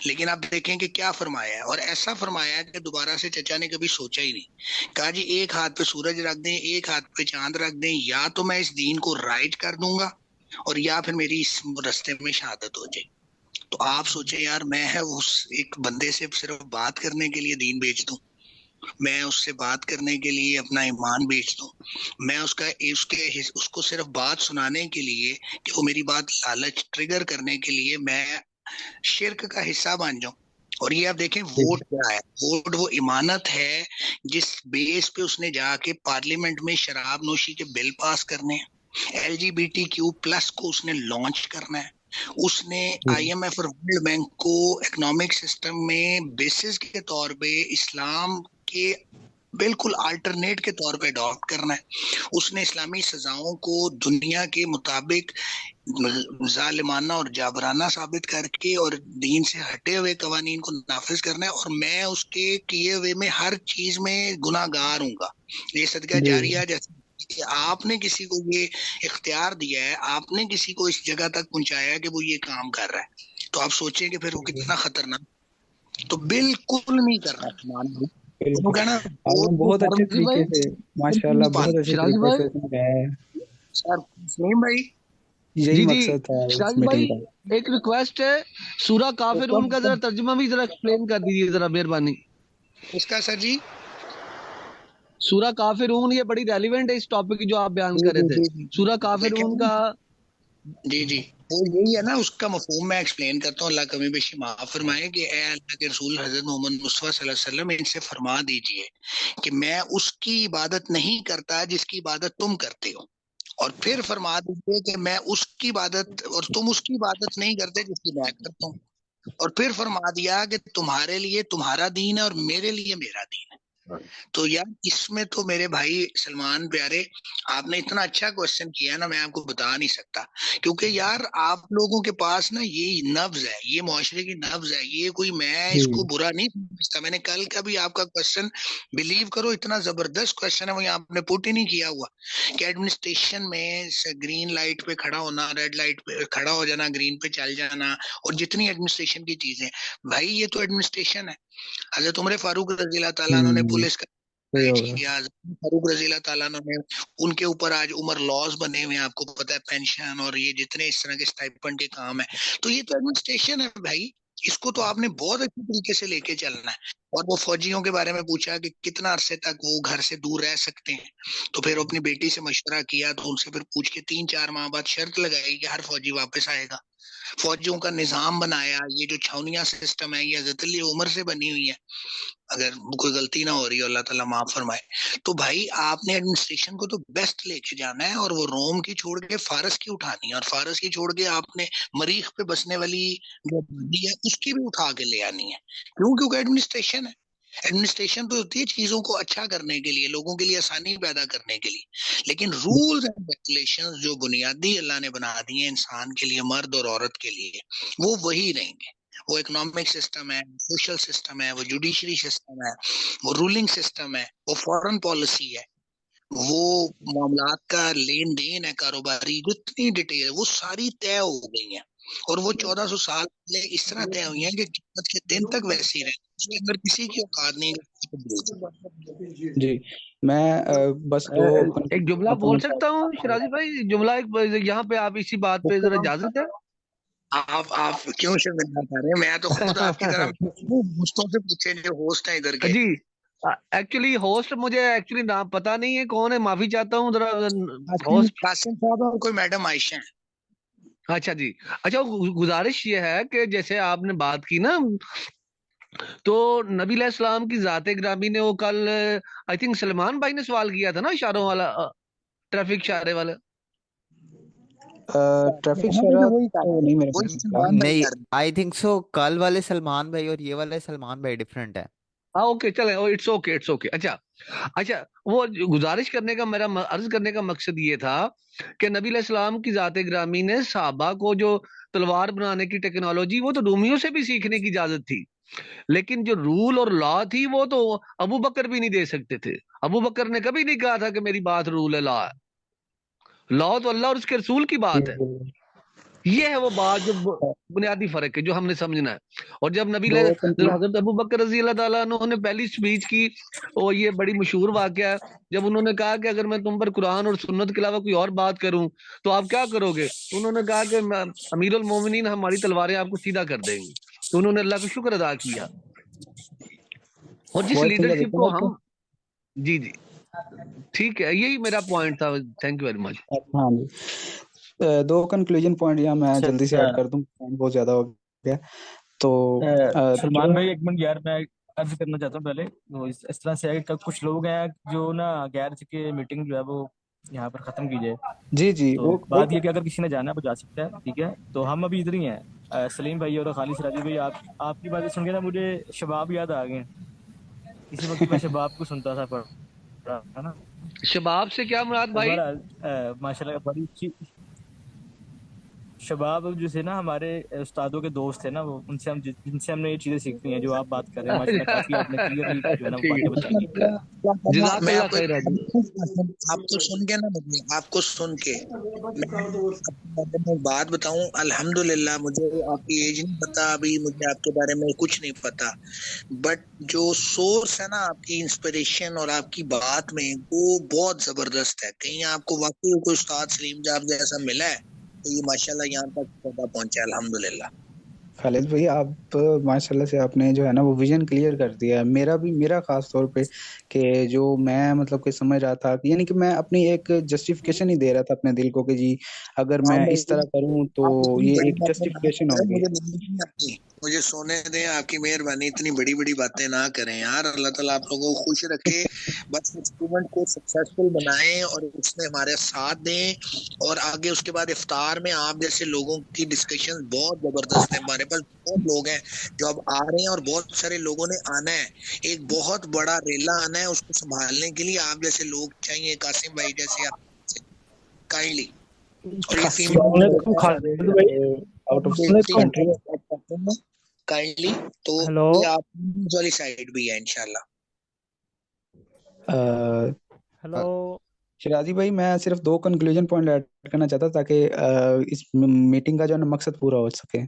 लेकिन आप देखें कि क्या फरमाया है, और ऐसा फरमाया है कि दोबारा से चचा ने कभी सोचा ही नहीं। कहा जी एक हाथ पे सूरज रख दें, एक हाथ पे चांद रख दें, या तो मैं इस दीन को राइट कर दूंगा और या फिर मेरी इस रास्ते में शहादत हो जाए। तो आप सोचे यार मैं उस एक बंदे से सिर्फ बात करने के लिए दीन बेच दूं, मैं उससे बात करने के लिए अपना ईमान बेच दूं, मैं उसको सिर्फ बात सुनाने के लिए कि वो मेरी बात लालच ट्रिगर करने के लिए मैं शिर्क का हिस्सा बन जाऊं। और ये आप देखें वोट क्या है, वोट वो इमानत है जिस बेस पे उसने जाके पार्लियामेंट में शराब नोशी के बिल पास करने हैं, LGBTQ+ को उसने लॉन्च करना है, उसने IMF और वर्ल्ड बैंक को इकोनॉमिक सिस्टम में बेसिस के तौर पे इस्लाम के बिल्कुल अल्टरनेट के तौर पे अडॉप्ट करना है, उसने इस्लामी सजाओं को दुनिया के मुताबिक जालिमाना और जाबराना साबित करके और दीन से हटे हुए कवानीन को नाफिज करना है, और मैं उसके किए हुए में हर चीज में गुनाहगार हूँगा। ये सदका जारिया जैसे कि आपने किसी को ये इख्तियार दिया है, आपने किसी को इस जगह तक पहुंचाया है कि वो ये काम कर रहा है, तो आप सोचें कि फिर वो कितना खतरनाक। तो बिल्कुल नहीं कर रहा वो कहना आपने बहुत अच्छे तरीके से माशाल्लाह बहुत अच्छे तरीके से समझाया है। सर सलीम भाई यही जी मकसद था इस सिराज मीटिंग भाई का। एक रिक्वेस्ट है, सूरा काफिरून का जरा तर्जुमा भी जरा एक्सप्लेन कर दीजिए जरा मेहरबानी। उसका सर जी सूरा काफिरून ये बड़ी रेलिवेंट है इस टॉपिक की जो आप बयान कर रहे थे। सूरा काफिरून का जी जी वो यही है ना, उसका मफहूम मैं एक्सप्लेन करता हूँ। अल्लाह कमी बेशी माफ फरमाए कि ए अल्लाह के रसूल हजरत मोहम्मद मुस्तफा सल्लल्लाहु अलैहि वसल्लम इनसे फरमा दीजिए कि मैं उसकी इबादत नहीं करता जिसकी इबादत तुम करते हो, और फिर फरमा दीजिए कि मैं उसकी इबादत और तुम उसकी इबादत नहीं करते जिसकी मैं करता हूँ, और फिर फरमा दिया कि तुम्हारे लिए तुम्हारा दीन है और मेरे लिए मेरा दीन है। तो यार इसमें तो मेरे भाई सलमान प्यारे आपने इतना अच्छा क्वेश्चन किया ना, मैं आपको बता नहीं सकता, क्योंकि यार आप लोगों के पास ना ये नब्ज है, ये मुआशरे की नब्ज है, ये कोई मैं इसको बुरा नहीं समझता। मैंने कल का भी आपका क्वेश्चन बिलीव करो इतना जबरदस्त क्वेश्चन है, वो आपने पुट ही नहीं किया हुआ कि एडमिनिस्ट्रेशन में ग्रीन लाइट पे खड़ा होना, रेड लाइट पे खड़ा हो जाना, ग्रीन पे चल जाना, और जितनी एडमिनिस्ट्रेशन की चीजें, भाई ये तो एडमिनिस्ट्रेशन है। हजरत उमर फारूक रजी अल्लाह तआला अन्हु ने पुलिस का किया, फारूक रजी अल्लाह तआला अन्हु ने उनके ऊपर आज उमर लॉज बने हुए हैं, आपको पता है, पेंशन और ये जितने इस तरह के स्टाइपेंड के काम है, तो ये तो एडमिनिस्ट्रेशन है भाई, इसको तो आपने बहुत अच्छे तरीके से लेके चलना है। और वो फौजियों के बारे में पूछा कि कितना अरसे तक वो घर से दूर रह सकते हैं, तो फिर अपनी बेटी से मशवरा किया, तो उनसे फिर पूछ के 3-4 माह बाद शर्त लगाई कि हर फौजी वापस आएगा। फौजियों का निजाम बनाया, ये जो छावनिया सिस्टम है ये हज़रत अली उमर से बनी हुई है, अगर कोई गलती ना हो रही हो अल्लाह ताला माफ फरमाए। तो भाई आपने एडमिनिस्ट्रेशन को तो बेस्ट लेके जाना है, और वो रोम की छोड़ के फारस की उठानी है, और फारस की छोड़ के आपने मरीख पे बसने वाली जो आबादी है उसकी भी उठा के ले आनी है। क्यों? क्योंकि एडमिनिस्ट्रेशन है। एडमिनिस्ट्रेशन तो होती है चीजों को अच्छा करने के लिए, लोगों के लिए आसानी पैदा करने के लिए, लेकिन रूल्स एंड रेगुलेशंस जो बुनियादी अल्लाह ने बना दिए हैं इंसान के लिए, मर्द और औरत के लिए, वो वही रहेंगे। वो इकोनॉमिक सिस्टम है, सोशल सिस्टम है, वो जुडिशरी सिस्टम है, वो रूलिंग सिस्टम है, वो फॉरेन पॉलिसी है, वो मामलात का लेन देन है, कारोबारी जितनी डिटेल वो सारी तय हो गई है। और वो 1400 साल पहले इस तरह तय हुई हैं कि क़यामत के दिन तक वैसे ही रहे, उसके अंदर किसी की औकात नहीं है कि उसको बदल दे। जी मैं बस दो एक जुमला अपने बोल सकता हूँ शिराजी भाई, जुमला एक यहाँ पे आप इसी बात पे जरा इजाजत है? आप क्यों शर्मिंदा कर रहे हैं? मैं तो खुद आपकी तरह दोस्तों से पूछे जो होस्ट है इधर के। जी एक्चुअली होस्ट मुझे एक्चुअली नाम पता नहीं है कौन है, माफी चाहता हूँ जरा होस्ट। कासिम साहब और कोई मैडम आयशा है। अच्छा जी, अच्छा गुजारिश ये है कि जैसे आपने बात की ना, तो नबी अलैहिस्सलाम की जाते ग्रामी ने वो कल आई थिंक सलमान भाई ने सवाल किया था ना, इशारों वाला, ट्रैफिक इशारे वाला। ट्रैफिक इशारा तो नहीं मेरे वही पास। सलमान भाई नहीं, कर रहे हैं। आई थिंक सो कल वाले सलमान भाई और ये वाले सलमान भाई डिफरेंट है। हाँ ओके चले, इट्स ओके इट्स ओके। अच्छा अच्छा, वो गुजारिश करने का मेरा अर्ज करने का मकसद ये था कि नबी अलैहिस्सलाम की जाते ग्रामी ने सहाबा को जो तलवार बनाने की टेक्नोलॉजी, वो तो रूमियों से भी सीखने की इजाजत थी, लेकिन जो रूल और लॉ थी वो तो अबू बकर भी नहीं दे सकते थे। अबू बकर ने कभी नहीं कहा था कि मेरी बात रूल है, लॉ है। लॉ तो अल्लाह और उसके रसूल की बात है। ये है वो बात जो बुनियादी फर्क है जो हमने समझना है। और जब हजरत अबू बकर रजी अल्लाह ताला अन्हु ने पहली स्पीच की, और ये बड़ी मशहूर वाकया है, जब उन्होंने कहा कि अगर मैं तुम पर कुरान और सुन्नत के अलावा कोई और बात करूं तो आप क्या करोगे, तो उन्होंने कहा कि अमीरुल मोमिनीन हमारी तलवारें आपको सीधा कर देंगी। तो उन्होंने अल्लाह का शुक्र अदा किया। और जिस वॉइस क्लियर लीडरशिप को है हम, जी जी ठीक है, यही मेरा पॉइंट था। Thank you very much. हाँ जी। दो कंक्लूजन पॉइंट यहाँ मैं जल्दी से ऐड कर दूं, पॉइंट बहुत ज्यादा हो गया। तो सलमान भाई एक मिनट यार, मैं अर्ज करना चाहता हूँ पहले। तो इस तरह से है कि कुछ लोग हैं जो ना गैर के मीटिंग जो है वो यहाँ पर खत्म की जाए। जी जी तो बात ये कि अगर किसी ने जाना है वो जा सकता है, ठीक है। तो हम अभी इधर ही हैं। सलीम भाई और खालिद सिराजी भाई, आपकी बातें सुन के ना मुझे शबाब याद आ गए। इसी वक्त मैं शबाब को सुनता था पढ़ रहा था ना। शबाब से क्या मुराद तो भाई? बहरहाल माशाल्लाह बड़ी अच्छी शबाब जो थे ना हमारे उस्तादों के दोस्त थे ना, वो उनसे हम जिनसे हमने ये चीजें सीखी हैं जो आप बात कर रहे हैं। माशाल्लाह काफी आपने क्लियरली जो है ना वो ठीक बातें बताई हैं। है, मैं जज़ाकल्लाह आपको खैर है जी। आपको सुन के ना, मुझे आपको सुन के मैं आपके बारे में बात बताऊं। अल्हम्दुलिल्लाह मुझे आपकी एज नहीं पता, अभी मुझे आपके बारे में कुछ नहीं पता, बट जो सोर्स है ना आपकी इंस्पिरेशन और आपकी बात में, वो बहुत जबरदस्त है। कहीं आपको वाकई कोई उस्ताद सलीम जाब जैसा मिला है तो ये माशाल्लाह यहाँ तक पहुंचा है, अल्हम्दुलिल्लाह। खालिद भाई, आप माशाल्लाह से आपने जो है ना वो विजन क्लियर कर दिया है। मेरा खास तौर पे कि जो मैं मतलब कि समझ रहा था, यानी कि मैं अपनी एक जस्टिफिकेशन ही दे रहा था अपने दिल को कि जी अगर मैं आप इस तरह करूं तो आप इतनी ये बड़ी एक बातें ना जस्टिफिकेशन करें, होगी। मुझे नींद नहीं आती। मुझे सोने दें, आपकी मेहरबानी। इतनी बड़ी बड़ी बातें ना करें यार। अल्लाह ताला आप लोगों को खुश रखे, बस एक्सपेरिमेंट को सक्सेसफुल बनाएं और उसमें हमारे साथ दें। और आगे उसके बाद इफ्तार में आप जैसे लोगों की डिस्कशन बहुत जबरदस्त है। हमारे पास बहुत लोग हैं जो अब आ रहे हैं और बहुत सारे लोगों ने आना है। एक बहुत बड़ा रेला आना है, उसको संभालने के लिए आप जैसे लोग चाहिए, कासिम भाई जैसे आप काइंडली। और ये अस्सलामुअलैकुम खालिद भाई। आउट ऑफ अस्सलामुअलैकुम। कंट्री। काइंडली तो हेलो ये आप वाली साइड भी है इंशाल्लाह। हेलो शिराजी भाई, मैं सिर्फ दो कंक्लूजन पॉइंट ऐड करना चाहता ताकि इस मीटिंग का जो है ना मकसद पूरा हो सके।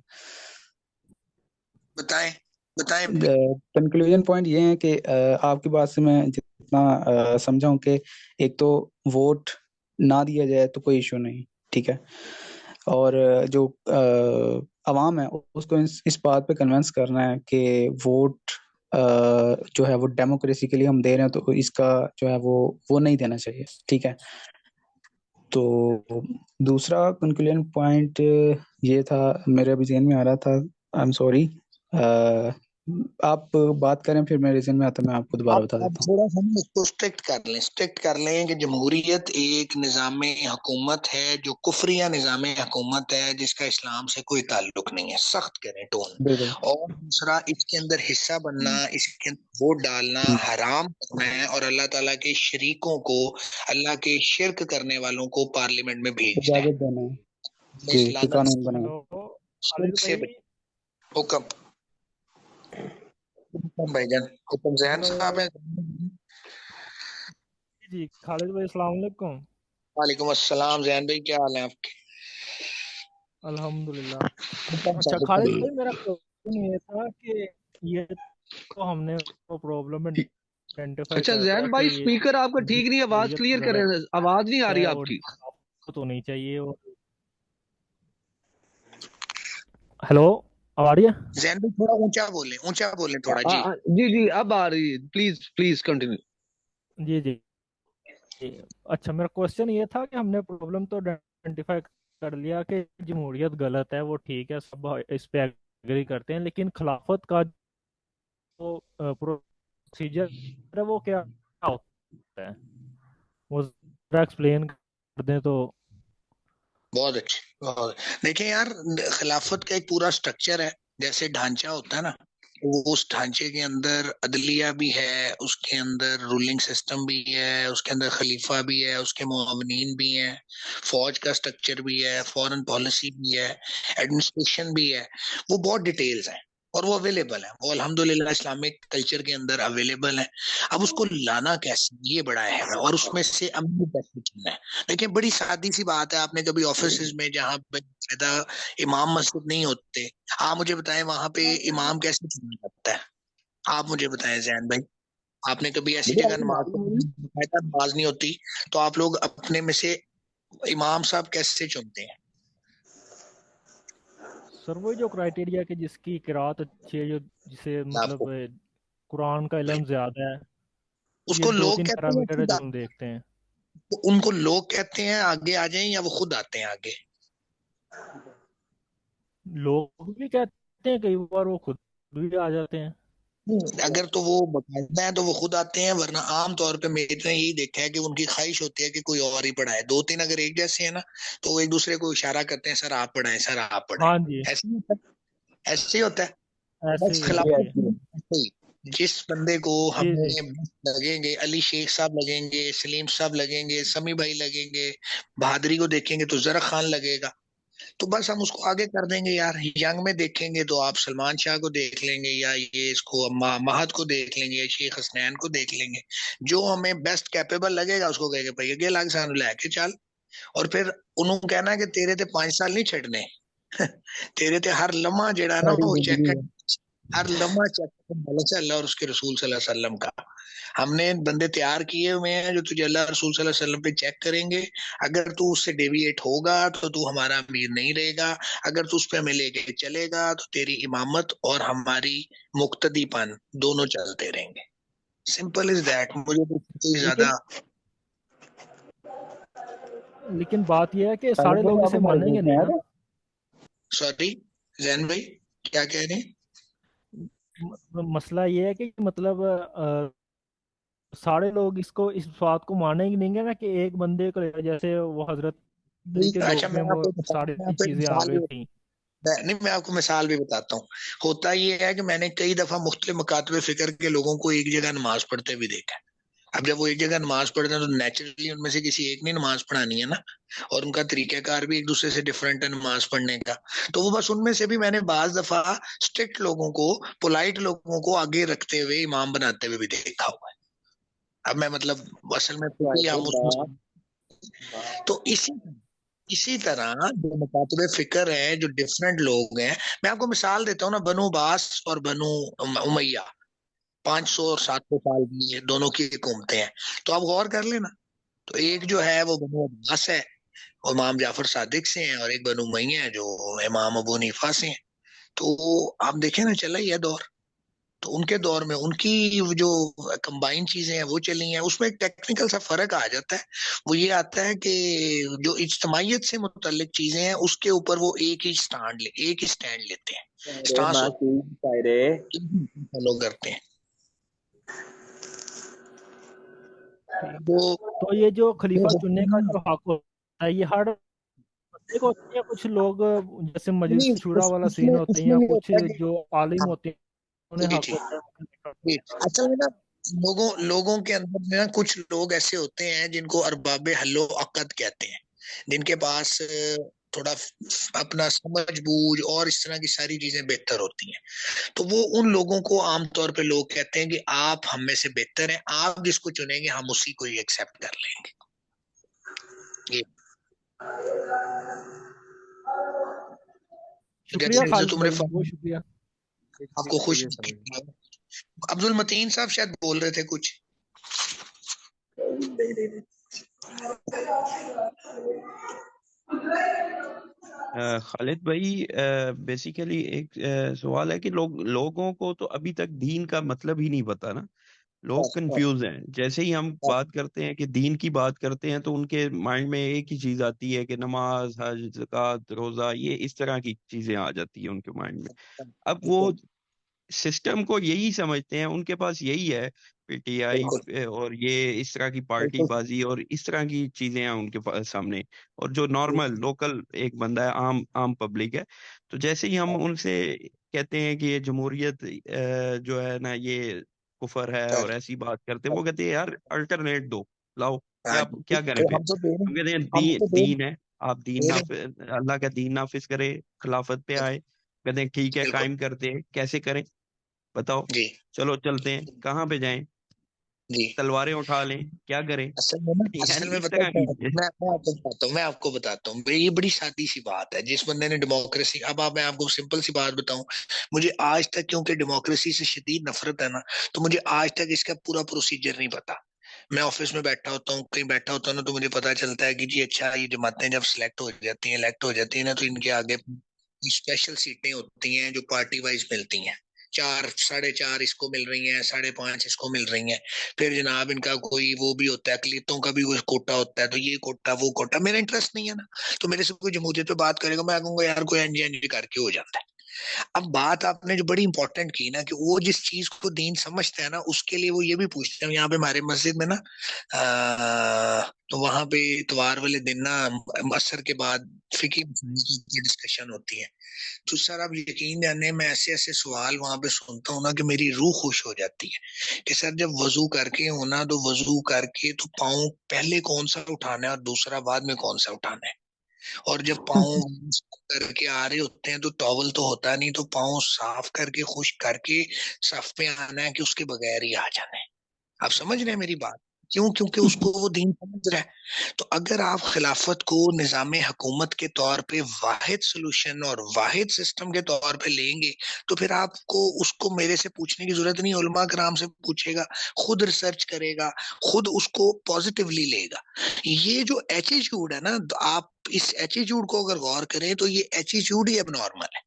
बताएं बताएं। कंक्लूजन पॉइंट ये है कि आपकी बात से मैं जितना समझा हूं कि एक तो वोट ना दिया जाए तो कोई इशू नहीं, ठीक है। और जो अवाम है उसको इस बात पे कन्विंस करना है कि वोट जो है वो डेमोक्रेसी के लिए हम दे रहे हैं, तो इसका जो है वो नहीं देना चाहिए, ठीक है। तो दूसरा कंक्लूजन पॉइंट ये था, मेरे अभी ज़हन में आ रहा था, आई एम सॉरी। आप बात करें फिर मेरे ज़हन में आता, मैं आपको दोबारा बता आप देता हूँ। थोड़ा सा ना इसको स्ट्रिक्ट कर लें कि जमहूरियत एक निज़ाम हुकूमत है जो कुफरिया निज़ाम हुकूमत है, जिसका इस्लाम से कोई ताल्लुक नहीं है। सख्त करें टोन। बिल्कुल। और दूसरा, इसके अंदर हिस्सा बनना, इसके अंदर वोट डालना हराम करना है, और अल्लाह ताला के शरीकों को, अल्लाह के शिर्क करने वालों को पार्लियामेंट में भेजना है। इजाजत देना है इस जी कि लानत कानून बनाए। हेलो शिर्क खालिद से भाई। हुक्म भाईजान, हुक्म जहन हेलो साहब है। जी खालिद भाई, अस्सलाम वालेकुम। वालेकुम अस्सलाम जहन भाई, क्या हाल है आपके? अल्हम्दुलिल्लाह। हुक्म अच्छा साबित खालिद करिए। भाई, मेरा क्वेश्चन ये था कि ये तो हमने वो प्रॉब्लम आइडेंटिफाई अच्छा कर लिया जैन कि भाई, ये स्पीकर आपका ठीक नहीं है, आवाज जमहूरियत क्लियर करें, गलत आवाज नहीं आ रही है और आपकी। खिलाफत होनी चाहिए। और हेलो, अब आ रही है? जैन भाई थोड़ा ऊंचा बोले थोड़ा जी। जी जी, अब आ रही है, प्लीज प्लीज कंटिन्यू। जी जी जी। अच्छा, मेरा क्वेश्चन ये था कि हमने प्रॉब्लम तो आइडेंटिफाई कर लिया कि जमहूरियत गलत है, वो ठीक है, सब इस पे एग्री करते हैं, लेकिन खिलाफत का जो प्रोसीजर है वो क्या होता है, वो जरा एक्सप्लेन कर दें तो। बहुत अच्छे, बहुत। देखिए यार, खिलाफत का एक पूरा स्ट्रक्चर है, जैसे ढांचा होता है ना, वो उस ढांचे के अंदर अदलिया भी है, उसके अंदर रूलिंग सिस्टम भी है, उसके अंदर खलीफा भी है, उसके मुअव्विनीन भी हैं, फौज का स्ट्रक्चर भी है, फॉरेन पॉलिसी भी है, एडमिनिस्ट्रेशन भी है। वो बहुत डिटेल्स है और वो अवेलेबल है, वो अल्हम्दुलिल्लाह इस्लामिक कल्चर के अंदर अवेलेबल है। अब उसको लाना कैसे, ये बड़ा है, और उसमें से अमल कैसे चलना है। देखिए बड़ी सादी सी बात है, आपने कभी ऑफिस में जहाँ पे ज्यादा इमाम मस्जिद नहीं होते, आप मुझे बताएं वहां पे इमाम कैसे चुना जाता है? आप मुझे बताएं जैन भाई, आपने कभी ऐसी जगह नमाज पढ़ी बाकायदा नमाज नहीं होती, तो आप लोग अपने में से इमाम साहब कैसे चुनते हैं? सर वही जो क्राइटेरिया कि जिसकी किरात अच्छी है, जो जिसे मतलब आपको कुरान का इल्म ज्यादा है, ये उसको दो लोग तीन कहते हैं पैरामीटर है खुद जो हम देखते हैं। तो उनको लोग कहते हैं आगे आ जाएं या वो खुद आते हैं आगे? लोग भी कहते हैं, कई बार वो खुद भी आ जाते हैं। अगर तो वो बकायदा है तो वो खुद आते हैं, वरना आम तौर पे मैंने यही देखा है कि उनकी ख्वाहिश होती है कि कोई और ही पढ़ाए। दो तीन अगर एक जैसे है ना, तो वो एक दूसरे को इशारा करते हैं, सर आप पढ़ाएं, सर आप पढ़ाएं। हाँ जी, ऐसे ही होता है, ऐसे ही होता है। ऐसे बस ही है खिलाफत जी। भी ऐसे ही। जिस बंदे को जी जी हमें लगेंगे, अली शेख साहब लगेंगे, सलीम साहब लगेंगे, समी भाई लगेंगे, बहादुरी को देखेंगे तो जरा खान लगेगा, तो बस हम उसको आगे कर देंगे यार। यंग में देखेंगे तो आप सलमान शाह को देख लेंगे, या ये इसको महद को देख लेंगे, या शेख हसनैन को देख लेंगे। जो हमें बेस्ट कैपेबल लगेगा उसको कहेंगे भाई अगे लग सानू लैके चल। और फिर उन्होंने कहना है कि तेरे ते 5 साल नहीं छड़ने तेरे ते हर लम्हा जेड़ा है ना वो चेक, हर लम्हा चेक अल्लाह और उसके रसूल सल्लल्लाहु अलैहि वसल्लम का। हमने बंदे तैयार किए हुए हैं जो तुझे अल्लाह रसूल सल्लल्लाहु अलैहि वसल्लम पे चेक करेंगे। अगर तू उससे डेविएट होगा तो तू हमारा अमीर नहीं रहेगा, अगर तू उस पे हमें लेके चलेगा तो तेरी इमामत और हमारी मुक्तदीपन दोनों चलते रहेंगे। Simple is that. मुझे तो कोई ज्यादा। लेकिन बात यह है कि सारे लोग इसे मानेंगे नहीं ना। सॉरी जैन भाई, क्या कह रहे हैं? मसला ये है कि मतलब सारे लोग इसको, इस बात को मानेंगे नहीं ना कि एक बंदे को जैसे वो हजरत अली के अच्छा दौर में मैं वो आपको सारी मैं आपको एक चीजें आ मिसाल गई भी थी। नहीं, मैं आपको मिसाल भी बताता हूँ। होता ये है कि मैंने कई दफा मुख्तलिफ मकातबे फिक्र के लोगों को एक जगह नमाज पढ़ते भी देखा है। अब जब वो एक जगह नमाज पढ़ते हैं तो नेचुरली उनमें से किसी एक ने नमाज पढ़ानी है ना, और उनका तरीकाकार भी एक दूसरे से डिफरेंट है नमाज पढ़ने का। तो वो बस उनमें से भी मैंने बाज दफा स्ट्रिक्ट लोगों को, पोलाइट लोगों को आगे रखते हुए इमाम बनाते हुए भी देखा हुआ है। अब मैं मतलब असल में खुद ही हम उसमें, तो इसी तरह जो मकातबे फिक्र है, जो डिफरेंट लोग हैं। मैं आपको मिसाल देता हूँ ना, बनु अब्बास और बनु उमैया, 500 और 700 साल की ये दोनों की हुकूमतें हैं। तो आप गौर कर लेना, तो एक जो है वो बनु अब्बास है, और इमाम जाफर सादिक से हैं, और एक बनु उमैया है जो इमाम अबू हनीफा से हैं। तो आप देखें ना, चला ही है दौर। तो उनके दौर में उनकी वो जो कंबाइन चीजें हैं वो चली हैं। उसमें एक टेक्निकल सा फर्क आ जाता है। वो ये आता है कि जो इज्तमाइयत से मुतल्लिक चीजें हैं उसके ऊपर वो एक ही स्टैंड लेते हैं, स्टांस फॉलो करते हैं। ठीक। वो तो ये जो खलीफा चुनने का हुक्म जो हक होता है, ये हर बंदे को होता है या कुछ लोग जैसे नहीं, मजलिस शुरा वाला सीन उसमें होते हैं, उसमें या ये कुछ होता है कि जो आलिम हाँ, होते हैं उन्हें जी हक जी होता है वो खलीफा जी। चुनने का। असल में ना, लोगों के अंदर में ना कुछ लोग ऐसे होते हैं जिनको अरबाबे हल्लो अकद कहते हैं, जिनके पास थोड़ा अपना समझ बूझ और इस तरह की सारी चीजें बेहतर होती हैं। तो वो उन लोगों को आमतौर पे लोग कहते हैं कि आप हम में से बेहतर हैं, आप जिसको चुनेंगे हम उसी को ही एक्सेप्ट कर लेंगे। ये शुक्रिया जैसे खालिद तुमने भाई, बहुत शुक्रिया। आपको खुश अब्दुल मतीन साहब शायद बोल रहे थे कुछ। खालिद भाई, बेसिकली एक सवाल है कि लोगों को तो अभी तक दीन का मतलब ही नहीं पता ना। लोग कंफ्यूज हैं। जैसे ही हम बात करते हैं कि दीन की बात करते हैं तो उनके माइंड में एक ही चीज आती है कि नमाज, हज, ज़कात, रोजा, ये इस तरह की चीजें आ जाती है उनके माइंड में। अब वो सिस्टम को यही समझते हैं, उनके पास यही है, पीटीआई और ये इस तरह की पार्टी बाजी और इस तरह की चीजें हैं उनके पास सामने। और जो नॉर्मल लोकल एक बंदा है, आम आम पब्लिक है, तो जैसे ही हम उनसे कहते हैं कि ये जमहूरियत जो है ना ये कुफर है और ऐसी बात करते हैं, वो कहते हैं यार अल्टरनेट दो, लाओ, क्या क्या करें फिर। हम कहते हैं दीन है, आप दीन अल्लाह का दीन नाफिज करे, खिलाफत पे आए। कहते हैं ठीक है, कायम करते हैं, कैसे करें बताओ। चलो चलते हैं, कहाँ पे जाएं, तलवारें उठा लें, क्या करें। असल में यानी इस पता तरह है की मैं आपको बताता हूँ ये बड़ी सादी सी बात है। जिस बंदे ने डेमोक्रेसी, अब मैं आपको सिंपल सी बात बताऊं, मुझे आज तक, क्योंकि डेमोक्रेसी से शदीद नफरत है ना, तो मुझे आज तक इसका पूरा प्रोसीजर नहीं पता। मैं ऑफिस में बैठा होता हूँ, कहीं बैठा होता हूँ ना, तो मुझे पता चलता है कि जी अच्छा, ये जमातें जब सिलेक्ट हो जाती हैं, इलेक्ट हो जाती है ना, तो इनके आगे स्पेशल सीटें होती हैं जो पार्टी वाइज मिलती हैं। 4, 4.5 इसको मिल रही हैं, 5.5 इसको मिल रही हैं। फिर जनाब इनका कोई वो भी होता है, अकलियतों का भी कोई कोटा होता है, तो ये कोटा वो कोटा, मेरा इंटरेस्ट नहीं है ना। तो मेरे से कोई जमहूरियत पे बात करेगा, मैं कहूंगा यार कोई एनजी करके हो जाता है। अब बात आपने जो बड़ी इंपॉर्टेंट की ना, कि वो जिस चीज को दीन समझते हैं ना, उसके लिए वो ये भी पूछते हैं। यहाँ पे हमारे मस्जिद में ना तो वहां पे इतवार वाले दिन ना असर के बाद फिकी की डिस्कशन होती है। तो सर आप यकीन जाने, मैं ऐसे ऐसे सवाल वहां पे सुनता हूँ ना कि मेरी रूह खुश हो जाती है कि सर जब वजू करके हो ना, तो वजू करके तो पाँव पहले कौन सा उठाना है और दूसरा बाद में कौन सा उठाना है। और जब पाँव करके आ रहे होते हैं तो टॉवल तो होता नहीं, तो पाँव साफ करके खुश करके सफ पे आना है कि उसके बगैर ही आ जाना है। आप समझ रहे हैं मेरी बात? क्यों? क्योंकि उसको वो दीन समझ रहा है। तो अगर आप खिलाफत को निजाम हुकूमत के तौर पे वाहिद सोल्यूशन और वाहिद सिस्टम के तौर पे लेंगे, तो फिर आपको उसको मेरे से पूछने की जरूरत नहीं, उलमा कराम से पूछेगा, खुद रिसर्च करेगा, खुद उसको पॉजिटिवली लेगा। ये जो एटीट्यूड है ना, तो आप इस एटीट्यूड को अगर गौर करें तो ये एटीट्यूड ही अब नॉर्मल है।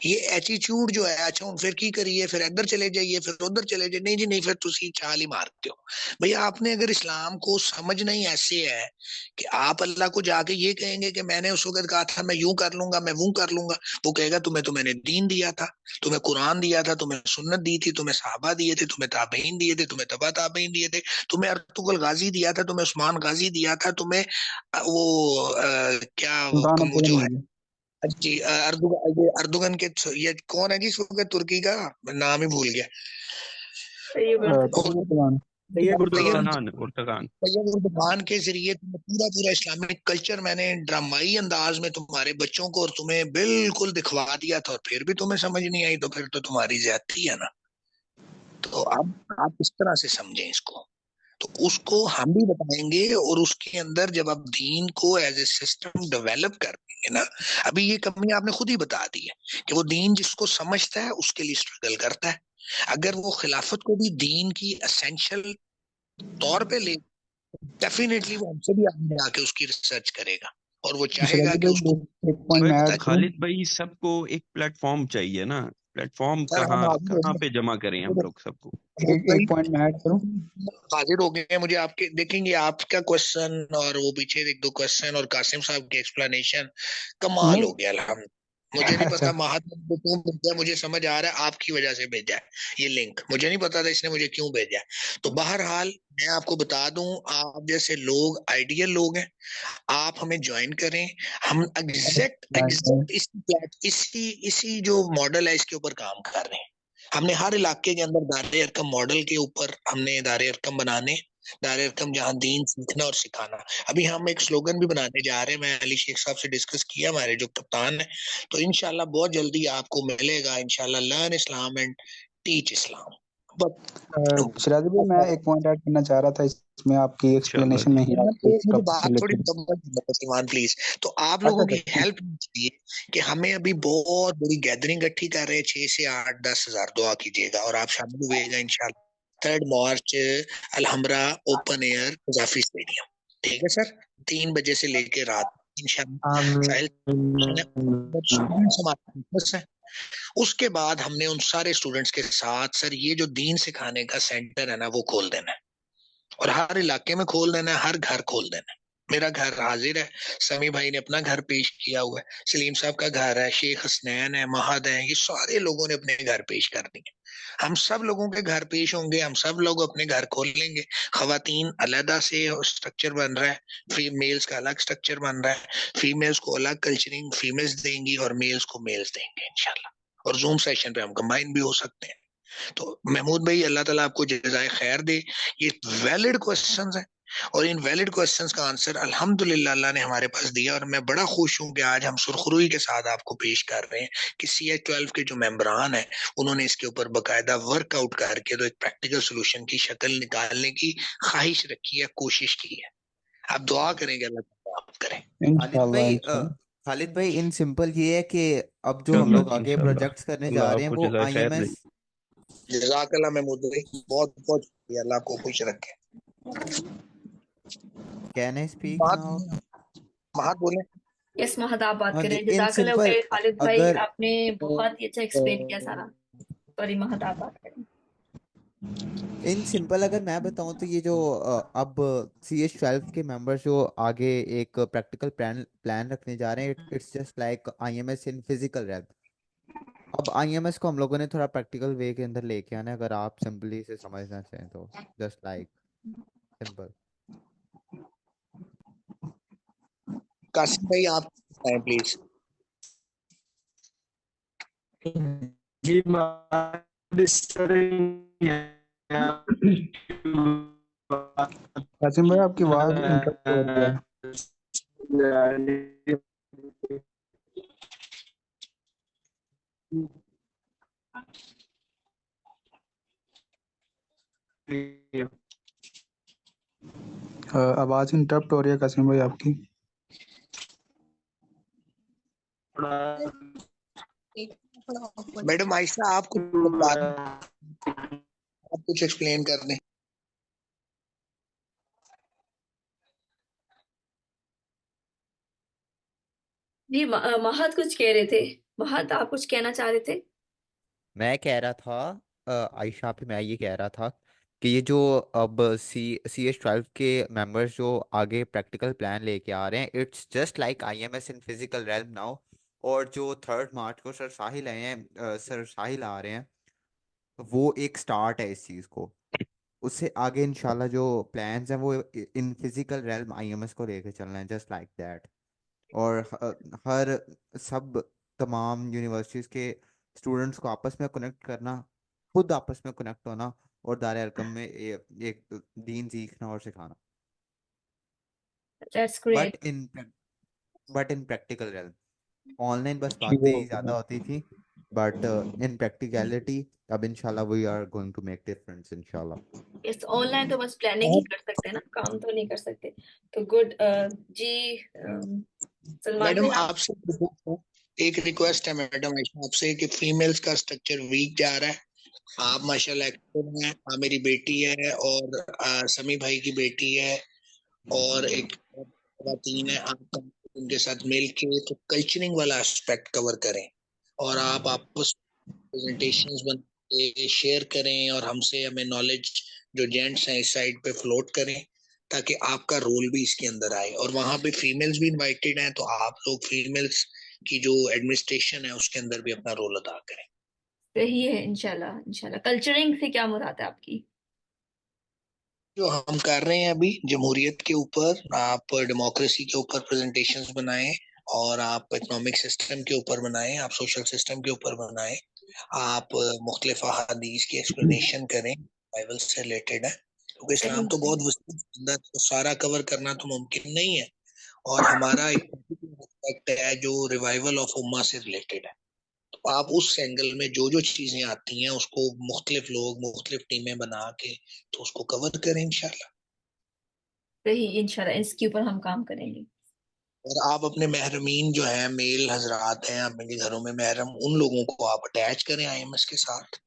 ये एटीट्यूड जो है, अच्छा फिर की करिए, फिर इधर चले जाइए, फिर उधर चले जाइए, नहीं जी नहीं, फिर तुसी छाल ही मारते हो। भैया आपने अगर इस्लाम को समझना ही ऐसे है कि आप अल्लाह को जाके ये कहेंगे कि मैंने उस वक्त कहा था मैं यूं कर लूंगा, मैं वो कर लूंगा, वो कहेगा तुम्हें तो मैंने दीन दिया था, तुम्हें कुरान दिया था, तुम्हें सुन्नत दी थी, तुम्हें सहाबा दिए थे, तुम्हें ताबईन दिए थे, तुम्हें तबा ताबईन दिए थे, तुम्हें अर्तुगल गाजी दिया था, तुम्हें उस्मान गाजी दिया था, तुम्हें वो क्या वो जो है जी अर्दुगन के, ये कौन है जी इस वक्त तुर्की का, नाम ही भूल गया। तैयब उर्दुगान के जरिए पूरा पूरा इस्लामिक कल्चर मैंने ड्रामाई अंदाज में तुम्हारे बच्चों को और तुम्हें बिल्कुल दिखवा दिया था, और फिर भी तुम्हें समझ नहीं आई, तो फिर तो तुम्हारी ज्यादती है ना। तो अब आप इस तरह से समझें इसको, तो उसको हम भी बताएंगे। और उसके अंदर जब आप दीन को एज ए सिस्टम डेवलप कर देंगे ना, अभी ये कमी आपने खुद ही बता दी है कि वो दीन जिसको समझता है उसके लिए स्ट्रगल करता है। अगर वो खिलाफत को भी दीन की एसेंशियल तौर पे ले, डेफिनेटली वो हमसे भी आगे आके उसकी रिसर्च करेगा और वो चाहेगा कि उसको खालिद भाई, सबको एक प्लेटफॉर्म चाहिए ना। प्लेटफॉर्म कहाँ पे जमा करें हम लोग सबको? एक पॉइंट मैं ऐड करूं। हाजिर हो गए हैं मुझे आपके, देखेंगे आपका क्वेश्चन और वो पीछे 1-2 क्वेश्चन और कासिम साहब की एक्सप्लेनेशन कमाल हो गया। अल्हम्दुलिल्लाह, मुझे नहीं पता महात्मा क्यों भेजा, मुझे समझ आ रहा है आपकी वजह से भेजा है ये लिंक, मुझे नहीं पता था इसने मुझे क्यों भेजा है। तो बहरहाल मैं आपको बता दूं, आप जैसे लोग आइडियल लोग हैं, आप हमें ज्वाइन करें। हम एग्जैक्ट इसी जो मॉडल है इसके ऊपर काम कर रहे हैं। हमने हर इलाके के अंदर दायरे अरकम मॉडल के ऊपर हमने दायरे अरकम बनाने, दायरे अरकम जहां दीन सीखना और सिखाना। अभी हम एक स्लोगन भी बनाने जा रहे हैं, मैं अली शेख साहब से डिस्कस किया, हमारे जो कप्तान है, तो इंशाल्लाह बहुत जल्दी आपको मिलेगा इंशाल्लाह, लर्न इस्लाम एंड टीच इस्लाम। सिराज भाई, मैं एक पॉइंट ऐड करना चाह रहा था इस में आपकी इंशाल्लाह एक्सप्लेनेशन में ही ईमान आपको प्लीज मुझे टॉपिक बात थोड़ी रिलेटेड मुकम्मल ईमान प्लीज। तो आप अच्छा लोगों की अच्छा हेल्प चाहिए कि हमें अभी बहुत बड़ी गैदरिंग इकट्ठी कर रहे हैं, 6 से 8 10 हजार दुआ कीजिएगा और आप शामिल हुएगा इंशाल्लाह। 3 मार्च अलहमरा ओपन एयर मुजाफी स्टेडियम, ठीक है सर, 3 बजे से लेके रात इंशाल्लाह। साहिल स्टूडेंट्स हमारे campus है। उसके बाद हमने उन सारे स्टूडेंट्स के साथ सर ये जो दीन सिखाने का सेंटर है ना वो खोल देना है और हर इलाके में खोल देना है, हर घर खोल देना है। मेरा घर हाजिर है, समी भाई ने अपना घर पेश किया हुआ है, सलीम साहब का घर है, शेख हसनैन है, महद है, ये सारे लोगों ने अपने घर पेश कर दिए। हम सब लोगों के घर पेश होंगे, हम सब लोग अपने घर खोल लेंगे। खवातीन अलहदा से स्ट्रक्चर बन रहा है, फीमेल्स का अलग स्ट्रक्चर बन रहा है, फीमेल्स को अलग कल्चरिंग फीमेल्स देंगी और मेल्स को मेल्स देंगे इंशाल्लाह। और जूम सेशन पे हम कंबाइन भी हो सकते हैं। तो महमूद भाई अल्लाह ताला आपको जज़ाए खैर दे। ये वैलिड क्वेश्चंस हैं और इन वैलिड क्वेश्चंस का आंसर अल्हम्दुलिल्लाह अल्लाह ने हमारे पास दिया और मैं बड़ा खुश हूं कि आज हम सुरखरुई के साथ आपको पेश कर रहे हैं कि CH12 के जो मेंबरान हैं उन्होंने इसके ऊपर बकायदा वर्कआउट करके तो एक प्रैक्टिकल सोल्यूशन की शक्ल निकालने की ख्वाहिश रखी है, कोशिश की है। आप दुआ करेंगे अल्लाह ताला आप करें। इंशाल्लाह इंशाल्लाह। खालिद भाई इन सिंपल ये है कि अब जो हम लोग आगे इंशाल्लाह प्रोजेक्ट्स करने अल्लाह जा रहे हैं आपको वो जज़ाए खैर दे। IMS जज़ाकल्लाह महमूद भाई, बहुत बहुत शुक्रिया, अल्लाह आपको खुश रखे। Can I speak now? Mahad बोले। यस महद आप बात हाँ जी करें। इन जज़ाकल्लाह सिंपल खैर खालिद भाई, अगर आपने बहुत ही अच्छा एक्सप्लेन किया सारा। सॉरी महद आप बात करें। इन सिंपल अगर मैं बताऊं तो ये जो अब CH12 के मेंबर्स जो आगे एक प्रैक्टिकल प्लान रखने जा रहे हैं, it's just like IMS in physical rap. अब IMS को हम लोगों ने थोड़ा प्रैक्टिकल वे के अंदर लेके आना है, अगर आप सिंपली इसे समझना चाहें तो जस्ट लाइक सिंपल। कासिम भाई आप बताएं प्लीज। जी कासिम भाई आपकी आवाज इंटरप्ट हो रही है। आवाज इंटरप्ट हो रही है कासिम भाई आपकी। मैडम आयशा आप कुछ एक्सप्लेन कर दें। जी महद कुछ कह रहे थे। महद आप कुछ कहना चाह रहे थे? मैं कह रहा था आयशा पे मैं ये कह रहा था कि ये जो अब CH12 के मेंबर्स जो आगे प्रैक्टिकल प्लान लेके आ रहे हैं, it's just like IMS in physical realm now. और जो 3 मार्च को सर साहिल आए हैं, सर साहिल आ रहे हैं, वो एक स्टार्ट है इस चीज़ को। उससे आगे इंशाल्लाह जो प्लान्स हैं वो इन फिजिकल रेल्म IMS को लेके चलना है, जस्ट लाइक दैट। और हर सब तमाम यूनिवर्सिटीज़ के स्टूडेंट्स को आपस में कनेक्ट करना, खुद आपस में कनेक्ट होना और दायरे अरकम में एक दीन सीखना और सिखाना, that's great. But in practical realm. Online बस जी बातें वो ही ज़्यादा होती थी, बट इन प्रैक्टिकलिटी अब इंशाल्लाह we are going to make difference इंशाल्लाह। यस ऑनलाइन तो बस प्लानिंग ही कर सकते हैं ना, काम तो नहीं कर सकते। तो गुड। जी सलमान मैडम भाई आप आपसे एक रिक्वेस्ट है मैडम आयशा आपसे कि फीमेल्स का स्ट्रक्चर वीक जा रहा है। आप माशाल्लाह एक्टिव हैं, मेरी बेटी है और समी भाई की बेटी है और एक खातून है, आप उनके साथ मिल के तो कल्चरिंग वाला एस्पेक्ट कवर करें और आप आपस प्रेजेंटेशंस बना शेयर करें और हमसे हमें नॉलेज जो जेंट्स हैं इस साइड पे फ्लोट करें ताकि आपका रोल भी इसके अंदर आए। और वहां पे फीमेल्स भी इनवाइटेड हैं तो आप लोग फीमेल्स की जो एडमिनिस्ट्रेशन है उसके अंदर भी अपना रोल अदा करें। सही है। इंशाल्लाह इंशाल्लाह। कल्चरिंग से क्या मुराद है आपकी? जो हम कर रहे हैं अभी जमहूरियत के ऊपर, आप डेमोक्रेसी के ऊपर प्रेजेंटेशंस बनाएं और आप इकोनॉमिक सिस्टम के ऊपर बनाएं, आप सोशल सिस्टम के ऊपर बनाएं, आप मुख्तलिफ हदीस की एक्सप्लेनेशन करें, बाइबल से रिलेटेड है क्योंकि इस्लाम तो बहुत विस्तृत है, तो सारा कवर करना तो मुमकिन नहीं है। और हमारा एक एस्पेक्ट है जो रिवाइवल ऑफ उम्मा से रिलेटेड है, तो आप उस एंगल में जो जो चीजें आती हैं उसको मुख्तलिफ लोग मुख्तलिफ टीमें बना के तो उसको कवर करें इंशाल्लाह। रही इंशाल्लाह इसके ऊपर हम काम करेंगे। और आप अपने महरमीन जो है, मेल हजरात हैं अपने घरों में महरम, उन लोगों को आप अटैच करें IMS के साथ।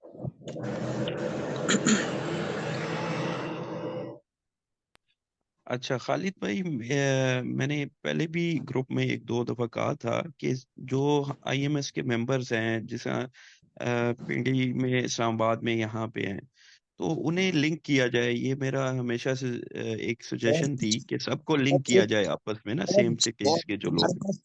अच्छा खालिद भाई, मैंने पहले भी ग्रुप में एक दो दफा कहा था कि जो IMS के मेंबर्स हैं, जिस पिंडी में, इस्लामाबाद में, यहाँ पे हैं, तो उन्हें लिंक किया जाए। ये मेरा हमेशा से एक सजेशन थी कि सबको लिंक किया जाए आपस में ना, सेम से केस के जो लोग हैं।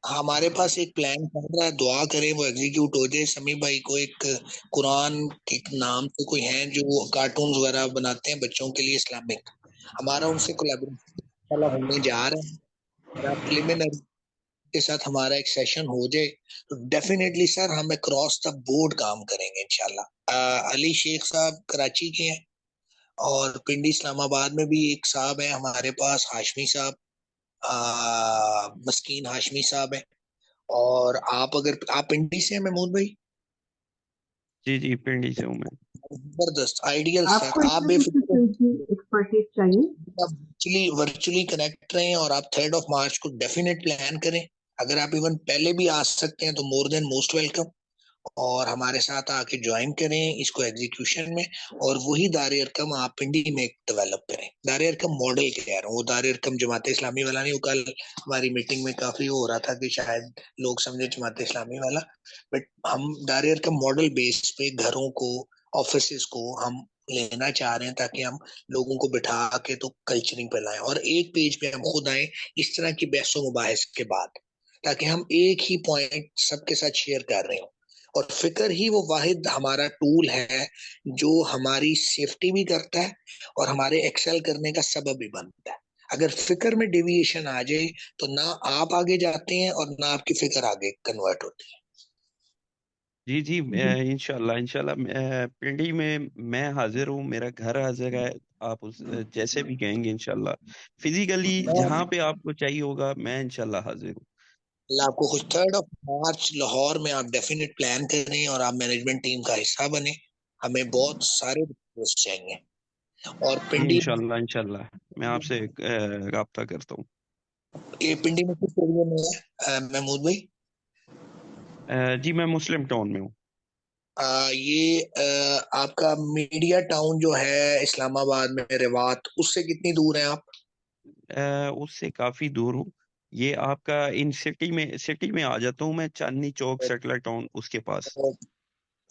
हमारे पास एक प्लान चल रहा है, दुआ करें वो एग्जीक्यूट हो जाए। समी भाई को एक कुरान के नाम से कोई हैं जो कार्टून वगैरह बनाते हैं बच्चों के लिए इस्लामिक, हमारा उनसे कोलैबोरेशन होने जा रहा है। अगर आप प्रिलिमिनरी के साथ हमारा एक सेशन हो जाए तो डेफिनेटली सर हम अक्रॉस द बोर्ड काम करेंगे इंशाल्लाह। अली शेख साहब कराची के हैं और पिंडी इस्लामाबाद में भी एक साहब है हमारे पास, हाशमी साहब, मस्कीन हाशमी साहब है। और अगर आप पिंडी से हैं महमूद भाई? जी जी, पिंडी से हूँ मैं। जबरदस्त, आइडियल सर। आपको आप इसमें बेफिक्र एक्सपर्टीज चाहिए? वर्चुअली कनेक्ट रहें और आप 3rd of March को डेफिनेट प्लान करें। अगर आप इवन पहले भी आ सकते हैं तो मोर देन मोस्ट वेलकम, और हमारे साथ आके ज्वाइन करें इसको एग्जीक्यूशन में। और वही दायरे अरकम आप पिंडी में डेवलप करें। दायरे अरकम मॉडल कह रहा हूँ, वो दायरे अरकम जमात इस्लामी वाला नहीं। वो कल हमारी मीटिंग में काफी हो रहा था कि शायद लोग समझे जमात इस्लामी वाला, बट हम दायरे अरकम मॉडल बेस पे घरों को, ऑफिस को हम लेना चाह रहे हैं ताकि हम लोगों को बिठा के तो कल्चरिंग पे लाएं और एक पेज पे हम खुद आए इस तरह की बहसों मुबाहिस के बाद, ताकि हम एक ही पॉइंट सबके साथ शेयर कर रहे हो। और फिक्र ही वो वाहिद हमारा टूल है जो हमारी सेफ्टी भी करता है और हमारे एक्सेल करने का सबब भी बनता है। अगर फिक्र में डेविएशन आ जाए तो ना आप आगे जाते हैं और ना आपकी फिक्र आगे कन्वर्ट होती है। जी जी, इंशाल्लाह इंशाल्लाह, पिंडी में मैं हाजिर हूँ, मेरा घर हाजिर है। आप उस जैसे भी कहेंगे इंशाल्लाह, फिजिकली जहाँ पे आपको चाहिए होगा, मैं इंशाल्लाह हाजिर हूँ। अल्लाह आपको खुश। 3rd of March लाहौर में आप डेफिनेट प्लान करें और आप मैनेजमेंट टीम का हिस्सा बने। हमें बहुत सारे रिक्वेस्ट चाहिए। और जी पिंडी इंशाल्लाह इंशाल्लाह, मैं आपसे राब्ता करता हूँ। ये पिंडी में किस एरिया में है महमूद भाई? जी मैं मुस्लिम टाउन में हूँ। ये आपका मीडिया टाउन जो है इस्लामाबाद में, रिवात, उससे कितनी दूर है आप? उससे काफी दूर हूँ। ये आपका इन सिटी में आ जाता हूँ मैं, चांदनी चौक सेटेलाइट टाउन उसके पास।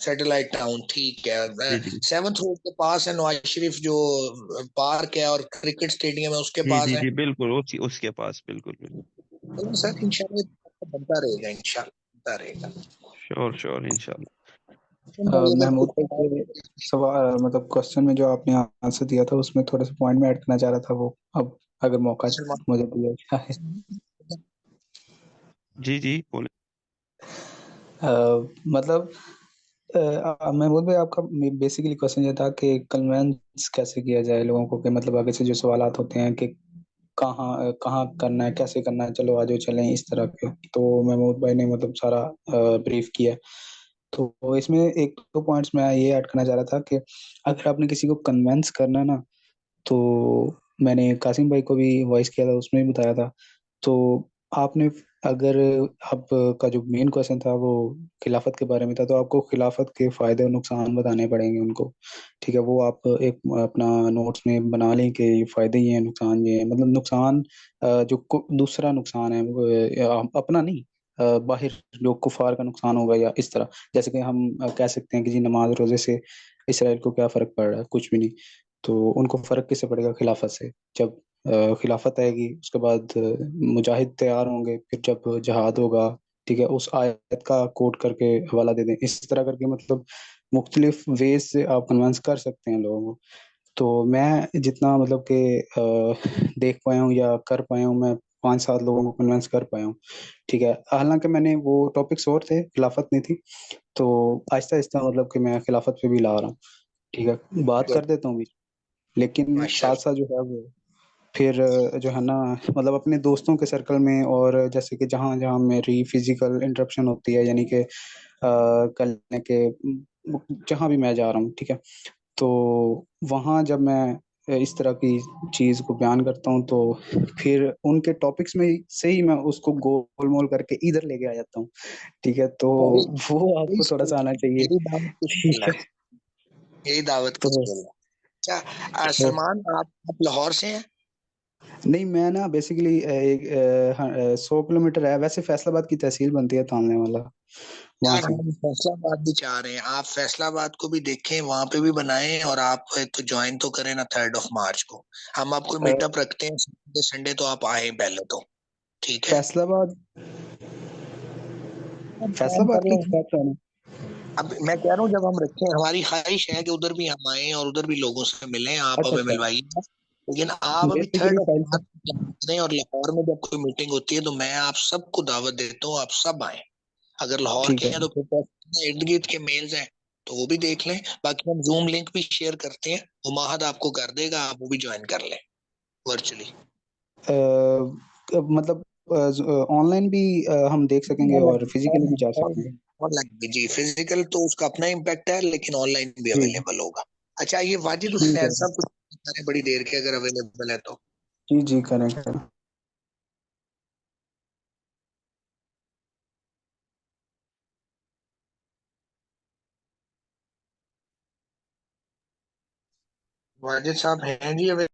सैटेलाइट टाउन, ठीक है। जी जी 7th रोड के पास है नवाज शरीफ जो पार्क है और क्रिकेट स्टेडियम है उसके जी पास जी है। जी, बिल्कुल उसके पास, बिल्कुल बिल्कुल। तो सर इंशाल्लाह बनता रहेगा, इंशाल्लाह बनता रहेगा। श्योर इंशाल्लाह। महमूद भाई के सवाल मतलब क्वेश्चन में जो आपने आंसर दिया था उसमें थोड़ा सा पॉइंट में ऐड करना चाह रहा था, वो अब अगर मौका मुझे दिया जाए। जी जी बोले। मतलब महमूद भाई आपका बेसिकली क्वेश्चन ये था कि कन्वेंस कैसे किया जाए लोगों को, कि मतलब आगे से जो सवालात होते हैं कि कहाँ कहाँ करना है, कैसे करना है, चलो आज चलें, इस तरह के। तो महमूद भाई ने मतलब सारा ब्रीफ किया। तो इसमें एक दो पॉइंट्स मैं ये ऐड करना चाह रहा था कि अगर आपने किसी को कन्वेंस करना है ना, तो मैंने कासिम भाई को भी वॉइस किया था, उसमें भी बताया था। तो आपने अगर आपका जो मेन क्वेश्चन था वो खिलाफत के बारे में था, तो आपको खिलाफत के फायदे और नुकसान बताने पड़ेंगे उनको। ठीक है, वो आप एक अपना नोट्स में बना लें कि ये फायदे ये हैं, नुकसान ये है। मतलब नुकसान दूसरा नुकसान है वो, अपना नहीं, बाहर जो कुफार का नुकसान होगा या इस तरह। जैसे कि हम कह सकते हैं कि जी नमाज रोजे से इसराइल को क्या फर्क पड़ रहा है, कुछ भी नहीं। तो उनको फर्क किससे पड़ेगा? खिलाफत से। जब खिलाफत आएगी उसके बाद मुजाहिद तैयार होंगे, फिर जब जहाद होगा, ठीक है, उस आयत का कोट करके हवाला दे दें, इस तरह करके मतलब मुख्तलिफ वेज से आप कन्विंस कर सकते हैं लोगों को। तो मैं जितना मतलब कि देख पाया हूँ या कर पाया हूँ, मैं 5-7 लोगों को कन्विंस कर पाया हूँ। ठीक है, हालांकि मैंने वो टॉपिक्स और थे, खिलाफत नहीं थी। तो आहिस्ता आहिस्ता मतलब कि मैं खिलाफत पे भी ला रहा हूँ। ठीक है, बात कर देता हूँ भी, लेकिन साथ साथ जो है वो फिर जो है ना मतलब अपने दोस्तों के सर्कल में, और जैसे कि जहाँ जहाँ मेरी फिजिकल इंटरप्शन होती है, यानी कि करने के जहाँ भी मैं जा रहा हूँ, ठीक है, तो वहाँ जब मैं इस तरह की चीज को बयान करता हूँ तो फिर उनके टॉपिक्स में से ही मैं उसको गोल मोल करके इधर लेके आ जाता हूँ। ठीक है, तो वही वो वही आपको थोड़ा सा आना चाहिए। यही दावत कुछ ठीक बोला है, यही दावत कुछ तो बोला। अच्छा सलमान आप लाहौर से हैं? नहीं, मैं ना बेसिकली 100 किलोमीटर है, वैसे फैसलाबाद की तहसील बनती है तालने वाला, वहां यार से। हम फैसलाबाद भी चाह रहे हैं, आप फैसलाबाद को भी देखें, वहां पे भी बनाएं, और आप एक ज्वाइन तो करें ना 3 मार्च को। हम आपको अ, मीटअप रखते हैं संडे, तो आप आए पहले तो, ठीक है? फैसलाबाद हम प्लान फैसलाबाद कर की लेंगे। बात कर रहे हैं। अब मैं कह रहा हूँ, जब हम रखें, हमारी ख्वाहिश है कि उधर भी हम आए और उधर भी लोगों से मिलें, आप अच्छा हमें अच्छा, मिलवाइए। लेकिन आप अभी बेसिकली 3 फाइल मार्च को प्लान करें, और लाहौर में जब कोई मीटिंग होती है तो मैं आप सबको दावत देता हूँ, आप सब आए। अगर लाहौर ठीक के है। हैं तो फिर इर्द गिर्द के मेल्स हैं तो वो भी देख लें। बाकी हम जूम लिंक भी शेयर करते हैं, वो माहद आपको कर देगा, आप वो भी ज्वाइन कर लें वर्चुअली। मतलब ऑनलाइन भी हम देख सकेंगे और फिजिकली भी जा सकते हैं। ऑनलाइन भी जी, फिजिकल तो उसका अपना इम्पैक्ट है, लेकिन ऑनलाइन भी जी अवेलेबल होगा। अच्छा, ये वाजिद ठीक हुसैन है, साहब कुछ बता रहे बड़ी देर के, अगर अवेलेबल है तो। जी जी, करें करें। वाजिद साहब हैं जी